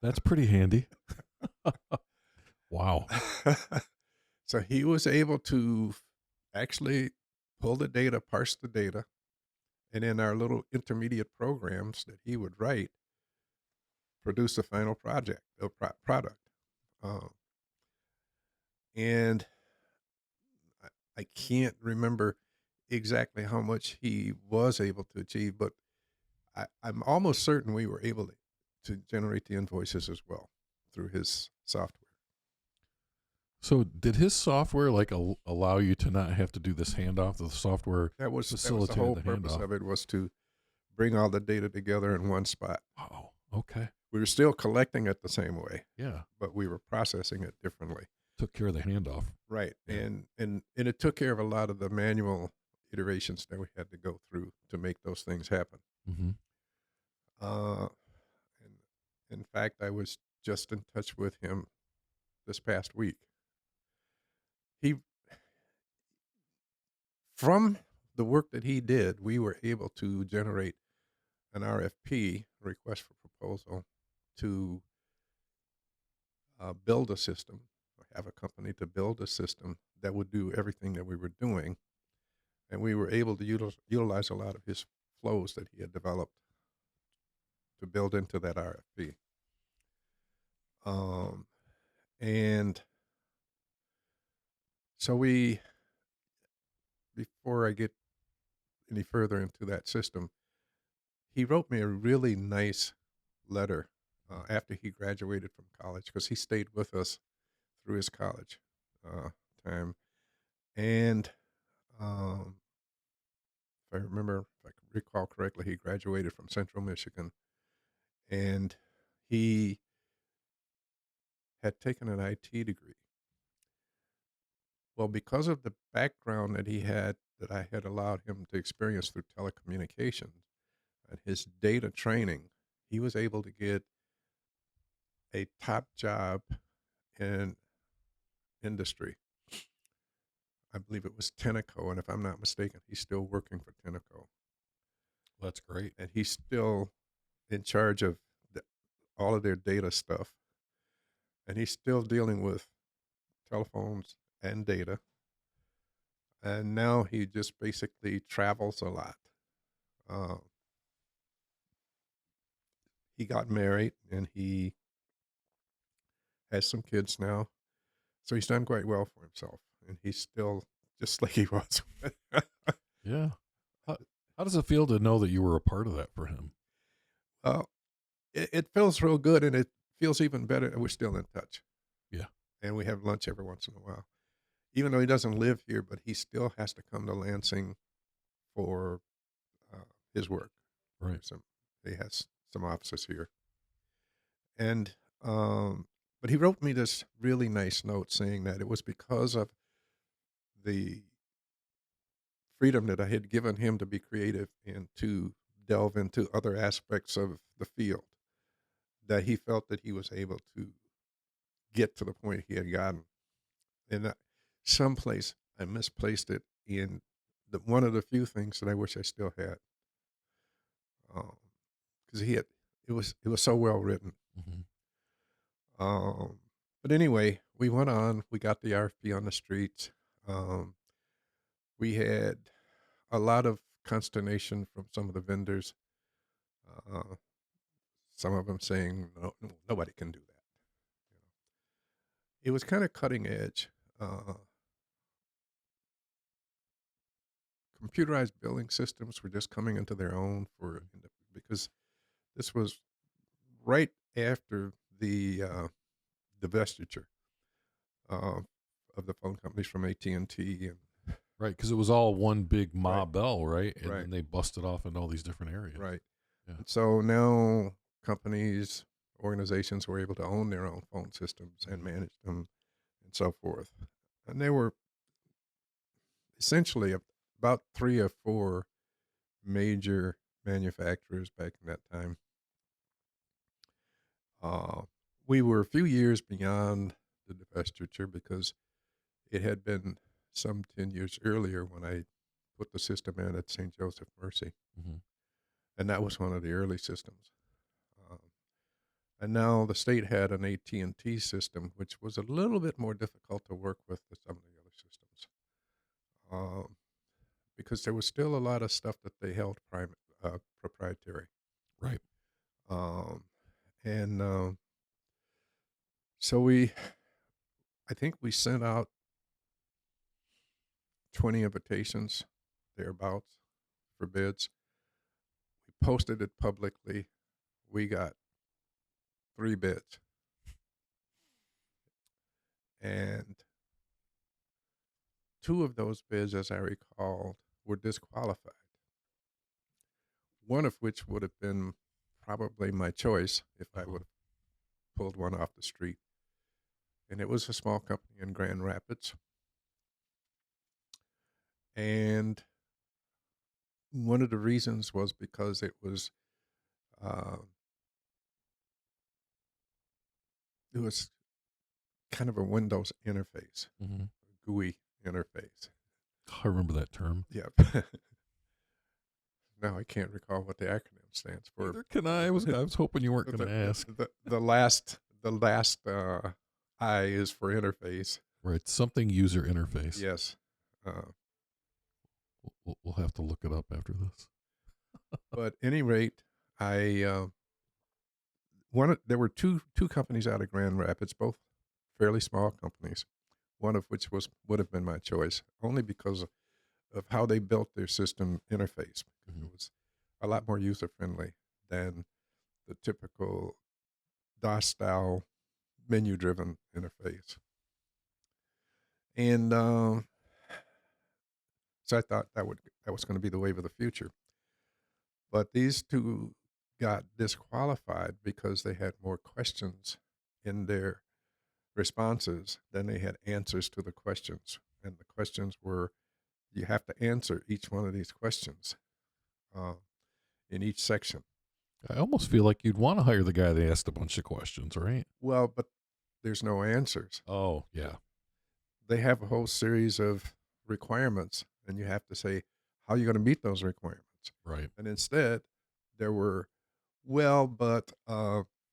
That's pretty handy. Wow. So he was able to actually pull the data, parse the data, and in our little intermediate programs that he would write, produce a final project or product. Um, and I can't remember exactly how much he was able to achieve, but I'm almost certain we were able to generate the invoices as well through his software. So did his software like allow you to not have to do this handoff? The software That was the facilitated whole the purpose handoff. of it, was to bring all the data together in one spot. Wow. Okay. We were still collecting it the same way, Yeah. but we were processing it differently. Took care of the handoff. Right. Yeah. And it took care of a lot of the manual iterations that we had to go through to make those things happen. Mm-hmm. Uh, and in fact, I was just in touch with him this past week. He, from the work that he did, we were able to generate an RFP, request for proposal, to build a system, or have a company to build a system that would do everything that we were doing. And we were able to utilize a lot of his flows that he had developed to build into that RFP. Um, and so before I get any further into that system, he wrote me a really nice letter after he graduated from college, because he stayed with us through his college uh, time. And um, if I remember, if I can recall correctly, he graduated from Central Michigan, and he had taken an IT degree. Well, because of the background that he had, that I had allowed him to experience through telecommunications and his data training, he was able to get a top job in industry. I believe it was Tenneco, and if I'm not mistaken, he's still working for Tenneco, That's great. and he's still in charge of all of their data stuff, and he's still dealing with telephones and data. And now he just basically travels a lot. Uh, he got married, and he has some kids now, so he's done quite well for himself, and he's still just like he was. Yeah. How, how does it feel to know that you were a part of that for him? uh, it feels real good, and it feels even better that we're still in touch, Yeah. and we have lunch every once in a while. Even though he doesn't live here, but he still has to come to Lansing for uh, his work. Right. He has some offices here, and but he wrote me this really nice note saying that it was because of the freedom that I had given him to be creative and to delve into other aspects of the field, that he felt that he was able to get to the point he had gotten. And someplace I misplaced it in one of the few things that I wish I still had, because he had it was so well written. Mm-hmm. Um, but anyway, we went on. We got the RFP on the streets. Um, we had a lot of consternation from some of the vendors. Uh, some of them saying, "No, nobody can do that." It was kind of cutting edge. Computerized billing systems were just coming into their own because this was right after the divestiture uh, of the phone companies from AT&T and Right, because it was all one big Ma right, Bell, right? And right, then they busted off into all these different areas. right. Yeah. And so now companies, organizations were able to own their own phone systems and manage them and so forth. And there were essentially about 3 or 4 major manufacturers back in that time. Uh, we were a few years beyond the divestiture because it had been some 10 years earlier when I put the system in at St. Joseph Mercy. Mm-hmm. And that was one of the early systems. Um, and now the state had an AT&T system, which was a little bit more difficult to work with than some of the other systems, um, because there was still a lot of stuff that they held proprietary. Right. Um, and so I think we sent out 20 invitations thereabouts for bids. We posted it publicly. We got 3 bids, and 2 of those bids, as I recall, were disqualified. One of which would have been probably my choice if I would have pulled one off the street. And it was a small company in Grand Rapids. And one of the reasons was because uh, it was kind of a Windows interface, Mm-hmm. GUI interface. I remember that term. Yep. Now I can't recall what the acronym stands for. Neither can I. I was hoping you weren't going to ask. The last I is for interface. Right, something user interface. Yes. Uh, We'll have to look it up after this. but at any rate, I there were two companies out of Grand Rapids, both fairly small companies. One of which would have been my choice, only because of how they built their system interface. Mm-hmm. It was a lot more user friendly than the typical DOS style menu driven interface. And so I thought that was going to be the wave of the future. But these 2 got disqualified because they had more questions in their responses than they had answers to the questions. And the questions were, you have to answer each one of these questions uh, in each section. I almost feel like you'd want to hire the guy that asked a bunch of questions, right? Well, but there's no answers. Oh, yeah. They have a whole series of requirements, and you have to say, how are you going to meet those requirements? Right. And instead, there were, well, but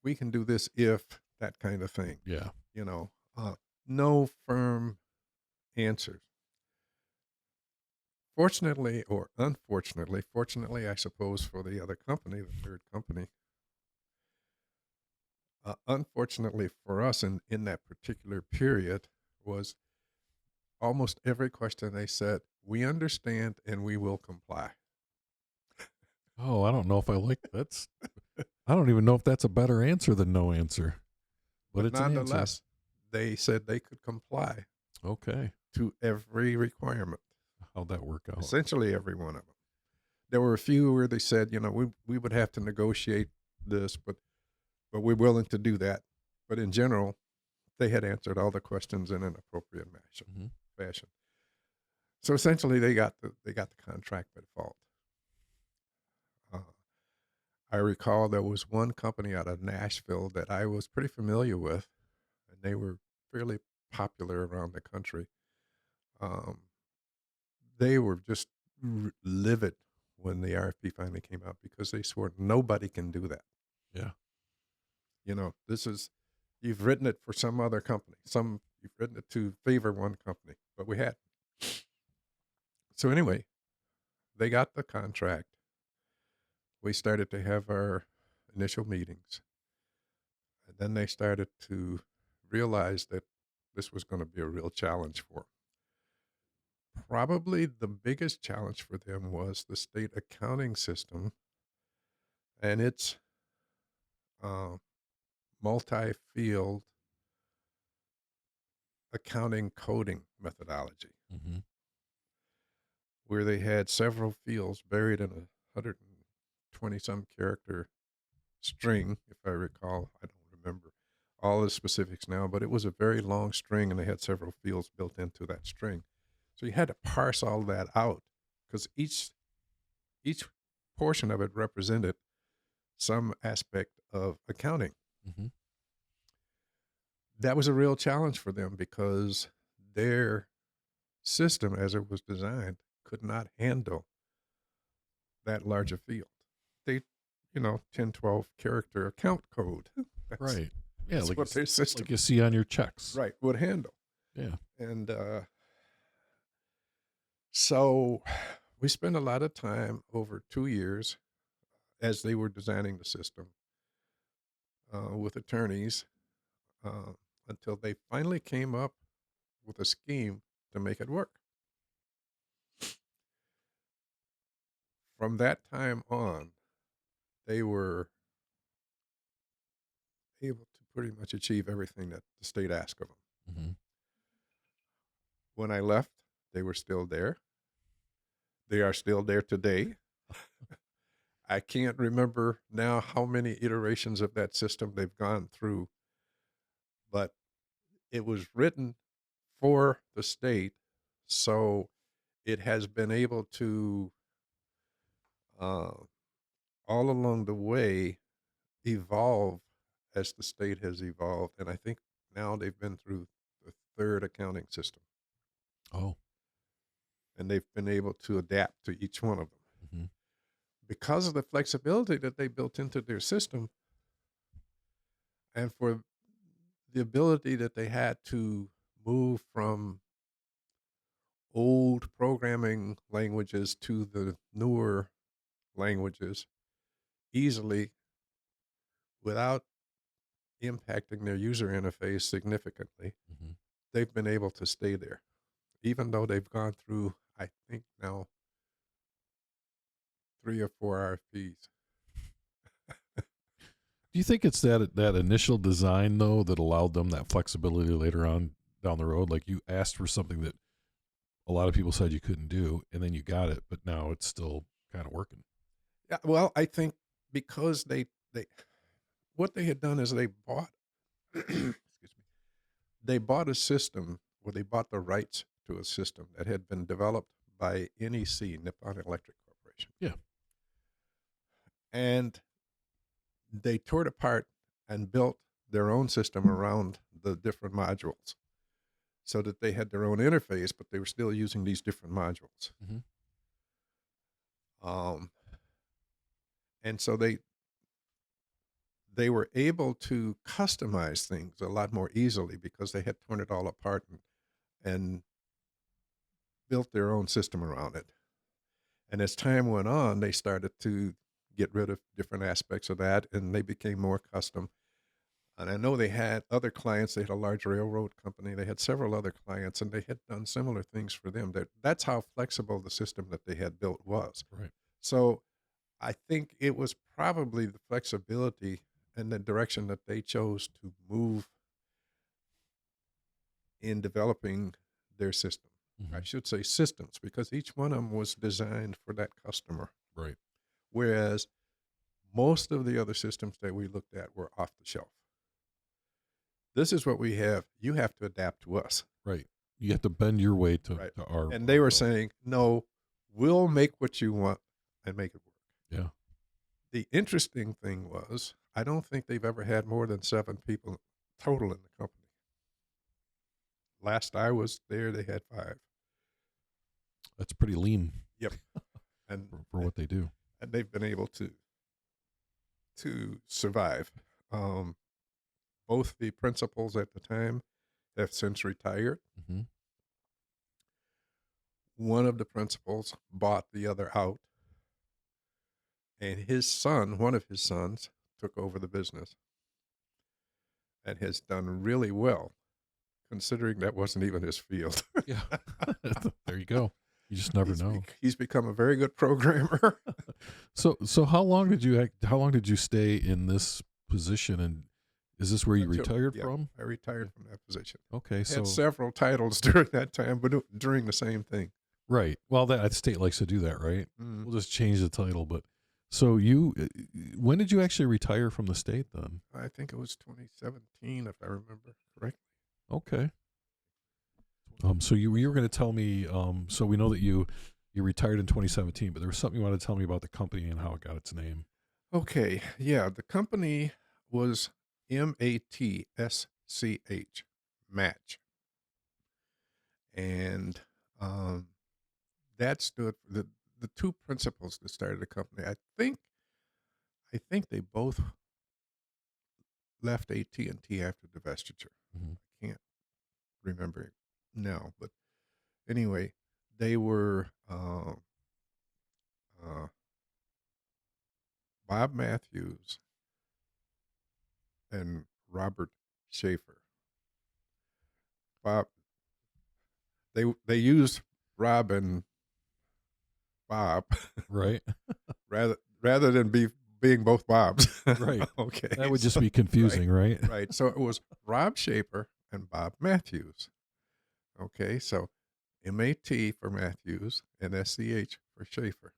we can do this if that kind of thing. Yeah. No firm answers. Fortunately or unfortunately, fortunately, I suppose, for the other company, the third company, unfortunately for us in that particular period, was almost every question they said, we understand and we will comply. Oh, I don't know if I like that's. I don't even know if that's a better answer than no answer, but it's an answer. Nonetheless, they said they could comply Okay. to every requirement, How'd that work out? essentially every one of them. There were a few where they said, we would have to negotiate this, but we're willing to do that. But in general, they had answered all the questions in an appropriate fashion. So essentially, they got the contract by default. I recall there was one company out of Nashville that I was pretty familiar with, and and they were fairly popular around the country. Um, they were just livid when the RFP finally came out because they swore nobody can do that. Yeah. This is, you've written it for some other company. You've written it to favor one company, but we had. So anyway, they got the contract. We started to have our initial meetings. And then they started to realize that this was going to be a real challenge for them. Probably the biggest challenge for them was the state accounting system and its uh, multi-field accounting coding methodology, Mm-hmm. where they had several fields buried in a 120 some character string, if I recall. I don't remember all the specifics now, but it was a very long string and they had several fields built into that string. So you had to parse all that out because each portion of it represented some aspect of accounting. Mm-hmm. That was a real challenge for them because their system, as it was designed, could not handle that larger field. They, 10, 12 character account code. Right. Yeah. That's Like what their system, like you see on your checks. right, would handle. Yeah. And so we spent a lot of time over 2 years as they were designing the system with attorneys uh, until they finally came up with a scheme to make it work. From that time on, they were able to pretty much achieve everything that the state asked of them. Mm-hmm. When I left, they were still there. They are still there today. I can't remember now how many iterations of that system they've gone through, but it was written for the state, so it has been able to, uh, all along the way, evolve as the state has evolved. And I think now they've been through the third accounting system, Oh. and they've been able to adapt to each one of them. Mm-hmm. Because of the flexibility that they built into their system and for the ability that they had to move from old programming languages to the newer languages easily without impacting their user interface significantly, Mm-hmm. they've been able to stay there, even though they've gone through, I think now, 3 or 4 RFPs. Do you think it's that initial design though that allowed them that flexibility later on down the road? Like you asked for something that a lot of people said you couldn't do, and then you got it, but now it's still kind of working. Yeah, well, I think because they what they had done is they bought excuse me, they bought a system, or they bought the rights to a system that had been developed by NEC, Nippon Electric Corporation. Yeah. And they tore it apart and built their own system around the different modules so that they had their own interface, but they were still using these different modules. Mm-hmm. And so they were able to customize things a lot more easily because they had torn it all apart and built their own system around it. And as time went on, they started to get rid of different aspects of that, and they became more custom. And I know they had other clients. They had a large railroad company. They had several other clients, and they had done similar things for them. That's how flexible the system that they had built was. Right. So I think it was probably the flexibility and the direction that they chose to move in developing their system. Mm-hmm. I should say systems, because each one of them was designed for that customer. Right. Whereas most of the other systems that we looked at were off the shelf. This is what we have. You have to adapt to us. Right. You have to bend your way to, Right. to our. And they were will. saying, no, we'll make what you want and make it work. Yeah. The interesting thing was, I don't think they've ever had more than 7 people total in the company. last I was there, they had 5. That's pretty lean Yep. And for what they do. and they've been able to survive. Both the principals at the time have since retired. Hmm. One of the principals bought the other out, and his son, one of his sons, took over the business and has done really well, considering that wasn't even his field. Yeah. There you go. You just never know. He's become a very good programmer. So how long did you stay in this position, and is this where you retired from? I retired from that position. Okay, Had several titles during that time, but doing the same thing. right. Well, that state likes to do that, right? Mm. We'll just change the title. But so when did you actually retire from the state then? I think it was 2017, if I remember correctly. Okay. So you were going to tell me. So we know that you retired in 2017, but there was something you wanted to tell me about the company and how it got its name. Okay, yeah, the company was MATSCH, Match, and that stood for the two principals that started the company. I think they both left AT&T after divestiture. Mm-hmm. I can't remember it now, but anyway, they were Bob Matthews and Robert Schaefer. Bob, they used Rob and Bob, Right. rather than being both Bobs. Right. Okay. That would just be confusing, right? Right. So it was Rob Schaefer and Bob Matthews. Okay. So MAT for Matthews and SCH for Schaefer.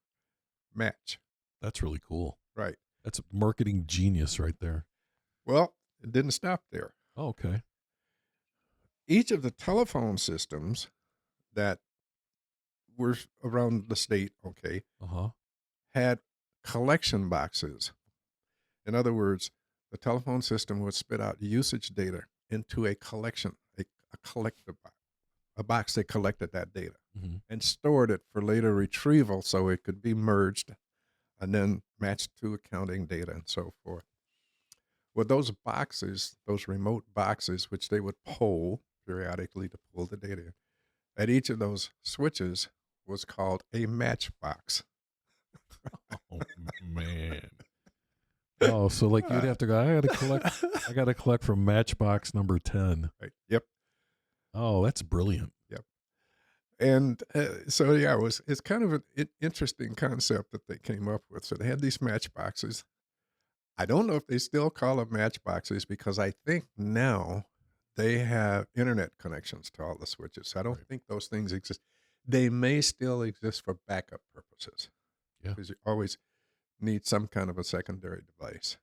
Match. That's really cool. Right. That's marketing genius right there. Well, it didn't stop there. Oh, okay. Each of the telephone systems that were around the state, okay, Uh-huh. had collection boxes. In other words, the telephone system would spit out usage data into a collection, a collector box, a box that collected that data Mm-hmm. and stored it for later retrieval so it could be merged and then matched to accounting data and so forth. Well, those boxes, those remote boxes, which they would poll periodically to pull the data, at each of those switches was called a match box. Oh man. Oh, so like you'd have to go, I gotta collect from Matchbox number 10. Right. Yep. Oh, that's brilliant. Yep. And so, yeah, it's kind of an interesting concept that they came up with. So they had these matchboxes. I don't know if they still call them matchboxes because I think now they have internet connections to all the switches. I don't Right. think those things exist. They may still exist for backup purposes. Yeah. Because you always need some kind of a secondary device.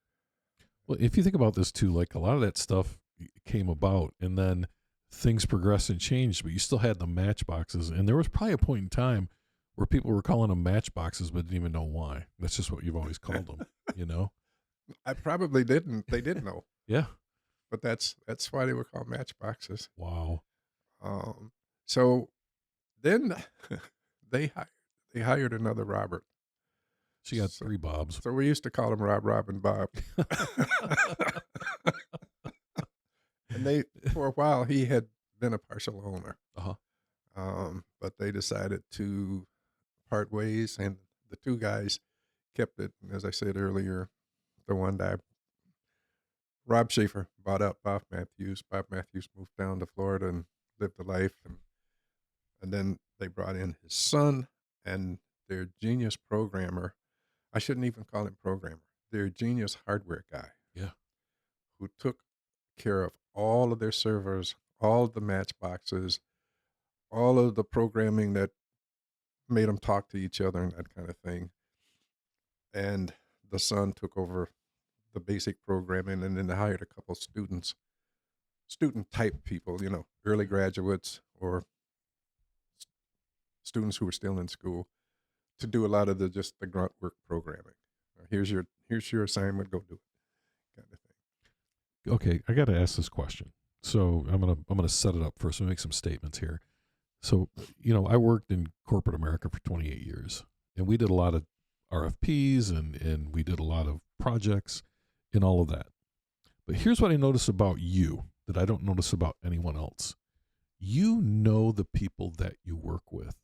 Well, if you think about this too, like a lot of that stuff came about and then things progressed and changed, but you still had the matchboxes. And there was probably a point in time where people were calling them matchboxes, but didn't even know why. That's just what you've always called them, you know? I probably didn't. They didn't know. Yeah. But that's why they were called matchboxes. Wow. So then they hired another Robert. She got 3 Bobs. So we used to call them Rob, and Bob. And for a while, he had been a partial owner. Uh-huh. But they decided to part ways, and the two guys kept it. And as I said earlier, the one guy, Rob Schaefer, bought out Bob Matthews. Bob Matthews moved down to Florida and lived a life. And then they brought in his son and their genius programmer. I shouldn't even call him programmer. Their genius hardware guy. Yeah. Who took care of all of their servers, all of the matchboxes, all of the programming that made them talk to each other and that kind of thing. And the son took over the basic programming, and then they hired a couple student type people, early graduates or students who were still in school, to do a lot of the grunt work programming. Here's your assignment, go do it, kind of thing. Okay, I got to ask this question. So I'm gonna set it up first and make some statements here. So, I worked in corporate America for 28 years, and we did a lot of RFPs and we did a lot of projects and all of that. But here's what I notice about you that I don't notice about anyone else. You know the people that you work with.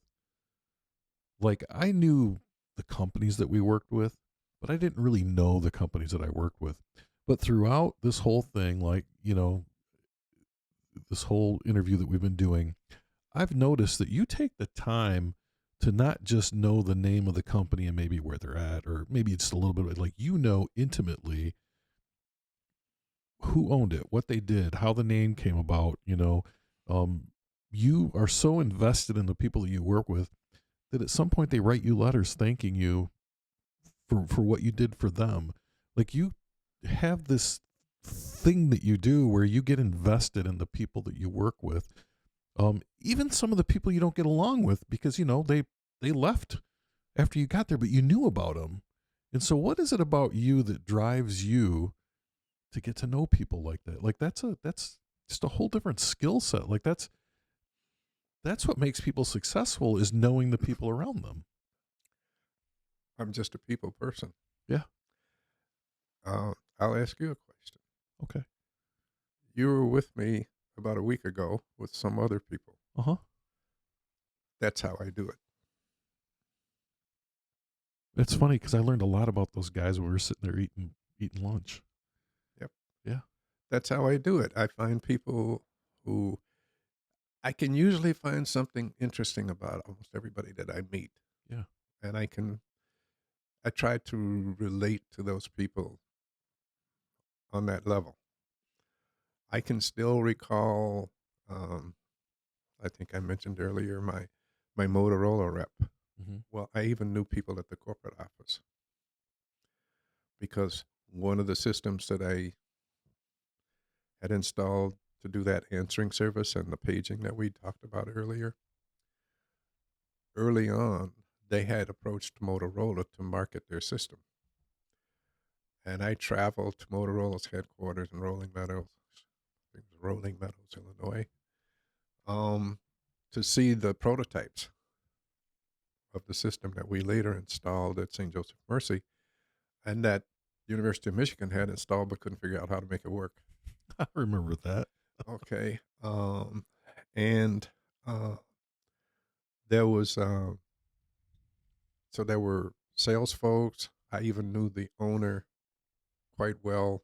Like, I knew the companies that we worked with, but I didn't really know the companies that I worked with. But throughout this whole thing, like, this whole interview that we've been doing, I've noticed that you take the time to not just know the name of the company and maybe where they're at, or maybe it's a little bit like, intimately who owned it, what they did, how the name came about. Um, you are so invested in the people that you work with that at some point they write you letters thanking you for what you did for them. Like, you have this thing that you do where you get invested in the people that you work with, even some of the people you don't get along with, because they left after you got there, but you knew about them. And so, what is it about you that drives you to get to know people like that? Like, that's just a whole different skill set. Like, that's what makes people successful, is knowing the people around them. I'm just a people person. Yeah. I'll ask you a question. Okay. You were with me about a week ago with some other people. Uh huh. That's how I do it. It's funny because I learned a lot about those guys when we were sitting there eating lunch. Yep. Yeah. That's how I do it. I find people who I can usually find something interesting about almost everybody that I meet. Yeah. And I try to relate to those people on that level. I can still recall, I think I mentioned earlier, my Motorola rep. Mm-hmm. Well, I even knew people at the corporate office because one of the systems that I had installed to do that answering service and the paging that we talked about early on, they had approached Motorola to market their system. And I traveled to Motorola's headquarters in Rolling Meadows, I think it was Rolling Meadows, Illinois, um, to see the prototypes of the system that we later installed at St. Joseph Mercy, and that University of Michigan had installed but couldn't figure out how to make it work. I remember that. Okay. And there was, so there were sales folks. I even knew the owner quite well.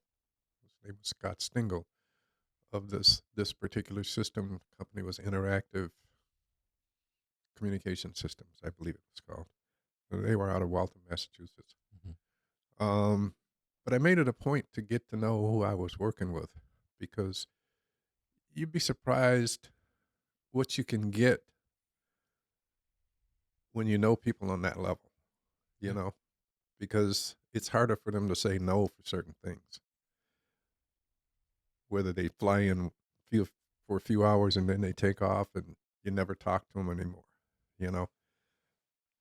His name was Scott Stingle of this particular system. Company was Interactive Communication Systems, I believe it was called. They were out of Waltham, Massachusetts. Mm-hmm. But I made it a point to get to know who I was working with, because you'd be surprised what you can get when you know people on that level, Yeah. because it's harder for them to say no for certain things. Whether they fly in for a few hours and then they take off and you never talk to them anymore, you know,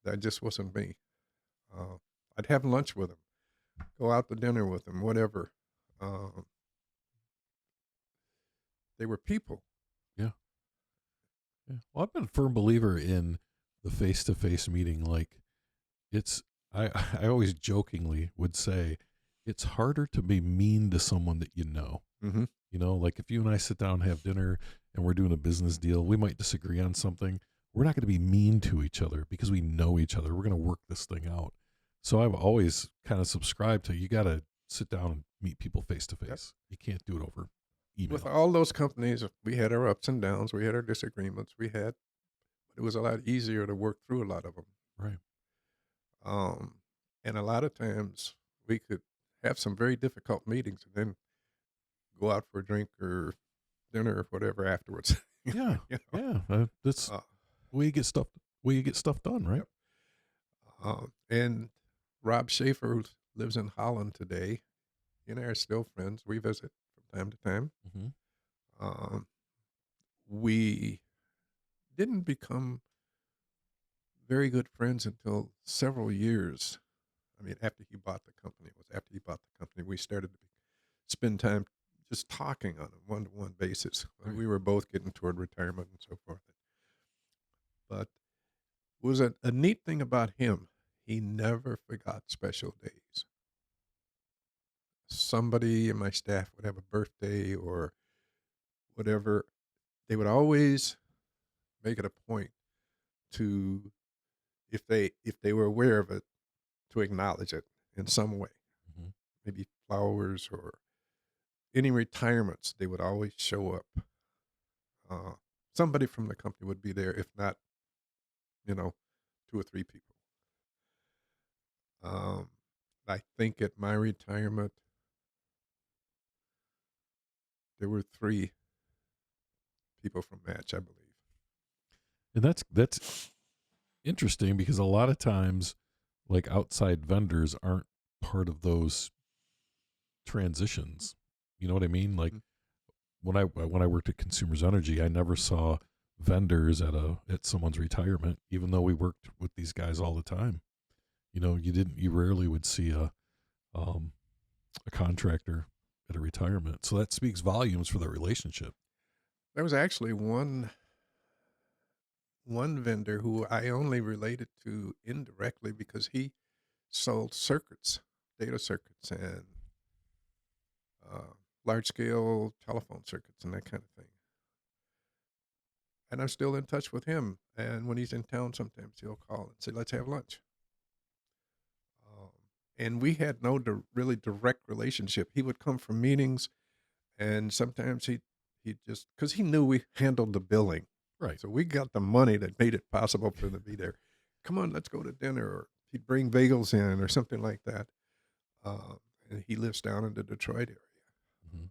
that just wasn't me. I'd have lunch with them, go out to dinner with them, whatever. Um, they were people. Yeah. Yeah. Well, I've been a firm believer in the face-to-face meeting. Like, it's I I always jokingly would say it's harder to be mean to someone that you know. Mm-hmm. Like, if you and I sit down and have dinner and we're doing a business deal, we might disagree on something. We're not going to be mean to each other because we know each other. We're going to work this thing out. So I've always kind of subscribed to, you got to sit down and meet people face to face. You can't do it over With email. all those companies, we had our ups and downs, we had our disagreements, but it was a lot easier to work through a lot of them. Right. Um, and a lot of times we could have some very difficult meetings and then go out for a drink or dinner or whatever afterwards. Yeah. You know? Yeah. That's Uh, where you get stuff done, right? yep. And Rob Schaefer, who lives in Holland today, he and I are still friends. We visit from time to time. Mm-hmm. Um, we didn't become very good friends until several years. I mean, after he bought the company, it was after he bought the company, we started to spend time just talking on a one-to-one basis. Right. We were both getting toward retirement and so forth. But was a neat thing about him. He never forgot special days. Somebody in my staff would have a birthday or whatever. They would always make it a point to, if they were aware of it, to acknowledge it in some way. Mm-hmm. Maybe flowers or any retirements, they would always show up. Somebody from the company would be there, if not, 2 or 3 people. I think at my retirement, there were 3 people from Match, I believe. And that's interesting because a lot of times, like outside vendors aren't part of those transitions. You know what I mean? Like when I worked at Consumers Energy, I never saw vendors at someone's retirement, even though we worked with these guys all the time. You rarely would see a contractor at a retirement. So that speaks volumes for the relationship. There was actually one vendor who I only related to indirectly because he sold circuits, data circuits, and large-scale telephone circuits and that kind of thing. And I'm still in touch with him. And when he's in town, sometimes he'll call and say, "Let's have lunch." And we had no really direct relationship. He would come from meetings, and sometimes he just, because he knew we handled the billing. Right. So we got the money that made it possible for him to be there. Come on, let's go to dinner. Or he'd bring bagels in or something like that. And he lives down in the Detroit area. Mm-hmm.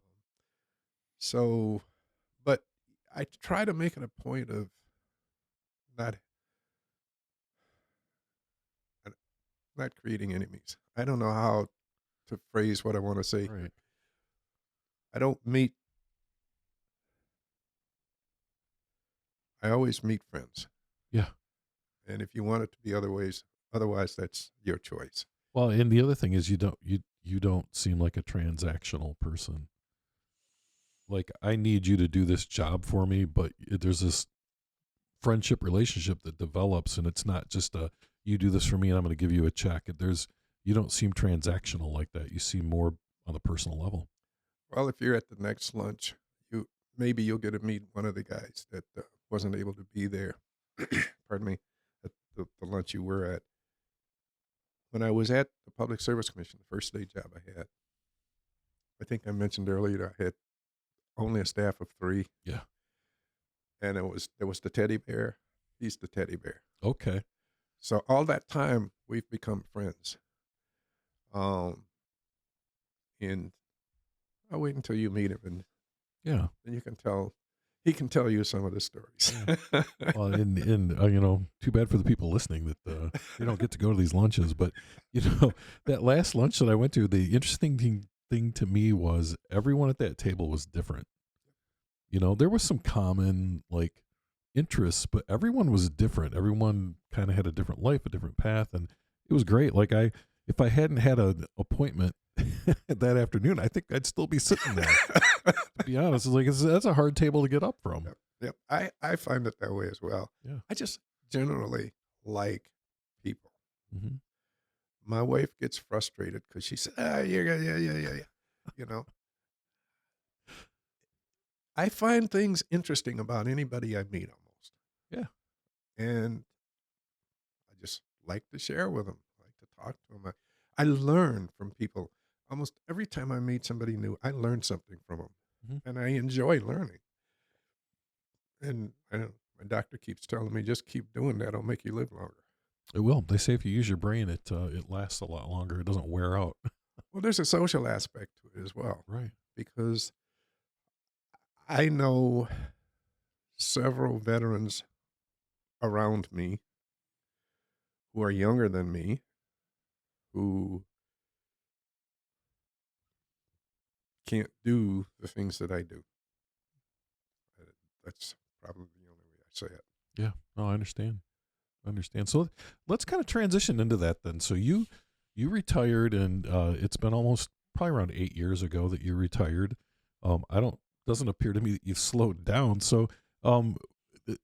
So, but I try to make it a point of not creating enemies. I don't know how to phrase what I want to say. Right. I always meet friends. Yeah. And if you want it to be otherwise, that's your choice. Well, and the other thing is you don't seem like a transactional person. Like, I need you to do this job for me, but there's this friendship relationship that develops, and it's not just you do this for me and I'm going to give you a check. You don't seem transactional like that. You seem more on a personal level. Well, if you're at the next lunch, maybe you'll get to meet one of the guys that wasn't able to be there. Pardon me, at the lunch you were at. When I was at the Public Service Commission, the first day job I had, I think I mentioned earlier I had only a staff of 3. Yeah. And there was the teddy bear. He's the teddy bear. Okay. So all that time we've become friends. And I'll wait until you meet him, and yeah, then you can tell. He can tell you some of the stories. Yeah. Well, and too bad for the people listening that they don't get to go to these lunches. But that last lunch that I went to, the interesting thing to me was everyone at that table was different. There was some common interests, but everyone was different. Everyone kind of had a different life, a different path, and it was great. Like if I hadn't had an appointment that afternoon, I think I'd still be sitting there. To be honest, that's a hard table to get up from. Yep. I find it that way as well. Yeah. I just generally like people. Mm-hmm. My wife gets frustrated because she says, yeah. I find things interesting about anybody I meet almost. Yeah. And I just like to share with them. I like to talk to them. I learn from people. Almost every time I meet somebody new, I learn something from them. Mm-hmm. And I enjoy learning. And I know my doctor keeps telling me, just keep doing that. It'll make you live longer. It will. They say if you use your brain, it lasts a lot longer. It doesn't wear out. Well, there's a social aspect to it as well. Right. Because I know several veterans around me who are younger than me who can't do the things that I do. That's probably the only way I say it. Yeah. No, I understand. So let's kind of transition into that then. So you retired, and it's been almost probably around 8 years ago that you retired. I don't doesn't appear to me that you've slowed down. So, um,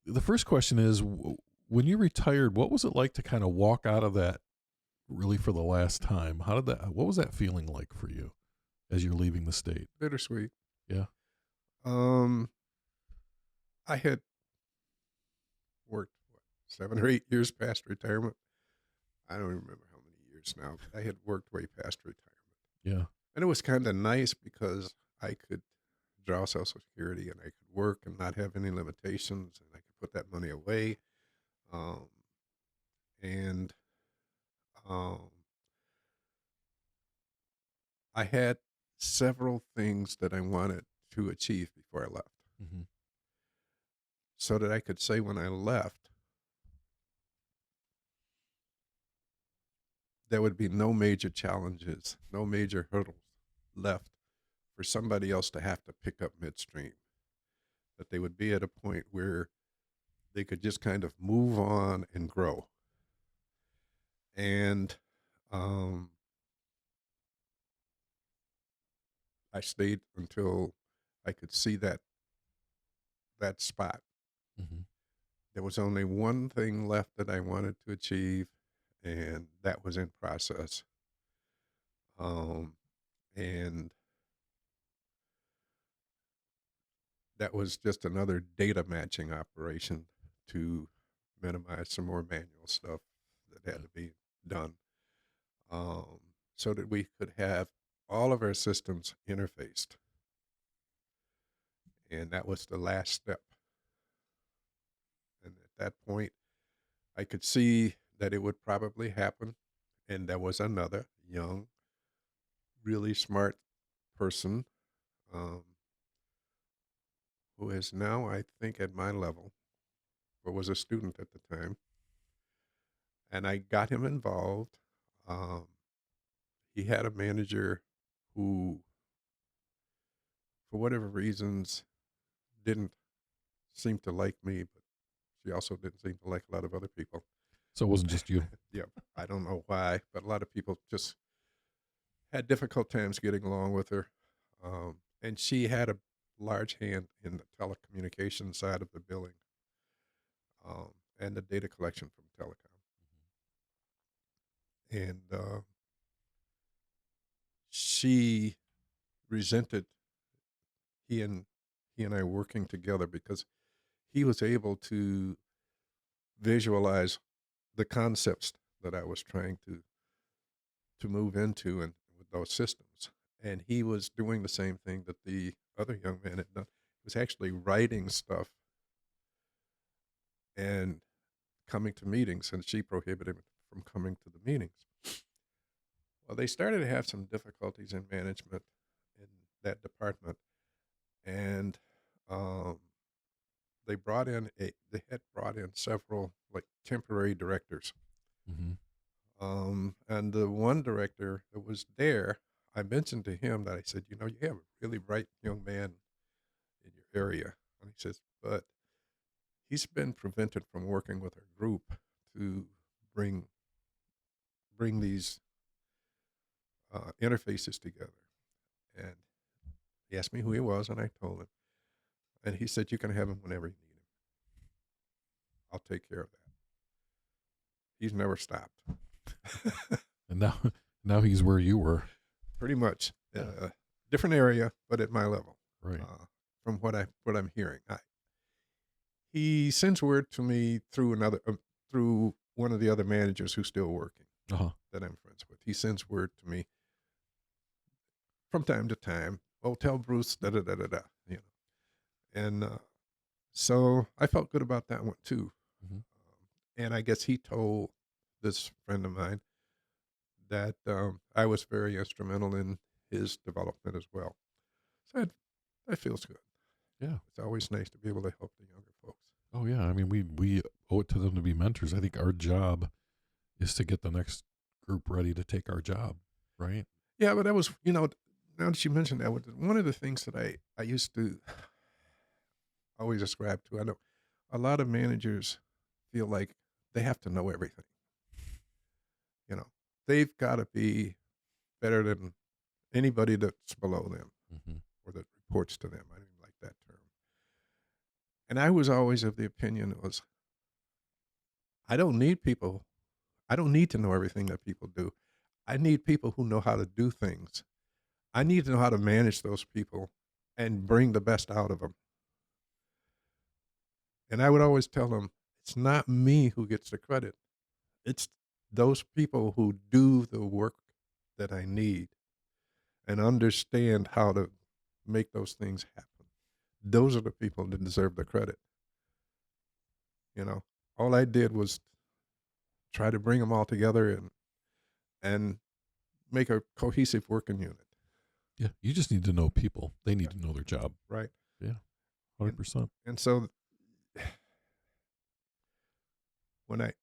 the first question is, when you retired, what was it like to kind of walk out of that really for the last time? How did that? What was that feeling like for you as you're leaving the state? Bittersweet. Yeah. Um, I had worked what, 7 or 8 years past retirement. I don't even remember how many years now, but I had worked way past retirement. Yeah. And it was kind of nice because I could draw Social Security and I could work and not have any limitations and I could put that money away. Um, and um, I had several things that I wanted to achieve before I left Hmm. so that I could say when I left, there would be no major challenges, no major hurdles left for somebody else to have to pick up midstream. That they would be at a point where they could just kind of move on and grow. And um, I stayed until I could see that spot. Hmm. There was only one thing left that I wanted to achieve, and that was in process. Um, and that was just another data matching operation to minimize some more manual stuff that had to be done, um, so that we could have all of our systems interfaced. And that was the last step. And at that point, I could see that it would probably happen. And there was another young, really smart person, um, who is now, I think, at my level, or was a student at the time. And I got him involved. Um, he had a manager who, for whatever reasons, didn't seem to like me, but she also didn't seem to like a lot of other people. So it wasn't just you. Yep. I don't know why, but a lot of people just had difficult times getting along with her. And she had a large hand in the telecommunications side of the billing, and the data collection from telecom. And she resented he and he and I working together because he was able to visualize the concepts that I was trying to move into and with those systems. And he was doing the same thing that the other young man had done. He was actually writing stuff and coming to meetings, and she prohibited him from coming to the meetings. Well, they started to have some difficulties in management in that department, and um, they had brought in several like temporary directors. Hmm. And the one director that was there, I mentioned to him that I said, you have a really bright young man in your area. And he says, but he's been prevented from working with our group to bring these interfaces together. And he asked me who he was, and I told him. And he said, you can have him whenever you need him. I'll take care of that. He's never stopped. And now, now he's where you were. Pretty much. Yeah. Different area, but at my level. Right. From what I'm hearing. He sends word to me through one of the other managers who's still working Uh-huh. that I'm friends with. He sends word to me from time to time. Oh, tell Bruce da da da da da. You know, and so I felt good about that one too. Hmm. And I guess he told this friend of mine that I was very instrumental in his development as well. So that feels good. Yeah. It's always nice to be able to help the younger folks. Oh yeah. I mean, we owe it to them to be mentors. I think our job is to get the next group ready to take our job. Right. Yeah, but that was, now that you mentioned that, one of the things that I used to always ascribe to, I know a lot of managers feel like they have to know everything. You know, they've got to be better than anybody that's below them Hmm. or that reports to them. I didn't like that term. And I was always of the opinion it was, I don't need people. I don't need to know everything that people do. I need people who know how to do things. I need to know how to manage those people and bring the best out of them. And I would always tell them, it's not me who gets the credit. It's those people who do the work that I need and understand how to make those things happen. Those are the people that deserve the credit. You know, all I did was try to bring them all together and make a cohesive working unit. Yeah, you just need to know people. They need to know their job. Right. Yeah, 100%. And so when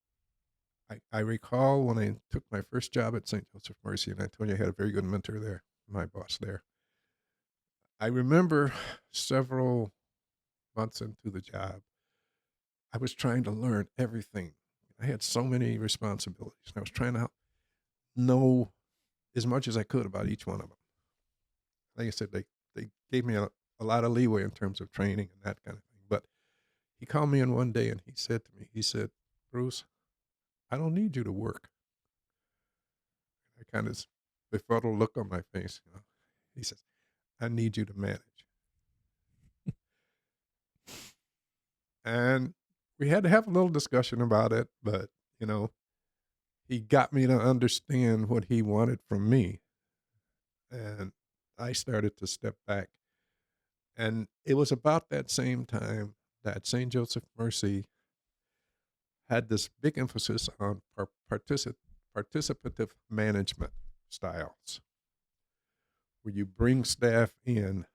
I recall when I took my first job at St. Joseph Mercy, and I told you I had a very good mentor there, my boss there. I remember several months into the job, I was trying to learn everything. I had so many responsibilities, and I was trying to know as much as I could about each one of them. Like I said, they gave me a lot of leeway in terms of training and that kind of thing. But he called me in one day and he said to me, he said, Bruce, I don't need you to work. I kind of befuddled look on my face. You know? He says, I need you to manage. And we had to have a little discussion about it, but, you know, he got me to understand what he wanted from me. And I started to step back. And it was about that same time that St. Joseph Mercy had this big emphasis on participative management styles, where you bring staff in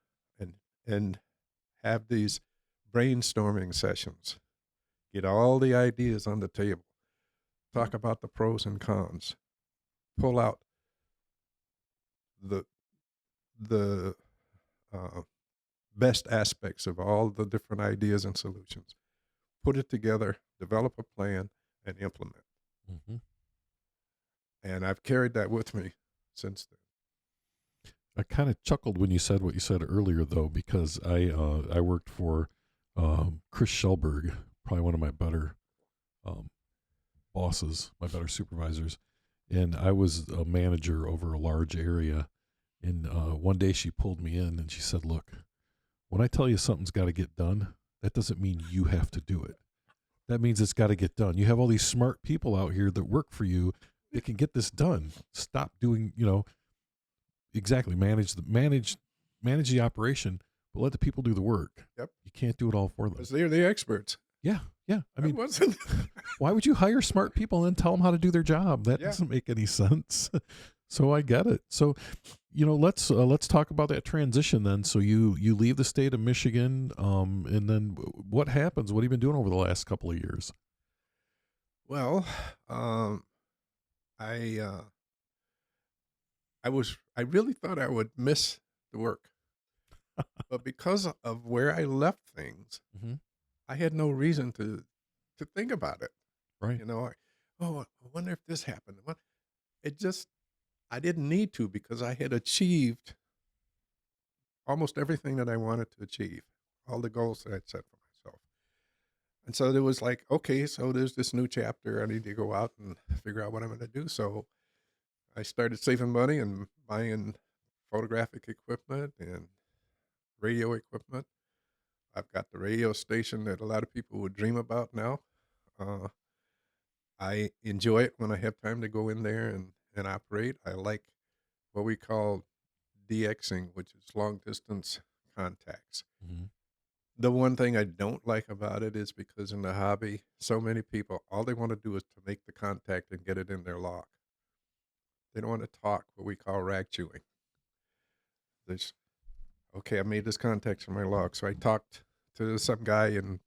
and have these brainstorming sessions, get all the ideas on the table, talk about the pros and cons, pull out the the best aspects of all the different ideas and solutions, put it together, develop a plan, and implement. Mm-hmm. And I've carried that with me since then. I kind of chuckled when you said what you said earlier, though, because I worked for Chris Schellberg, probably one of my better bosses, my better supervisors, and I was a manager over a large area. And one day she pulled me in and she said, "Look, when I tell you something's got to get done, that doesn't mean you have to do it. That means it's got to get done. You have all these smart people out here that work for you that can get this done. Stop doing, exactly manage the operation, but let the people do the work. Yep. You can't do it all for them because they're the experts. Yeah. I mean, wasn't. why would you hire smart people and tell them how to do their job? That doesn't make any sense. So I get it. So, let's talk about that transition then. So you leave the state of Michigan, and then what happens? What have you been doing over the last couple of years? Well, I really thought I would miss the work, but because of where I left things, mm-hmm. I had no reason to think about it. Right. I wonder if this happened. I didn't need to because I had achieved almost everything that I wanted to achieve, all the goals that I'd set for myself. And so there was like, okay, so there's this new chapter. I need to go out and figure out what I'm going to do. So I started saving money and buying photographic equipment and radio equipment. I've got the radio station that a lot of people would dream about now. I enjoy it when I have time to go in there and operate. I like what we call DXing, which is long distance contacts. Mm-hmm. The one thing I don't like about it is because in the hobby, so many people, all they want to do is to make the contact and get it in their log. They don't want to talk, what we call rag chewing. Okay, I made this contact in my log. So I talked to some guy in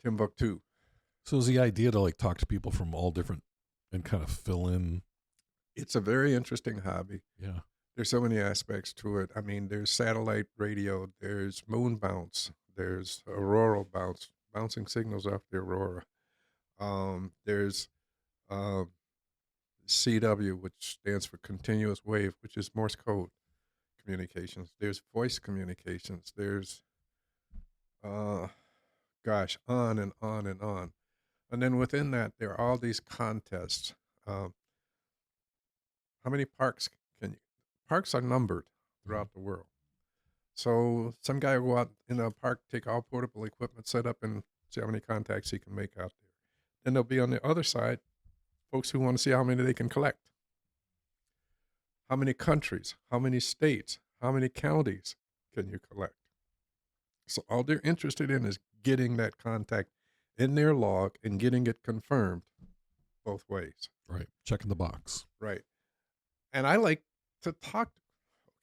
Timbuktu. So is the idea to talk to people from all different and kind of fill in? It's a very interesting hobby. Yeah. There's so many aspects to it. I mean, there's satellite radio, there's moon bounce, there's auroral bounce, bouncing signals off the aurora. There's CW, which stands for continuous wave, which is Morse code communications, there's voice communications, there's, uh, gosh, on and on and on. And then within that, there are all these contests. Um, how many parks can you? Parks are numbered Mhm. throughout the world. So some guy will go out in a park, take all portable equipment, set up, and see how many contacts he can make out there. Then there'll be on the other side folks who want to see how many they can collect. How many countries, how many states, how many counties can you collect? So all they're interested in is getting that contact in their log and getting it confirmed both ways. Right. Checking the box. Right. And I like to talk.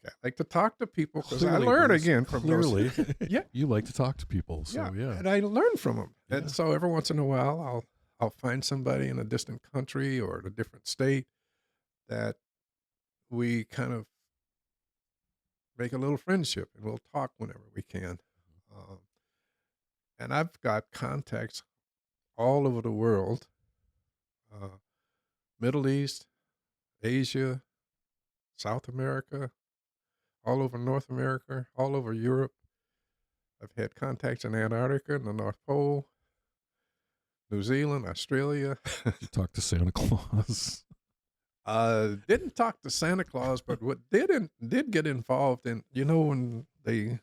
Okay, I like to talk to people because I Clearly, learn Bruce, again from clearly, those. Yeah, you like to talk to people. So, yeah. and I learn from them. Yeah. And so every once in a while, I'll find somebody in a distant country or a different state that we kind of make a little friendship, and we'll talk whenever we can. Um, and I've got contacts all over the world, uh, Middle East, Asia, South America, all over North America, all over Europe. I've had contacts in Antarctica and the North Pole, New Zealand, Australia. You talk to Santa Claus. Didn't talk to Santa Claus, but what did get involved in, when they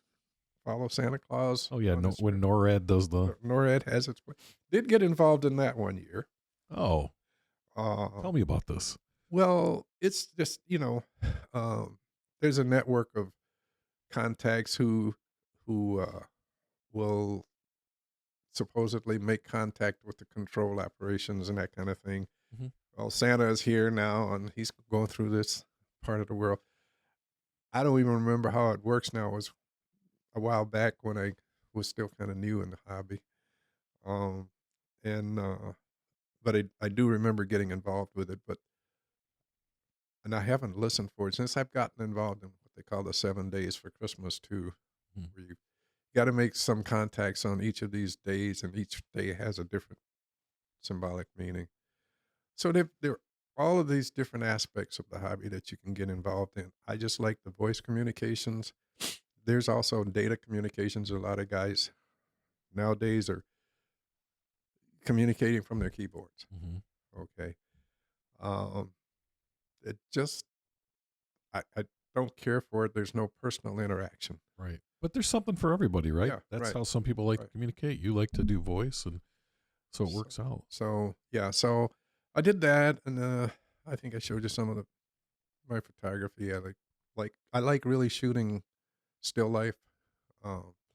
follow Santa Claus. Oh, yeah. on No, his- when NORAD does the. NORAD has its, did get involved in that one year. Oh, Uh, tell me about this. Well, it's just, there's a network of contacts who will supposedly make contact with the control operations and that kind of thing. Mhm. Well, Santa is here now, and he's going through this part of the world. I don't even remember how it works now. It was a while back when I was still kind of new in the hobby. Um, and but I do remember getting involved with it, and I haven't listened for it since I've gotten involved in what they call the 7 days for Christmas too, Hmm. where you got to make some contacts on each of these days, and each day has a different symbolic meaning. So there are all of these different aspects of the hobby that you can get involved in. I just like the voice communications. There's also data communications. A lot of guys nowadays are communicating from their keyboards. Hmm. Okay. Um, it just, I don't care for it. There's no personal interaction. Right. But there's something for everybody, right? Yeah, That's right, how some people like to right. communicate. You like to do voice, and so it works out. So yeah, so I did that, and I think I showed you some of my photography. I like really shooting still life,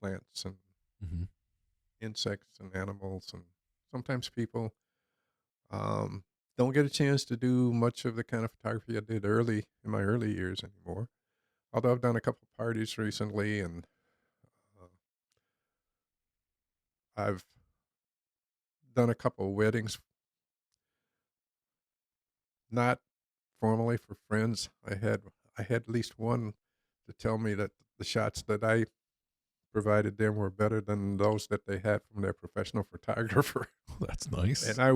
plants and Hmm. insects and animals, and sometimes people. Um, don't get a chance to do much of the kind of photography I did in my early years anymore. Although I've done a couple parties recently, and uh, I've done a couple weddings, not formally for friends. I had at least one to tell me that the shots that I provided them were better than those that they had from their professional photographer. That's nice. and I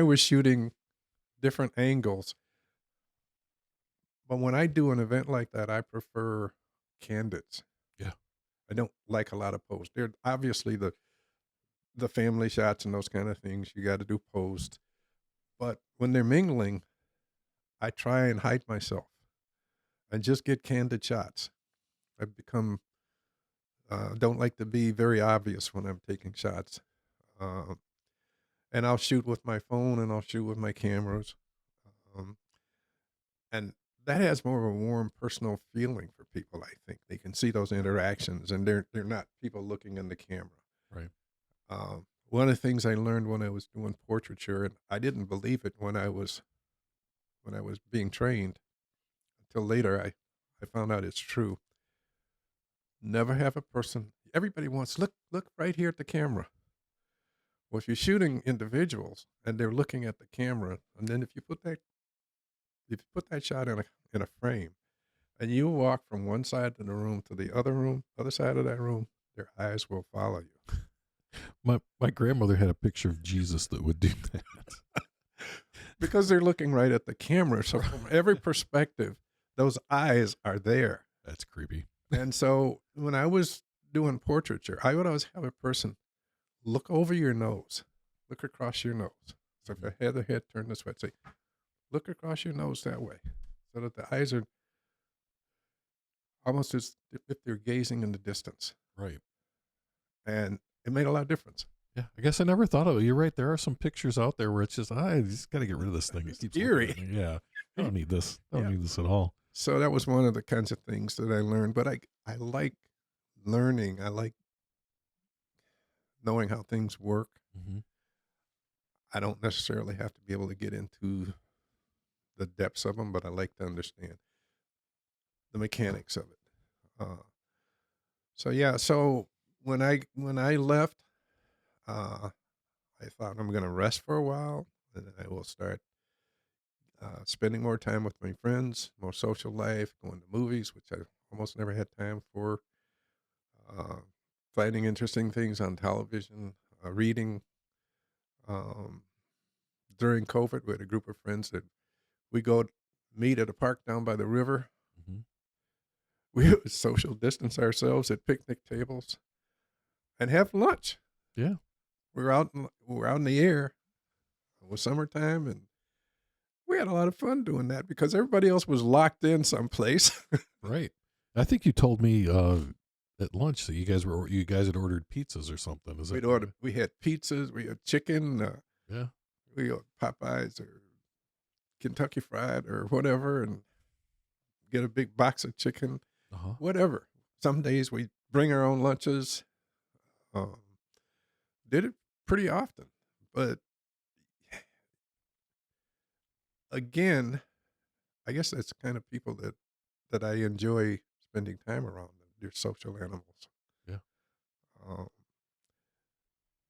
was shooting different angles. But when I do an event like that, I prefer candids. Yeah. I don't like a lot of posts. They're obviously the family shots and those kind of things. You got to do posts. But when they're mingling, I try and hide myself and just get candid shots. I've become don't like to be very obvious when I'm taking shots. Um, and I'll shoot with my phone and I'll shoot with my cameras. Um, and that has more of a warm personal feeling for people. I think they can see those interactions, and they're not people looking in the camera. Right. One of the things I learned when I was doing portraiture, and I didn't believe it when I was being trained until later. I found out it's true. Never have a person. Everybody wants look right here at the camera. Well, if you're shooting individuals and they're looking at the camera, and then if you put that shot in a frame, and you walk from one side of the room to the other side of that room, their eyes will follow you. My grandmother had a picture of Jesus that would do that. Because they're looking right at the camera. So from every perspective, those eyes are there. That's creepy. And so when I was doing portraiture, I would always have a person look over your nose, look across your nose. So if I had the head turned this way, I'd say, look across your nose that way, so that the eyes are almost as if they're gazing in the distance. Right. And it made a lot of difference. Yeah, I guess I never thought of it. You're right. There are some pictures out there where it's just, I just got to get rid of this thing. It keeps eerie. looking at me. Yeah, I don't need this. I don't Yeah. need this at all. So that was one of the kinds of things that I learned. But I like learning. I like knowing how things work. Mm-hmm. I don't necessarily have to be able to get into the depths of them, but I like to understand the mechanics of it. So yeah, so when I left, I thought I'm going to rest for a while, and then I will start spending more time with my friends, more social life, going to movies, which I almost never had time for, finding interesting things on television, reading. During COVID, we had a group of friends that we go meet at a park down by the river. Mm-hmm. We would social distance ourselves at picnic tables and have lunch. Yeah. We're out in the air. It was summertime, and we had a lot of fun doing that because everybody else was locked in someplace. Right. I think you told me at lunch that you guys had ordered pizzas or something. Is that We had pizzas, we had chicken, yeah. we had Popeyes or Kentucky Fried or whatever, and get a big box of chicken, whatever. Some days we bring our own lunches. Did it pretty often, but again, I guess that's the kind of people that I enjoy spending time around. They're social animals. Yeah.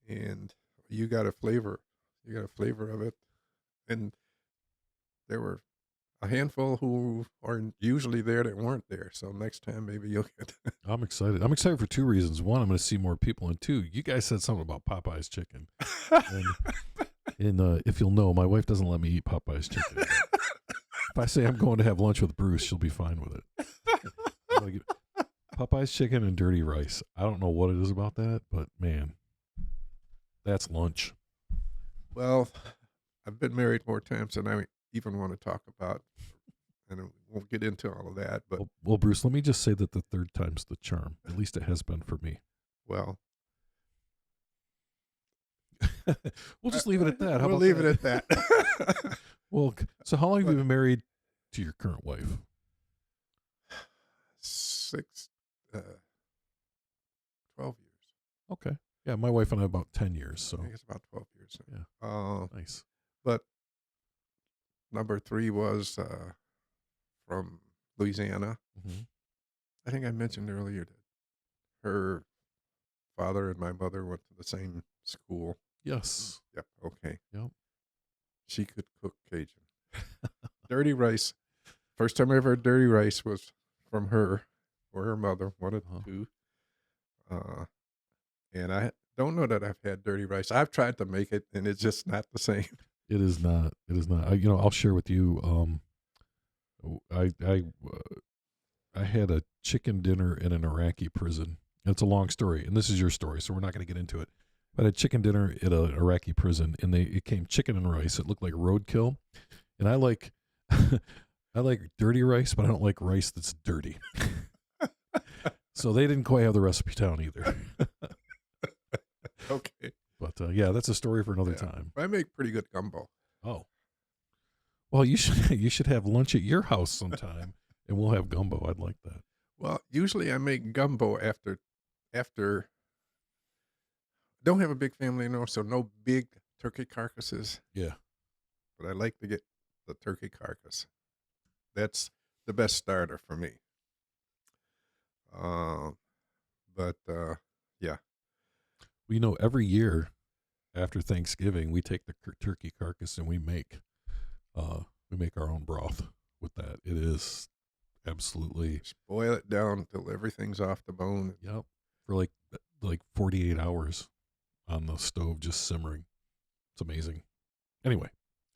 And you got a flavor of it. And there were a handful who are usually there that weren't there. So next time maybe you'll get. I'm excited. I'm excited for two reasons. One, I'm going to see more people, and two, you guys said something about Popeye's chicken. And if you'll know, my wife doesn't let me eat Popeye's chicken. If I say I'm going to have lunch with Bruce, she'll be fine with it. Popeye's chicken and dirty rice. I don't know what it is about that, but man, that's lunch. Well, I've been married more times than I even want to talk about, and we'll get into all of that. But well, Bruce, let me just say that the third time's the charm. At least it has been for me. Well, we'll just leave it at that. We'll leave it at that. Well, so how long have you been married to your current wife? 12 years. Okay. Yeah, my wife and I about 10 years. So I think it's about 12 years. Yeah. Nice. But number 3 was from Louisiana. Mm-hmm. I think I mentioned earlier that her father and my mother went to the same school. Yes. Yep. Okay. Yep. She could cook Cajun. Dirty rice. First time I ever had dirty rice was from her or her mother, one of the two. And I don't know that I've had dirty rice. I've tried to make it, and it's just not the same. It is not. It is not. I'll share with you. I had a chicken dinner in an Iraqi prison. And it's a long story, and this is your story, so we're not going to get into it. But I had chicken dinner at an Iraqi prison, and it came chicken and rice. It looked like roadkill, and I like I like dirty rice, but I don't like rice that's dirty. So they didn't quite have the recipe down either. Okay. But yeah, that's a story for another time. I make pretty good gumbo. Oh. Well, you should have lunch at your house sometime, and we'll have gumbo. I'd like that. Well, usually I make gumbo after. Don't have a big family, so no big turkey carcasses. Yeah. But I like to get the turkey carcass. That's the best starter for me. Yeah. Well, every year after Thanksgiving, we take the turkey carcass and we make our own broth with that. It is absolutely. Just boil it down till everything's off the bone. Yep. For like 48 hours on the stove, just simmering. It's amazing. Anyway,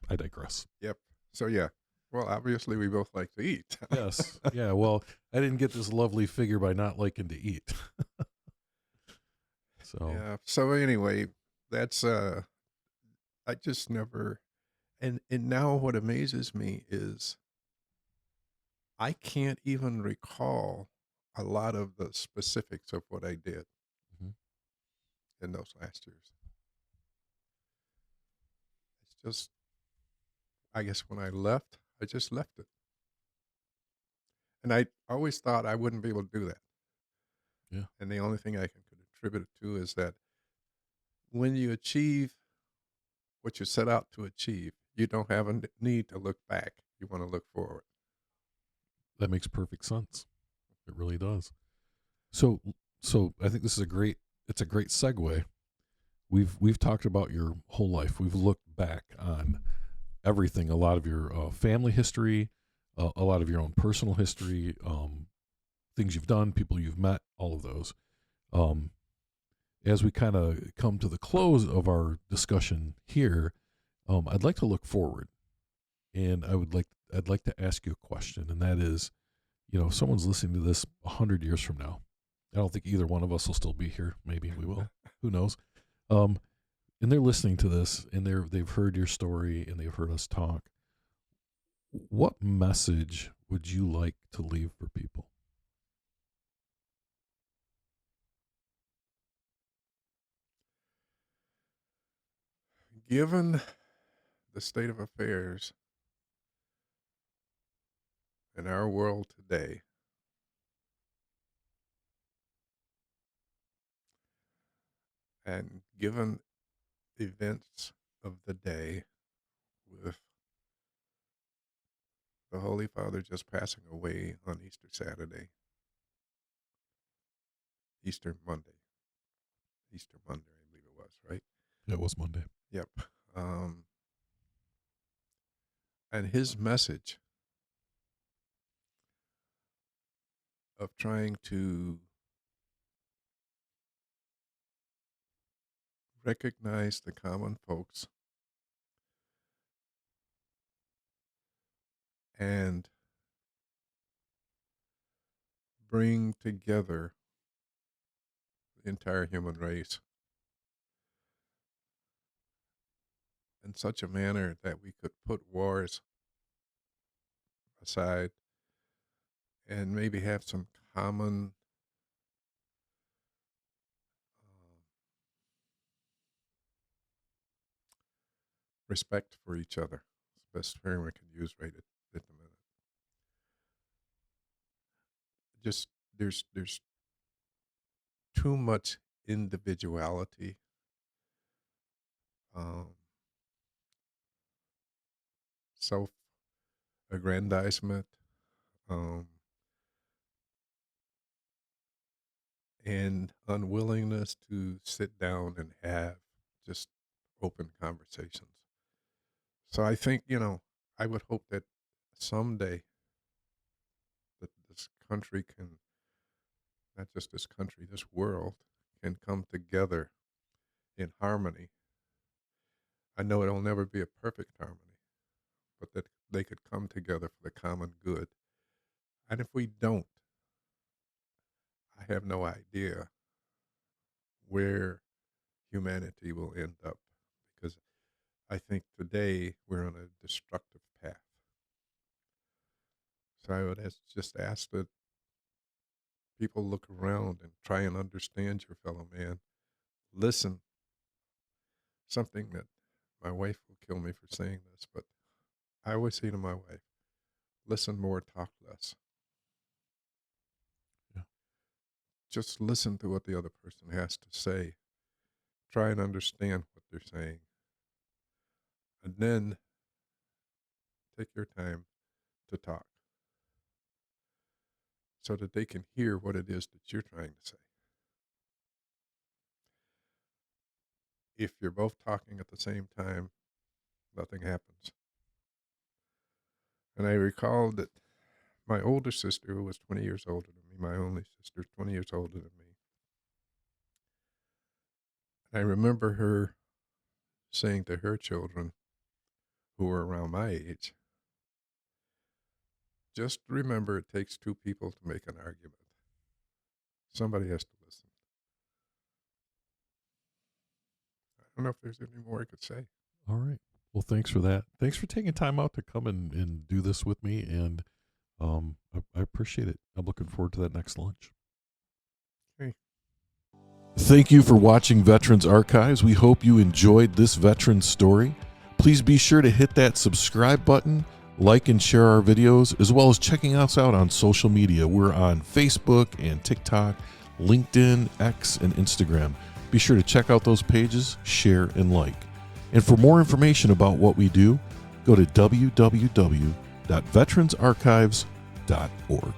I digress. Yep. So yeah, Well, obviously, we both like to eat. Yes. Yeah. Well, I didn't get this lovely figure by not liking to eat. So, Yeah. So anyway, that's I just never and now what amazes me is I can't even recall a lot of the specifics of what I did mhm. in those last years. It's just I guess when I left, I just left it. And I always thought I wouldn't be able to do that. Yeah, And the only thing I can could attribute it to is that when you achieve what you set out to achieve, you don't have a need to look back. You want to look forward. that makes perfect sense. It really does. So, so I think this is a great. It's a great segue. We've talked about your whole life. We've looked back on everything. A lot of your family history, a lot of your own personal history, things you've done, people you've met, all of those. Um, as we kind of come to the close of our discussion here, I'd like to look forward, and I'd like to ask you a question, and that is, if someone's listening to this 100 years from now, I don't think either one of us will still be here. Maybe we will. Who knows? Um, and they're listening to this, and they've heard your story, and they've heard us talk. What message would you like to leave for people? Given the state of affairs in our world today, and given events of the day with the Holy Father just passing away on Easter Saturday, Easter Monday, I believe it was, right? It was Monday. Yep. Um, and his message of trying to recognize the common folks and bring together the entire human race in such a manner that we could put wars aside and maybe have some common respect for each other. It's the best term I can use right at the minute. Just there's too much individuality, um, self aggrandizement, um, and unwillingness to sit down and have just open conversations. So I think, I would hope that someday that this country can, not just this country, this world can come together in harmony. I know it'll never be a perfect harmony, but that they could come together for the common good. And if we don't, I have no idea where humanity will end up because I think today we're on a destructive path. So I would just ask that people look around and try and understand your fellow man. Listen, something that my wife will kill me for saying this, but I always say to my wife, listen more, talk less. Yeah. Just listen to what the other person has to say. Try and understand what they're saying. And then take your time to talk so that they can hear what it is that you're trying to say. If you're both talking at the same time, nothing happens. And I recall that my older sister, who was 20 years older than me, my only sister, 20 years older than me, and I remember her saying to her children who were around my age, just remember it takes two people to make an argument. Somebody has to listen. I don't know if there's any more I could say. All right. Well, thanks for that. Thanks for taking time out to come and do this with me. And I appreciate it. I'm looking forward to that next lunch. Okay. Thank you for watching Veterans Archives. We hope you enjoyed this veteran story. Please be sure to hit that subscribe button, like and share our videos, as well as checking us out on social media. We're on Facebook and TikTok, LinkedIn, X, and Instagram. Be sure to check out those pages, share, and like. And for more information about what we do, go to www.veteransarchives.org.